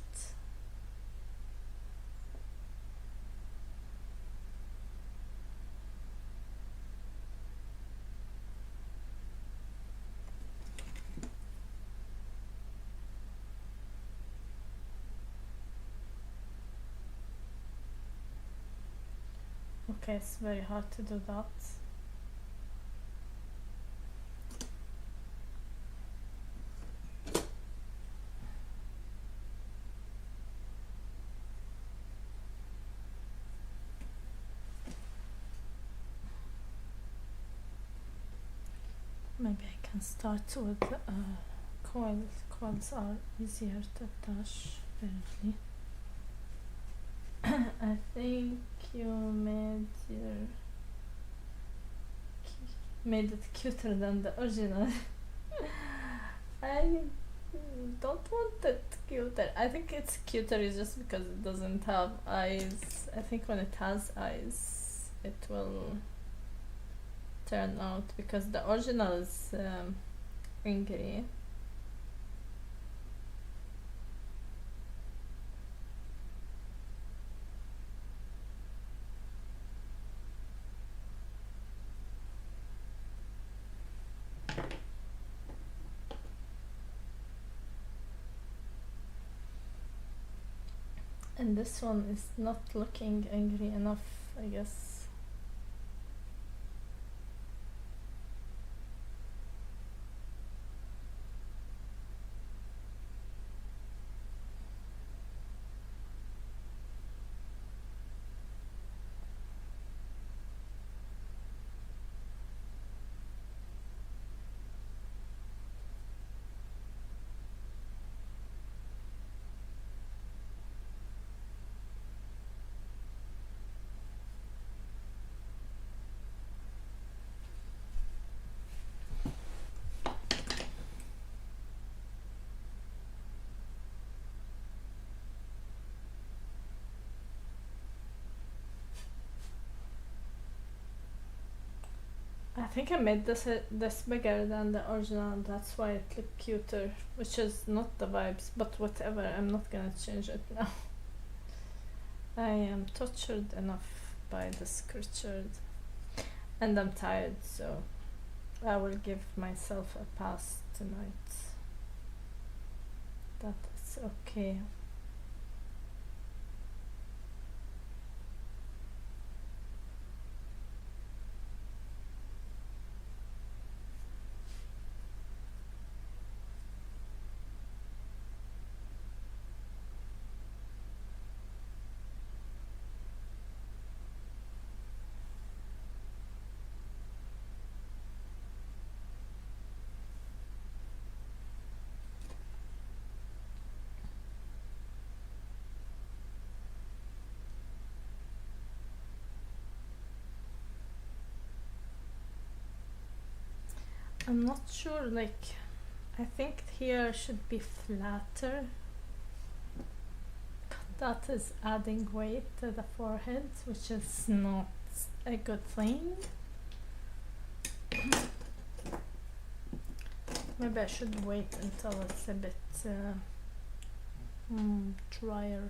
Okay, it's very hard to do that. Maybe I can start with coils. Coils are easier to attach, apparently. I think you made it cuter than the original. I don't want it cuter. I think it's cuter just because it doesn't have eyes. I think when it has eyes, it will turn out, because the original is angry. And this one is not looking angry enough, I guess. I think I made this bigger than the original, that's why it looked cuter, which is not the vibes, but whatever, I'm not gonna change it now. I am tortured enough by this creature, and I'm tired, so I will give myself a pass tonight. That is okay. I'm not sure, like, I think here should be flatter. That is adding weight to the forehead, which is not a good thing. Maybe I should wait until it's a bit drier.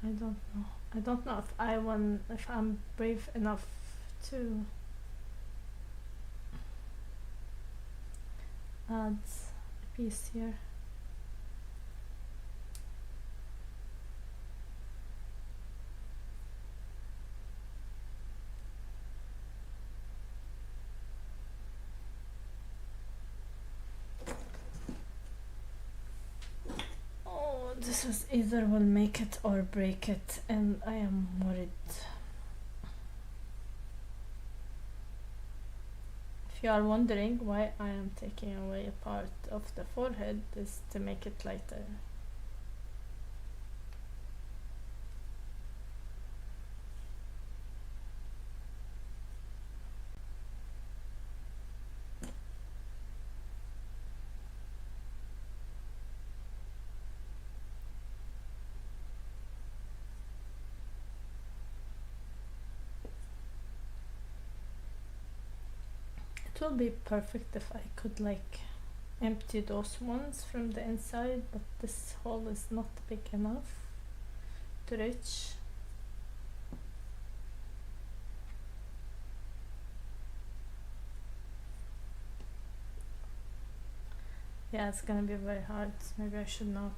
I don't know. I don't know if I'm brave enough to add a piece here. This is either will make it or break it, and I am worried. If you are wondering why I am taking away a part of the forehead, is to make it lighter. It will be perfect if I could like empty those ones from the inside, but this hole is not big enough to reach. Yeah, it's gonna be very hard. Maybe I should not.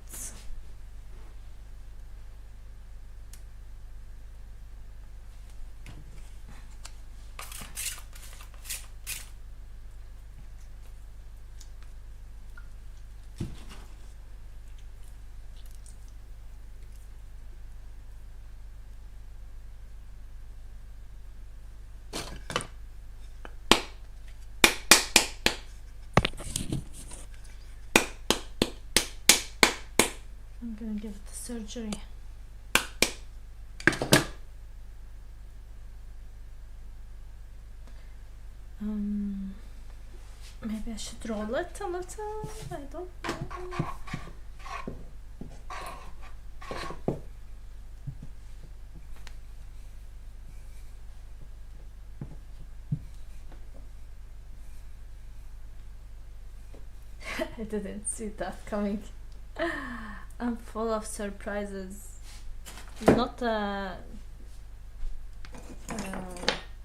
I'm gonna give it the surgery. Maybe I should roll it a little. I don't know. I didn't see that coming. I'm full of surprises. Not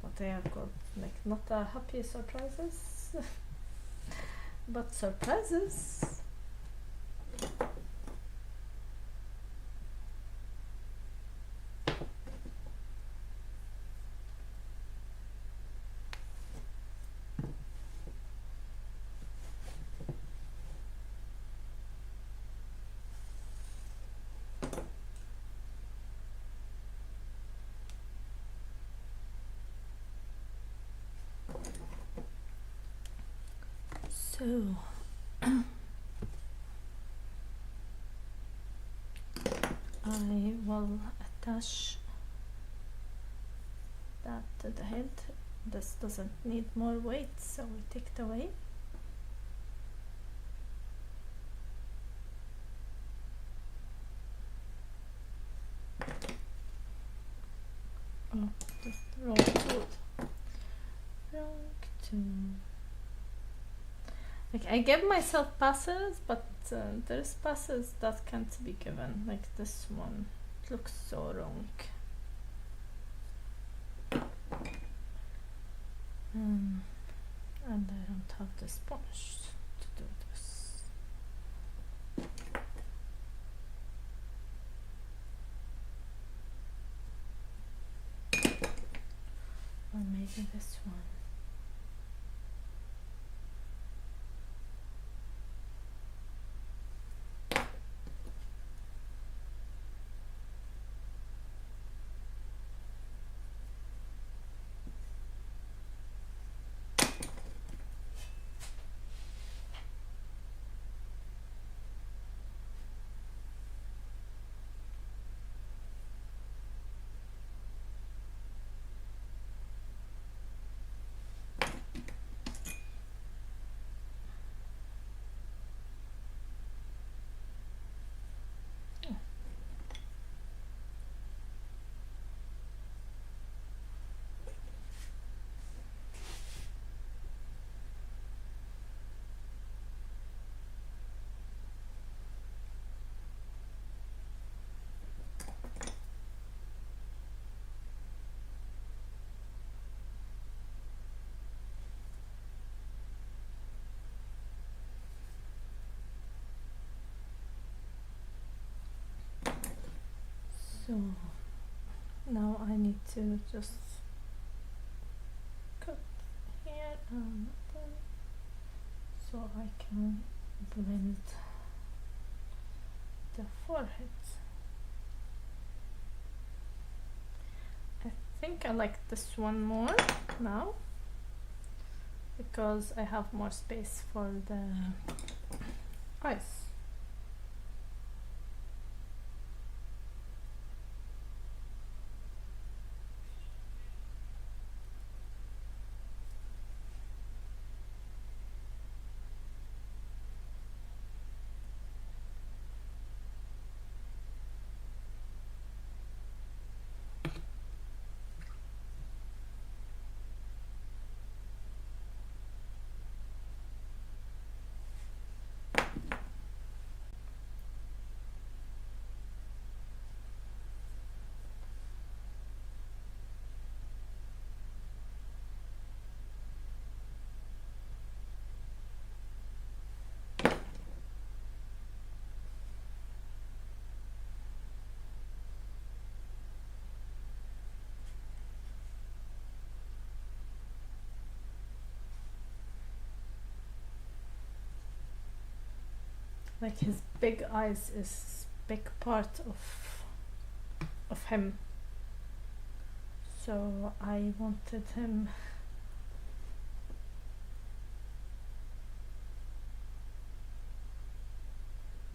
what they are called, like not happy surprises, but surprises. So I will attach that to the head. This doesn't need more weight, so we take it away. Oh, just wrong tool. Wrong tool. Like I give myself passes, but there's passes that can't be given. Like this one, it looks so wrong. And I don't have the sponge to do this. Or maybe this one. So now I need to just cut here and then, so I can blend the forehead. I think I like this one more now. because I have more space for the ice. Like his big eyes is big part of him, so I wanted him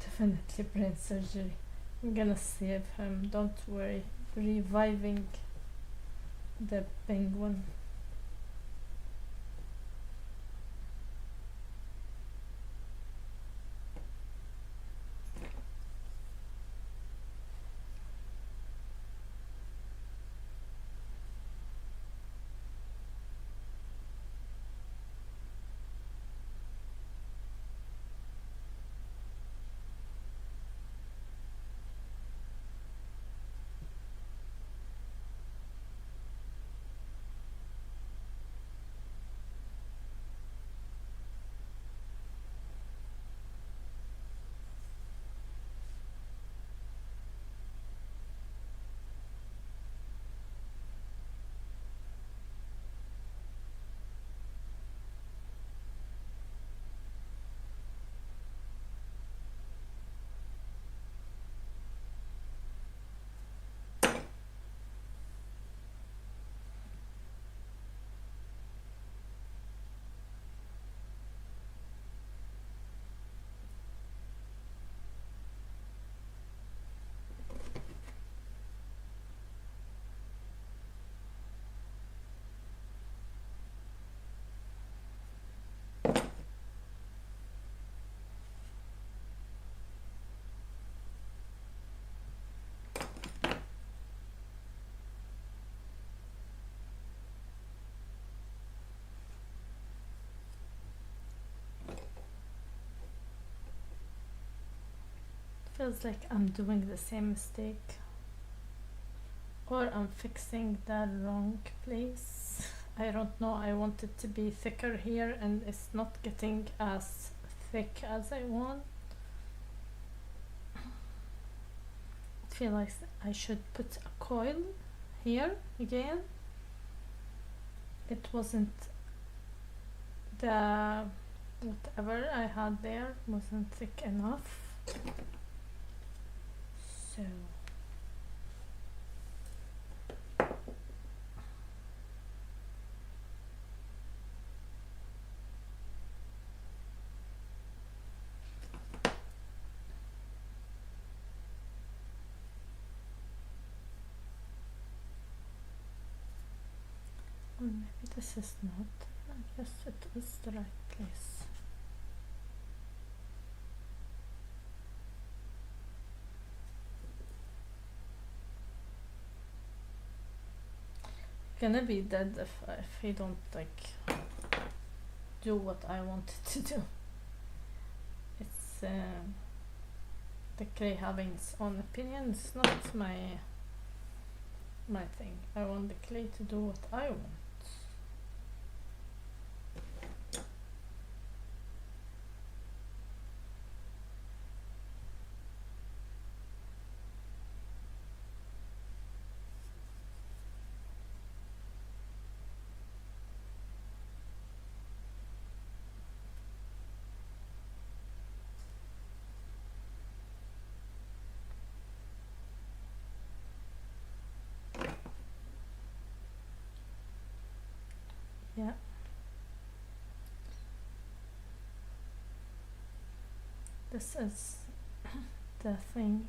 definitely brain surgery. I'm gonna save him, don't worry. Reviving the penguin. Feels like I'm doing the same mistake, or I'm fixing the wrong place. I don't know, I want it to be thicker here and it's not getting as thick as I want. I feel like I should put a coil here again. It wasn't, the whatever I had there wasn't thick enough, so or maybe this is not. I guess it is the right place. Gonna be dead if he don't like do what I wanted to do. It's the clay having its own opinion. It's not my thing. I want the clay to do what I want. Yeah. This is the thing.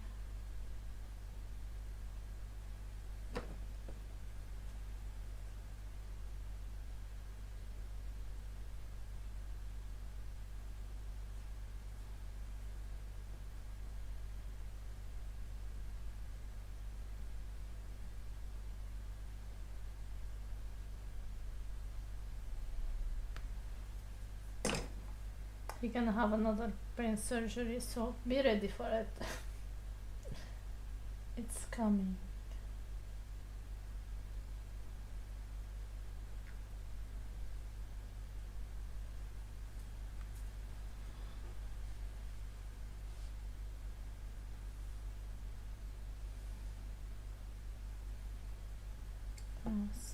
You're gonna have another brain surgery, so be ready for it. It's coming.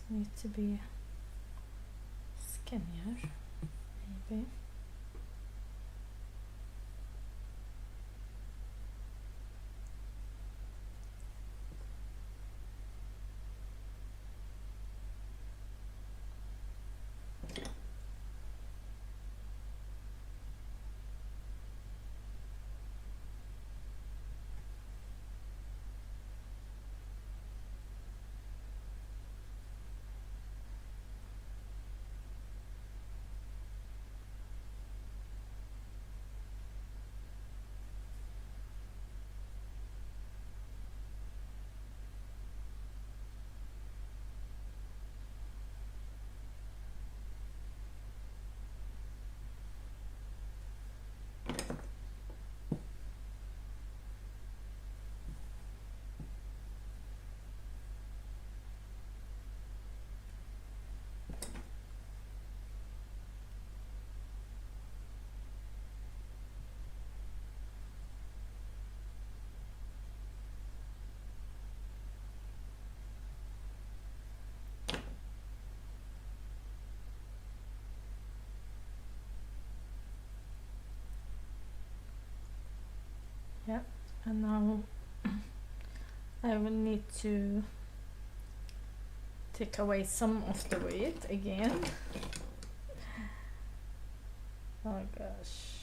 Need to be skinnier, maybe. Yeah, and now I will need to take away some of the weight again. Oh gosh.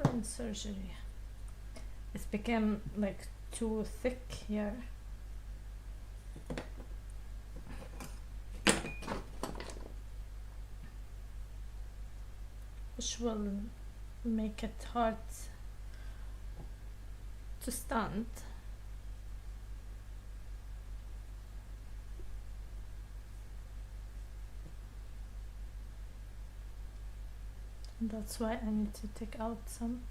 Brain surgery. It's become like too thick here. Which will make it hard to stand. And that's why I need to take out some.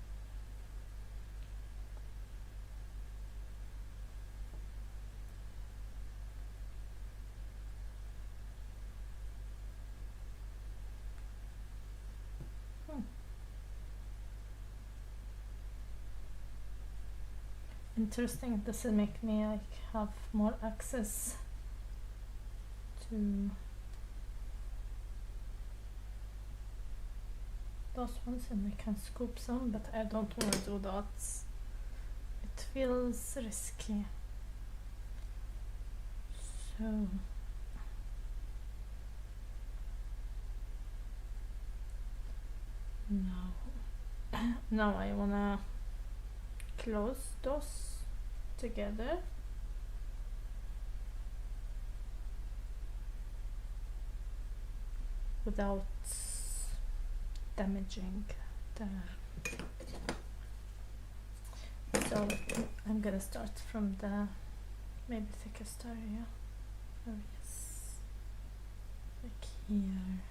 Interesting, this will make me like have more access to those ones, and I can scoop some, but I don't want to do that. It feels risky. So now I wanna close those together. Without damaging the. So I'm gonna start from the maybe thickest area. Oh yes, like here.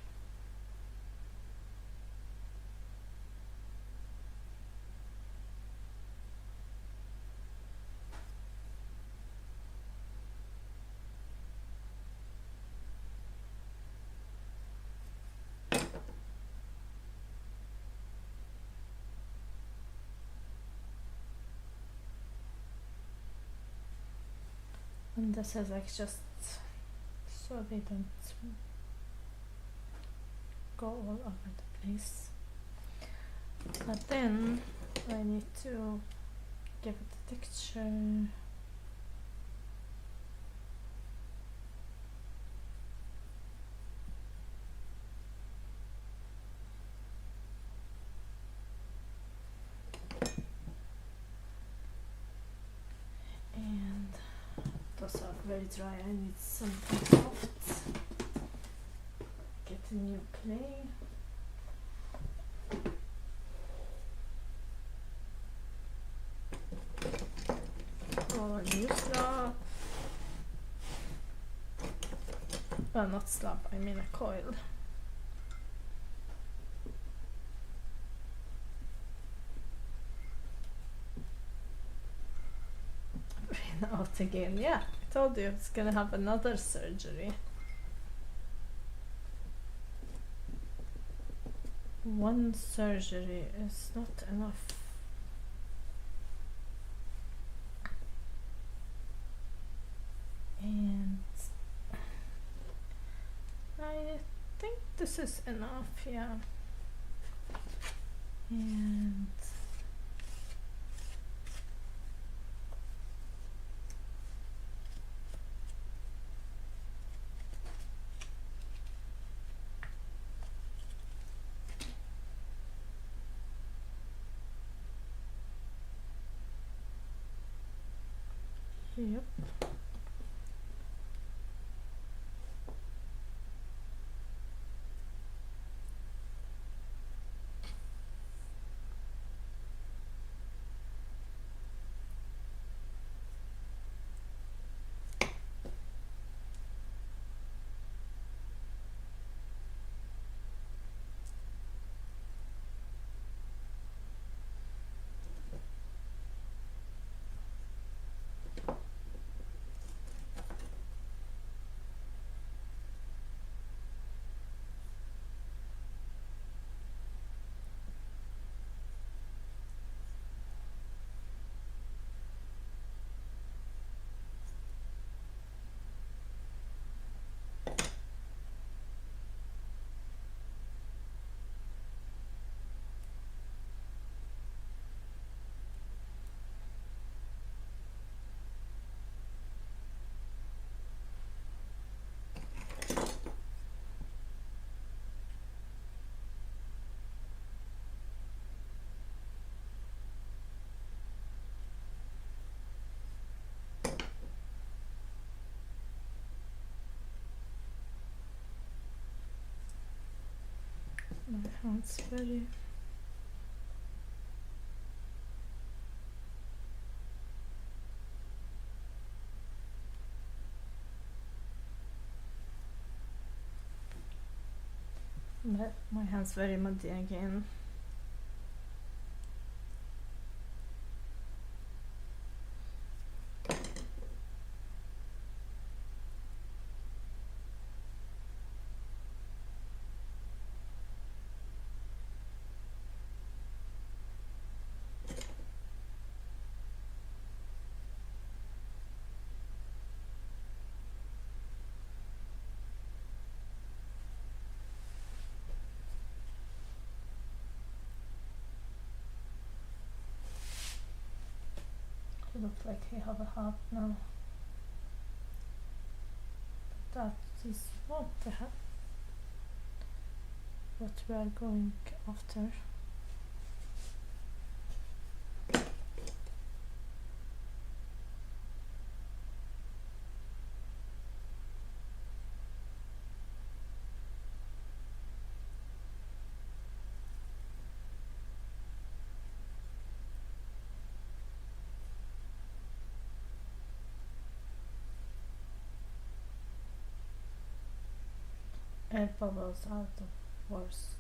And this is like just so they don't go all over the place. But then I need to give it the texture. And those are very dry. I need something soft. Get a new clay. Or new slab. Well, not slab, I mean a coil. Ran out again. Yeah, I told you it's gonna have another surgery. One surgery is not enough. And I think this is enough, yeah. And yep. My hand's very my hand's very muddy again. It looks like I have a hat now. But that is not the hat. What we are going after. Air bubbles are the worst.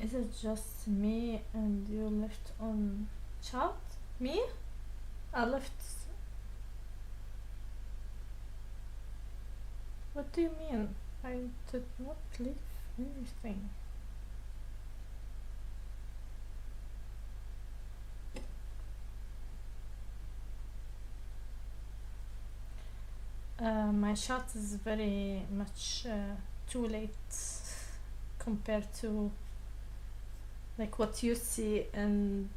Is it just me and you left on chat? Me? I left. What do you mean? I did not leave anything. My shot is very much too late compared to like what you see, and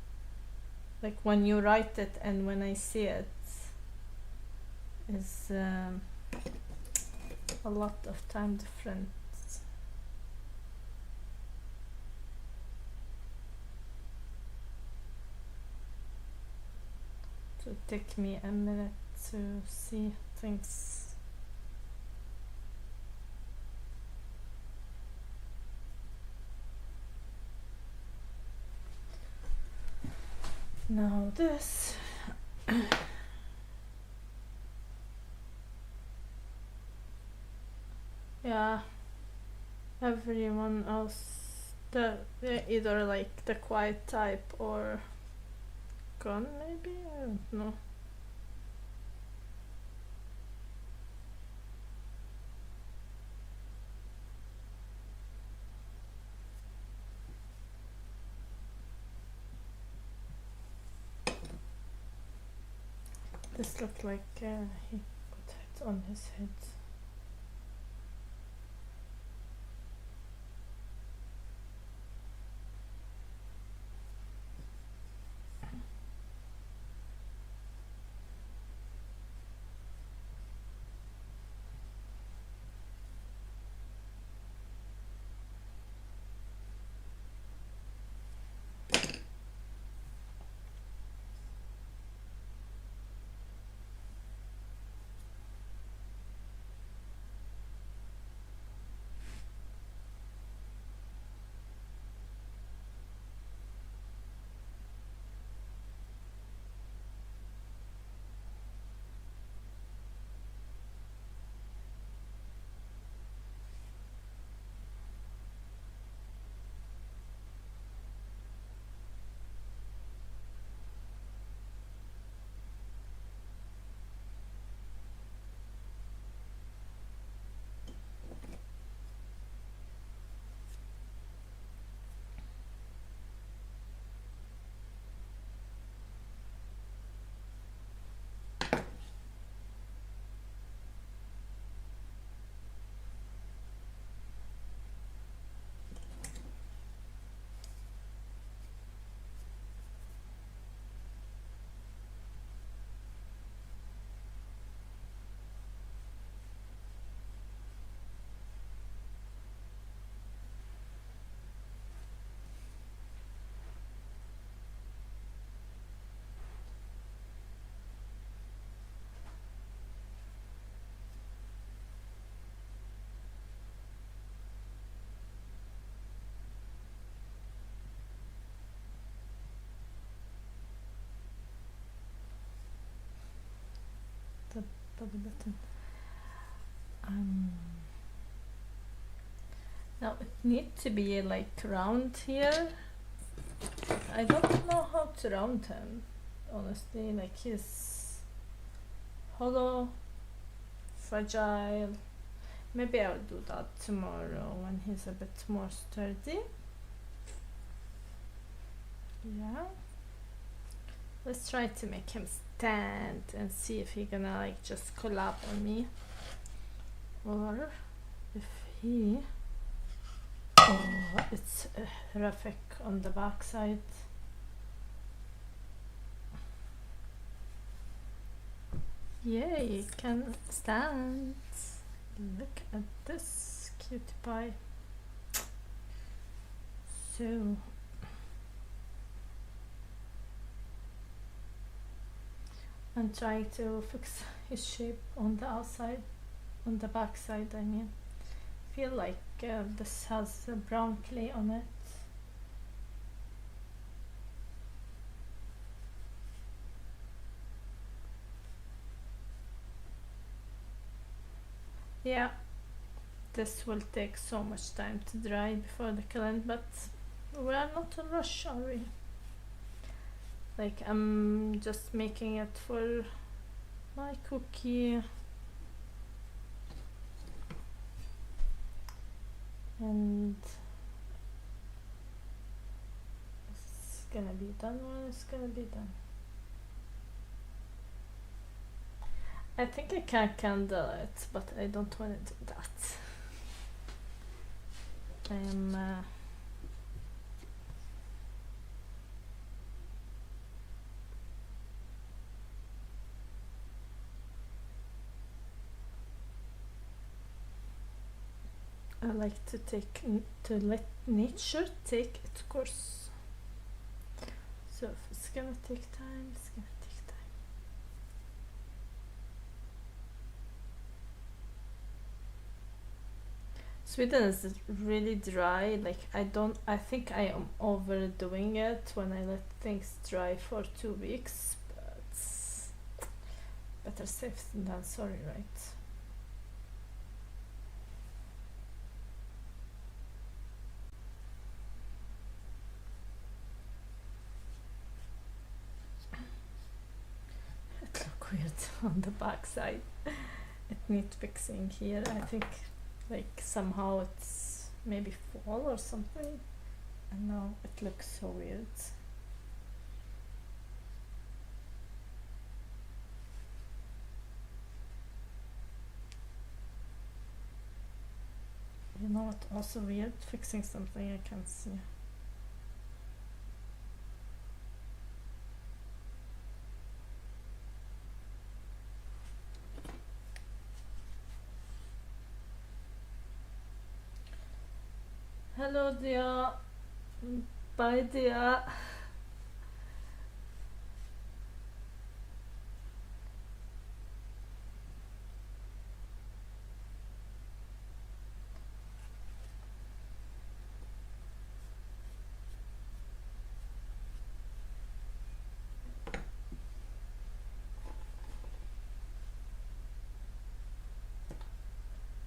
like when you write it and when I see it is a lot of time difference. So it take me a minute to see things. Now this yeah, everyone else they're either like the quiet type or gone, maybe, I don't know. This looked like he put it on his head. The bubble button. Now it needs to be like round here. I don't know how to round him, honestly. Like he's hollow, fragile. Maybe I'll do that tomorrow when he's a bit more sturdy. Yeah. Let's try to make him stand and see if he gonna like just collapse on me, or if he. Oh, it's horrific on the back side. Yay, you can stand. Look at this cutie pie. So I'm trying to fix his shape on the outside, on the back side, I mean. Feel like this has brown clay on it. Yeah, this will take so much time to dry before the kiln, but We are not in rush, are we? Like, I'm just making it for my cookie. And it's gonna be done when it's gonna be done. I think I can candle it, but I don't want to do that. I am I like to let nature take its course. So if it's gonna take time, it's gonna take time. Sweden is really dry. Like, I think I am overdoing it when I let things dry for 2 weeks, but better safe than sorry, right? It look weird on the back side. It needs fixing here. I think like somehow it's maybe fall or something, and now it looks so weird. You know what, also weird? Fixing something I can't see. Hello, Dia. Bye, Dia.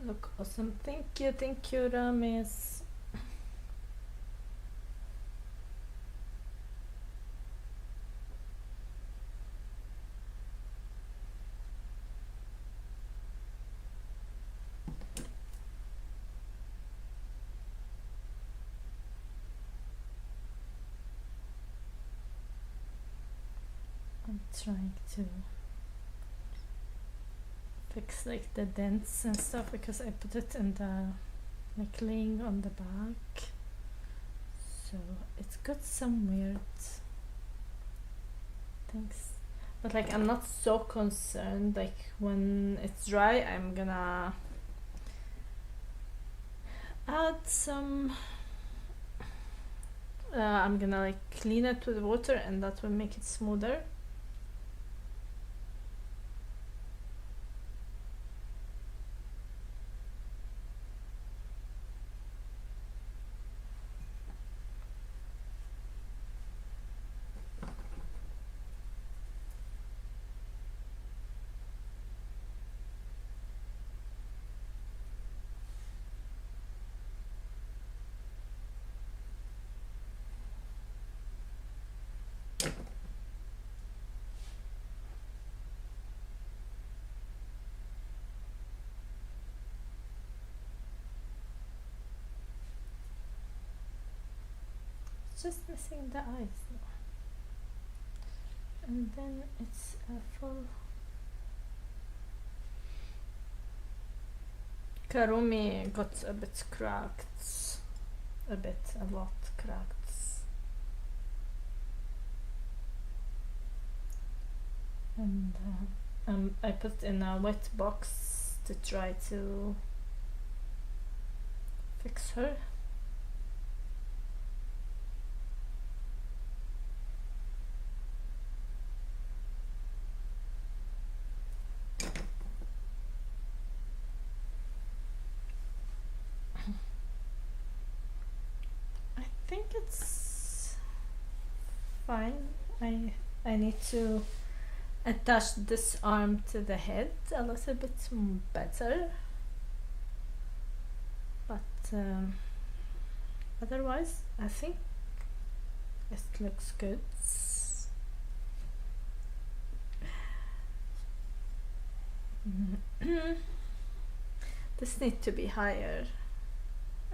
Look awesome. Thank you, Rames. I'm trying to fix like the dents and stuff because I put it in the like laying on the back, so it's got some weird things, but like I'm not so concerned. Like when it's dry, I'm gonna add some I'm gonna like clean it with water, and that will make it smoother. Just missing the eyes now. And then it's a full Karumi got a bit cracked, a lot cracked. And I put in a wet box to try to fix her. I think it's fine. I need to attach this arm to the head a little bit better, but otherwise I think It looks good. This needs to be higher.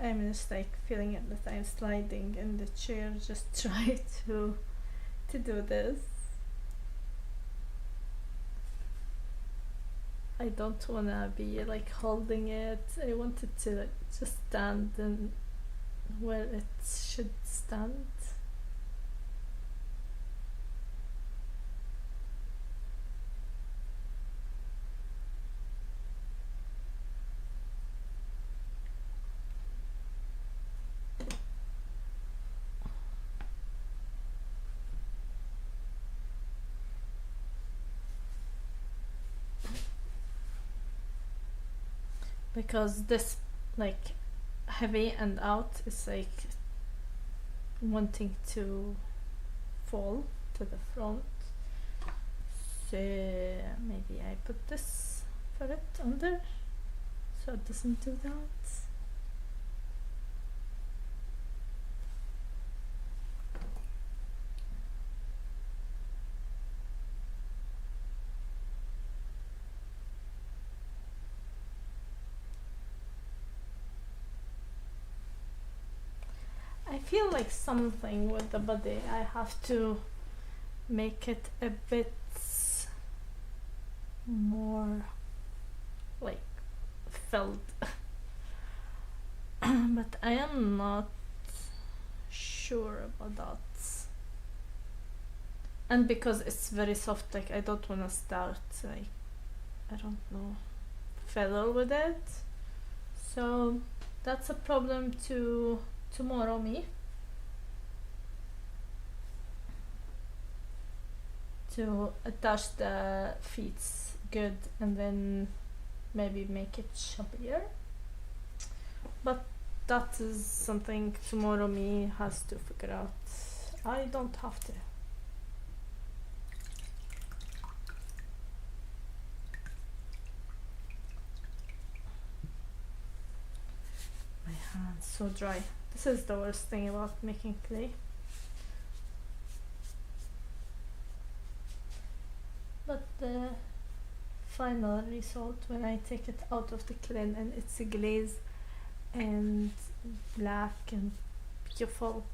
I'm just like feeling it that I'm sliding in the chair. Just try to do this. I don't wanna be like holding it. I want it to like, just stand in where it should stand. Because this like heavy and out is like wanting to fall to the front, so maybe I put this for it under so it doesn't do that. I feel like something with the body, I have to make it a bit more like filled. But I am not sure about that. And because it's very soft, like I don't want to start like, I don't know, fiddle with it. So that's a problem to tomorrow me, to attach the feet good and then maybe make it chubbier. But that is something tomorrow me has to figure out. I don't have to. My hand's so dry. This is the worst thing about making clay. But the final result, when I take it out of the kiln and it's glazed and black and beautiful,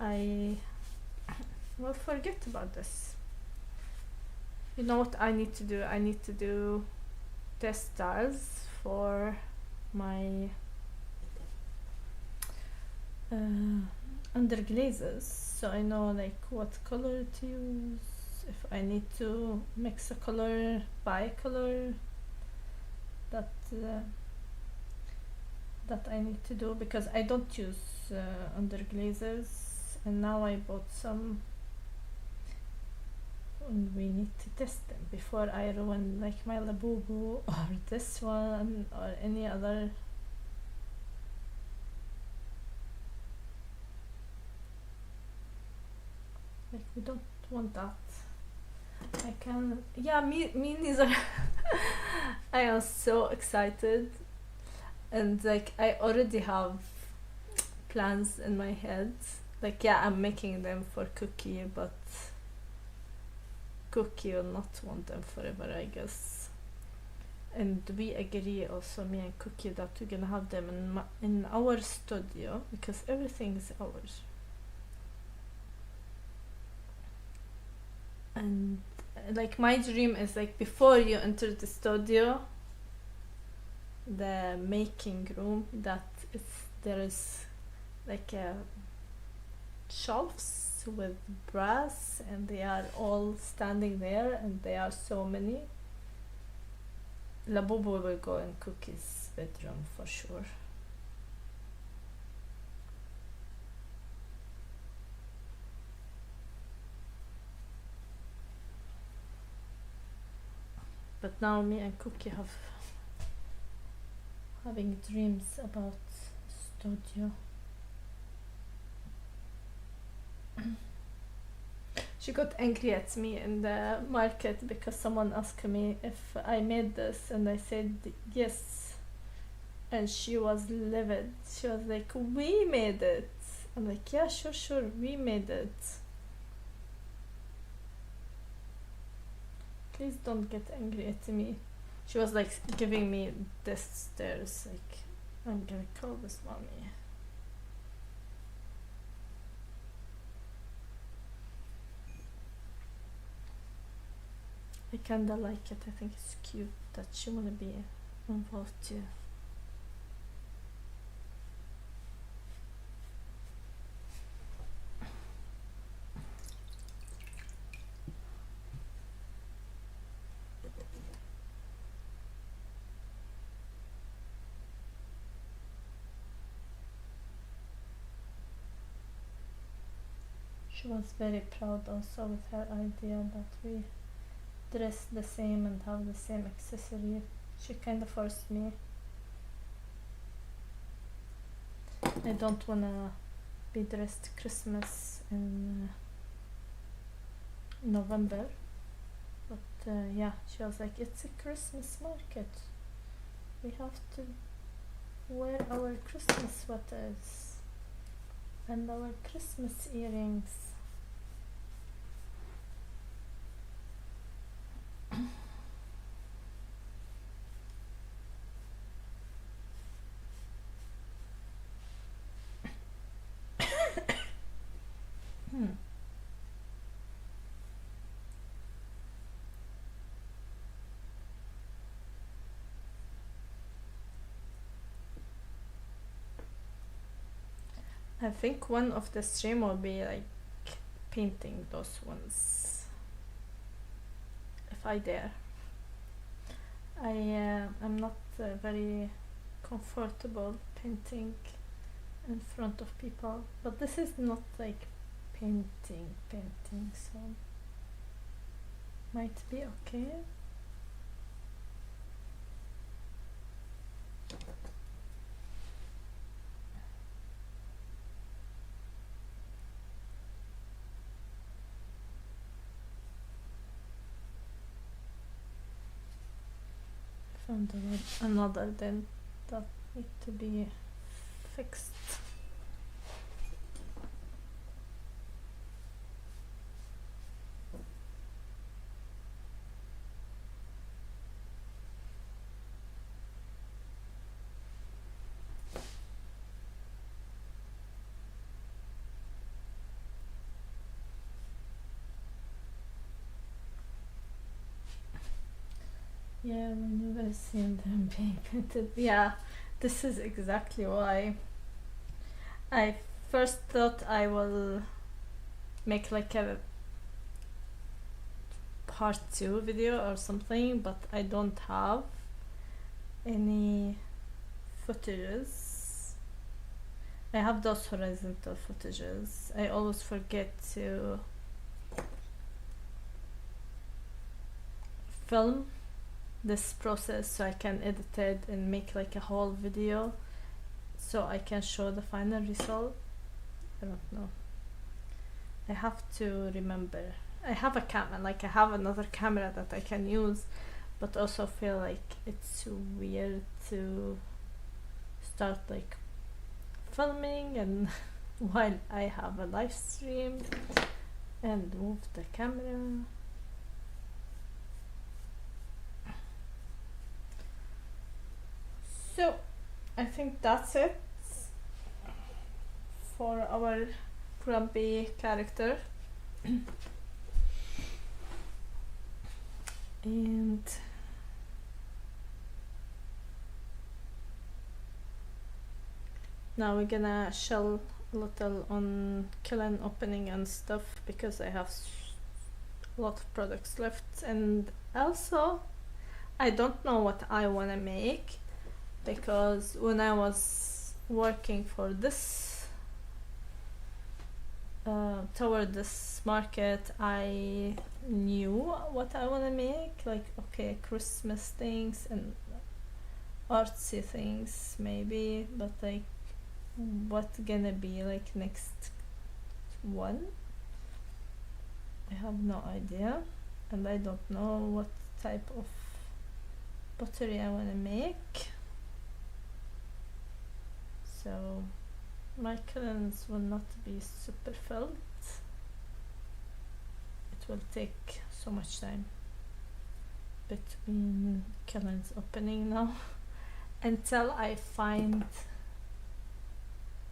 I will forget about this. You know what I need to do? I need to do test styles for my under glazes, so I know like what color to use, if I need to mix a color, buy a color, that I need to do, because I don't use under glazes, and now I bought some and we need to test them before I ruin like my Labubu or this one or any other. Like we don't want that. I can, yeah, me neither. I am so excited, and like I already have plans in my head. Like yeah, I'm making them for Cookie, but Cookie will not want them forever, I guess. And we agree also, me and Cookie, that we're gonna have them in our studio, because everything is ours. And like my dream is like before you enter the studio, the making room, that there is like shelves with brass, and they are all standing there, and they are so many. Labubu will go in Cookie's bedroom for sure. But now me and Cookie having dreams about studio. She got angry at me in the market because someone asked me if I made this, and I said yes, and she was livid. She was like, we made it, I'm like, yeah, sure, we made it. Please don't get angry at me. She was like giving me death stares, like, I'm gonna call this mommy. I kinda like it. I think it's cute that she wanna be involved too. She was very proud also with her idea that we dress the same and have the same accessory. She kind of forced me. I don't wanna be dressed Christmas in November, but yeah, she was like, it's a Christmas market. We have to wear our Christmas sweaters and our Christmas earrings. I think one of the stream will be like painting those ones, if I dare. I am not very comfortable painting in front of people, but this is not like painting, so might be okay. Found another dent that need to be fixed. Yeah, I've never seen them being painted. Yeah, this is exactly why I first thought I will make like a part 2 video or something, but I don't have any footages. I have those horizontal footages. I always forget to film this process so I can edit it and make like a whole video so I can show the final result. I don't know. I have to remember. I have a camera, like I have another camera that I can use, but also feel like it's weird to start like filming and while I have a live stream and move the camera. So I think that's it for our grumpy character. And now we're gonna shell a little on kiln opening and stuff because I have a lot of products left, and also I don't know what I wanna make, because when I was working for this toward this market, I knew what I want to make, like okay, Christmas things and artsy things maybe, but like what's gonna be like next one, I have no idea, and I don't know what type of pottery I want to make. So my calendars will not be super filled. It will take so much time between calendars opening now until I find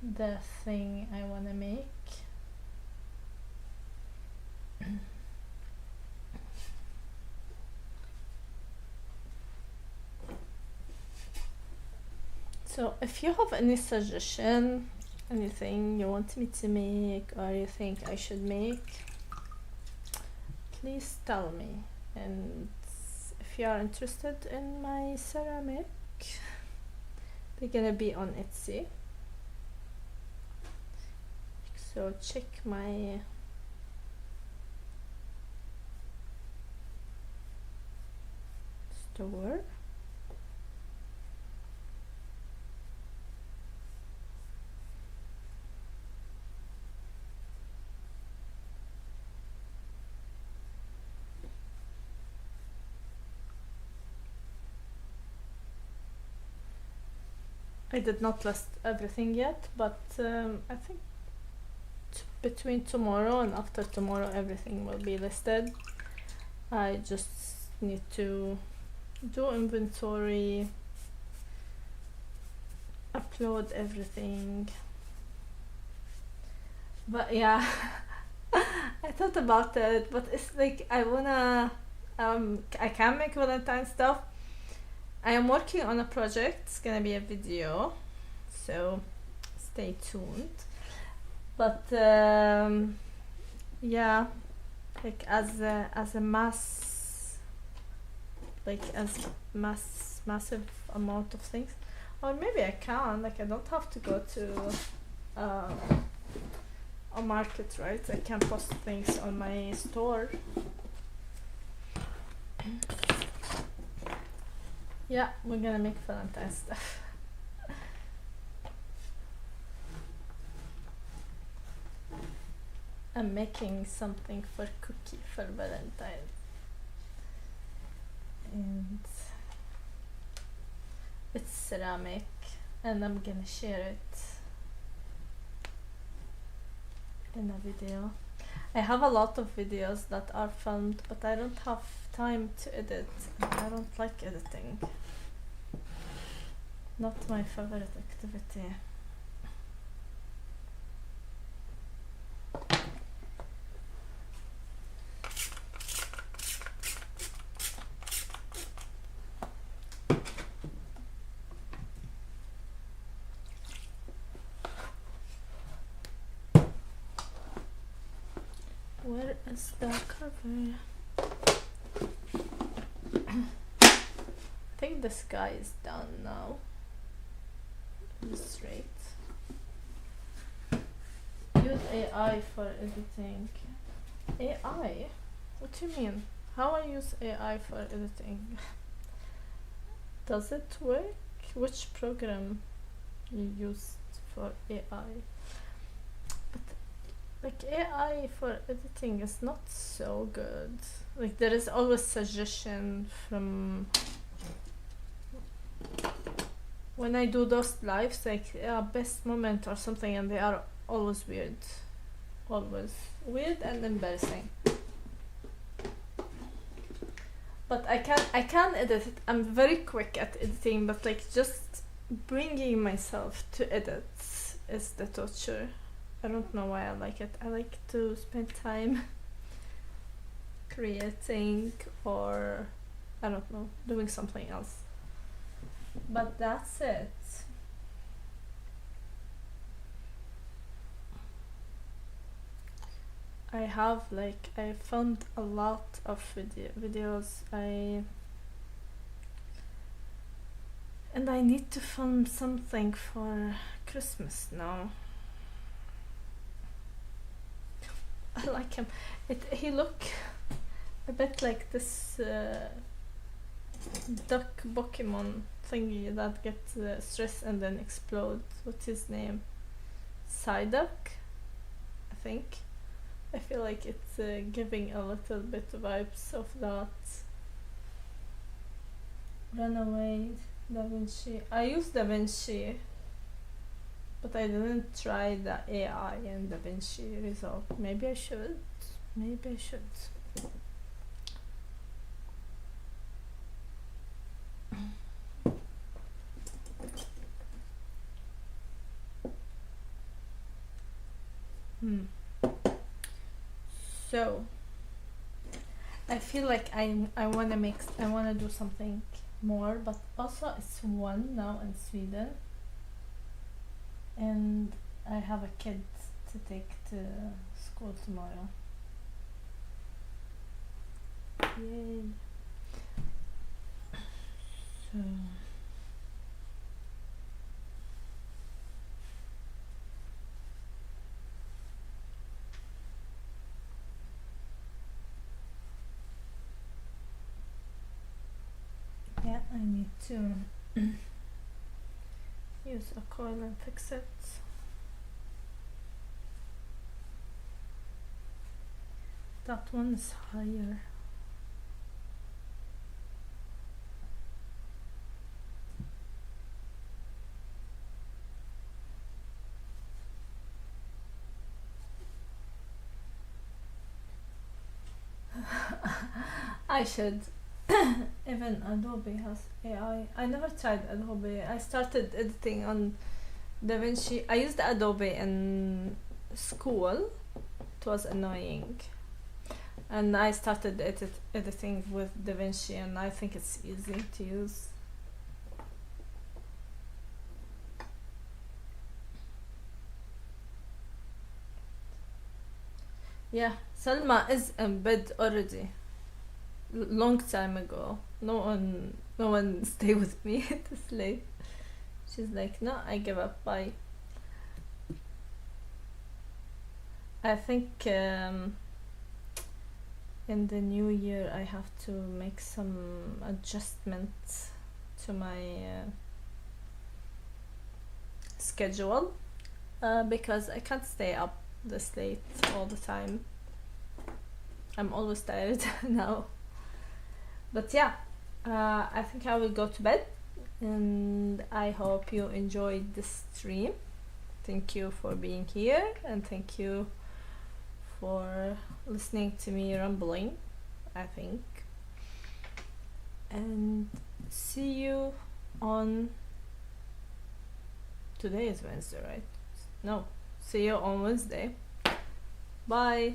the thing I want to make. So if you have any suggestion, anything you want me to make or you think I should make, please tell me. And if you are interested in my ceramic, they're gonna be on Etsy, so check my store. I did not list everything yet, but I think between tomorrow and after tomorrow everything will be listed. I just need to do inventory, upload everything. But yeah, I thought about it, but it's like I wanna I can make Valentine stuff. I am working on a project. It's gonna be a video, so stay tuned. But yeah, like as a massive amount of things, or maybe I can, like I don't have to go to a market, right? I can post things on my store. Yeah, we're gonna make Valentine stuff. I'm making something for Cookie for Valentine, and it's ceramic, and I'm gonna share it in a video. I have a lot of videos that are filmed, but I don't have time to edit. I don't like editing. Not my favorite activity. Where is the cover? I think the sky is done now. Straight. Use AI for editing. AI? What do you mean? How I use AI for editing? Does it work? Which program you used for AI? But like AI for editing is not so good. Like there is always suggestion from when I do those lives, like best moment or something, and they are always weird. Always weird and embarrassing. But I can edit it. I'm very quick at editing, but like just bringing myself to edit is the torture. I don't know why I like it. I like to spend time creating or I don't know, doing something else. But that's it. I have like I found a lot of videos. And I need to film something for Christmas now. I like him. He look a bit like this duck Pokemon thingy that gets stressed and then explodes. What's his name? Psyduck, I think. I feel like it's giving a little bit vibes of that. Runaway, Da Vinci. I use Da Vinci but I didn't try the AI and DaVinci result. Maybe I should. Maybe I should. So I feel like I wanna do something more, but also it's 1 now in Sweden, and I have a kid to take to school tomorrow. Yay! So yeah, I need to use a coil and fix it. That one is higher. I should. Even Adobe has AI. I never tried Adobe. I started editing on DaVinci. I used Adobe in school. It was annoying. And I started editing with DaVinci, and I think it's easy to use. Yeah, Salma is in bed already. Long time ago. No one stay with me to sleep. She's like, no, I give up. Bye. I think in the new year I have to make some adjustments to my schedule because I can't stay up this late all the time. I'm always tired now. But yeah, I think I will go to bed, and I hope you enjoyed this stream. Thank you for being here, and thank you for listening to me rambling, I think. And see you on... Today is Wednesday, right? No. See you on Wednesday. Bye.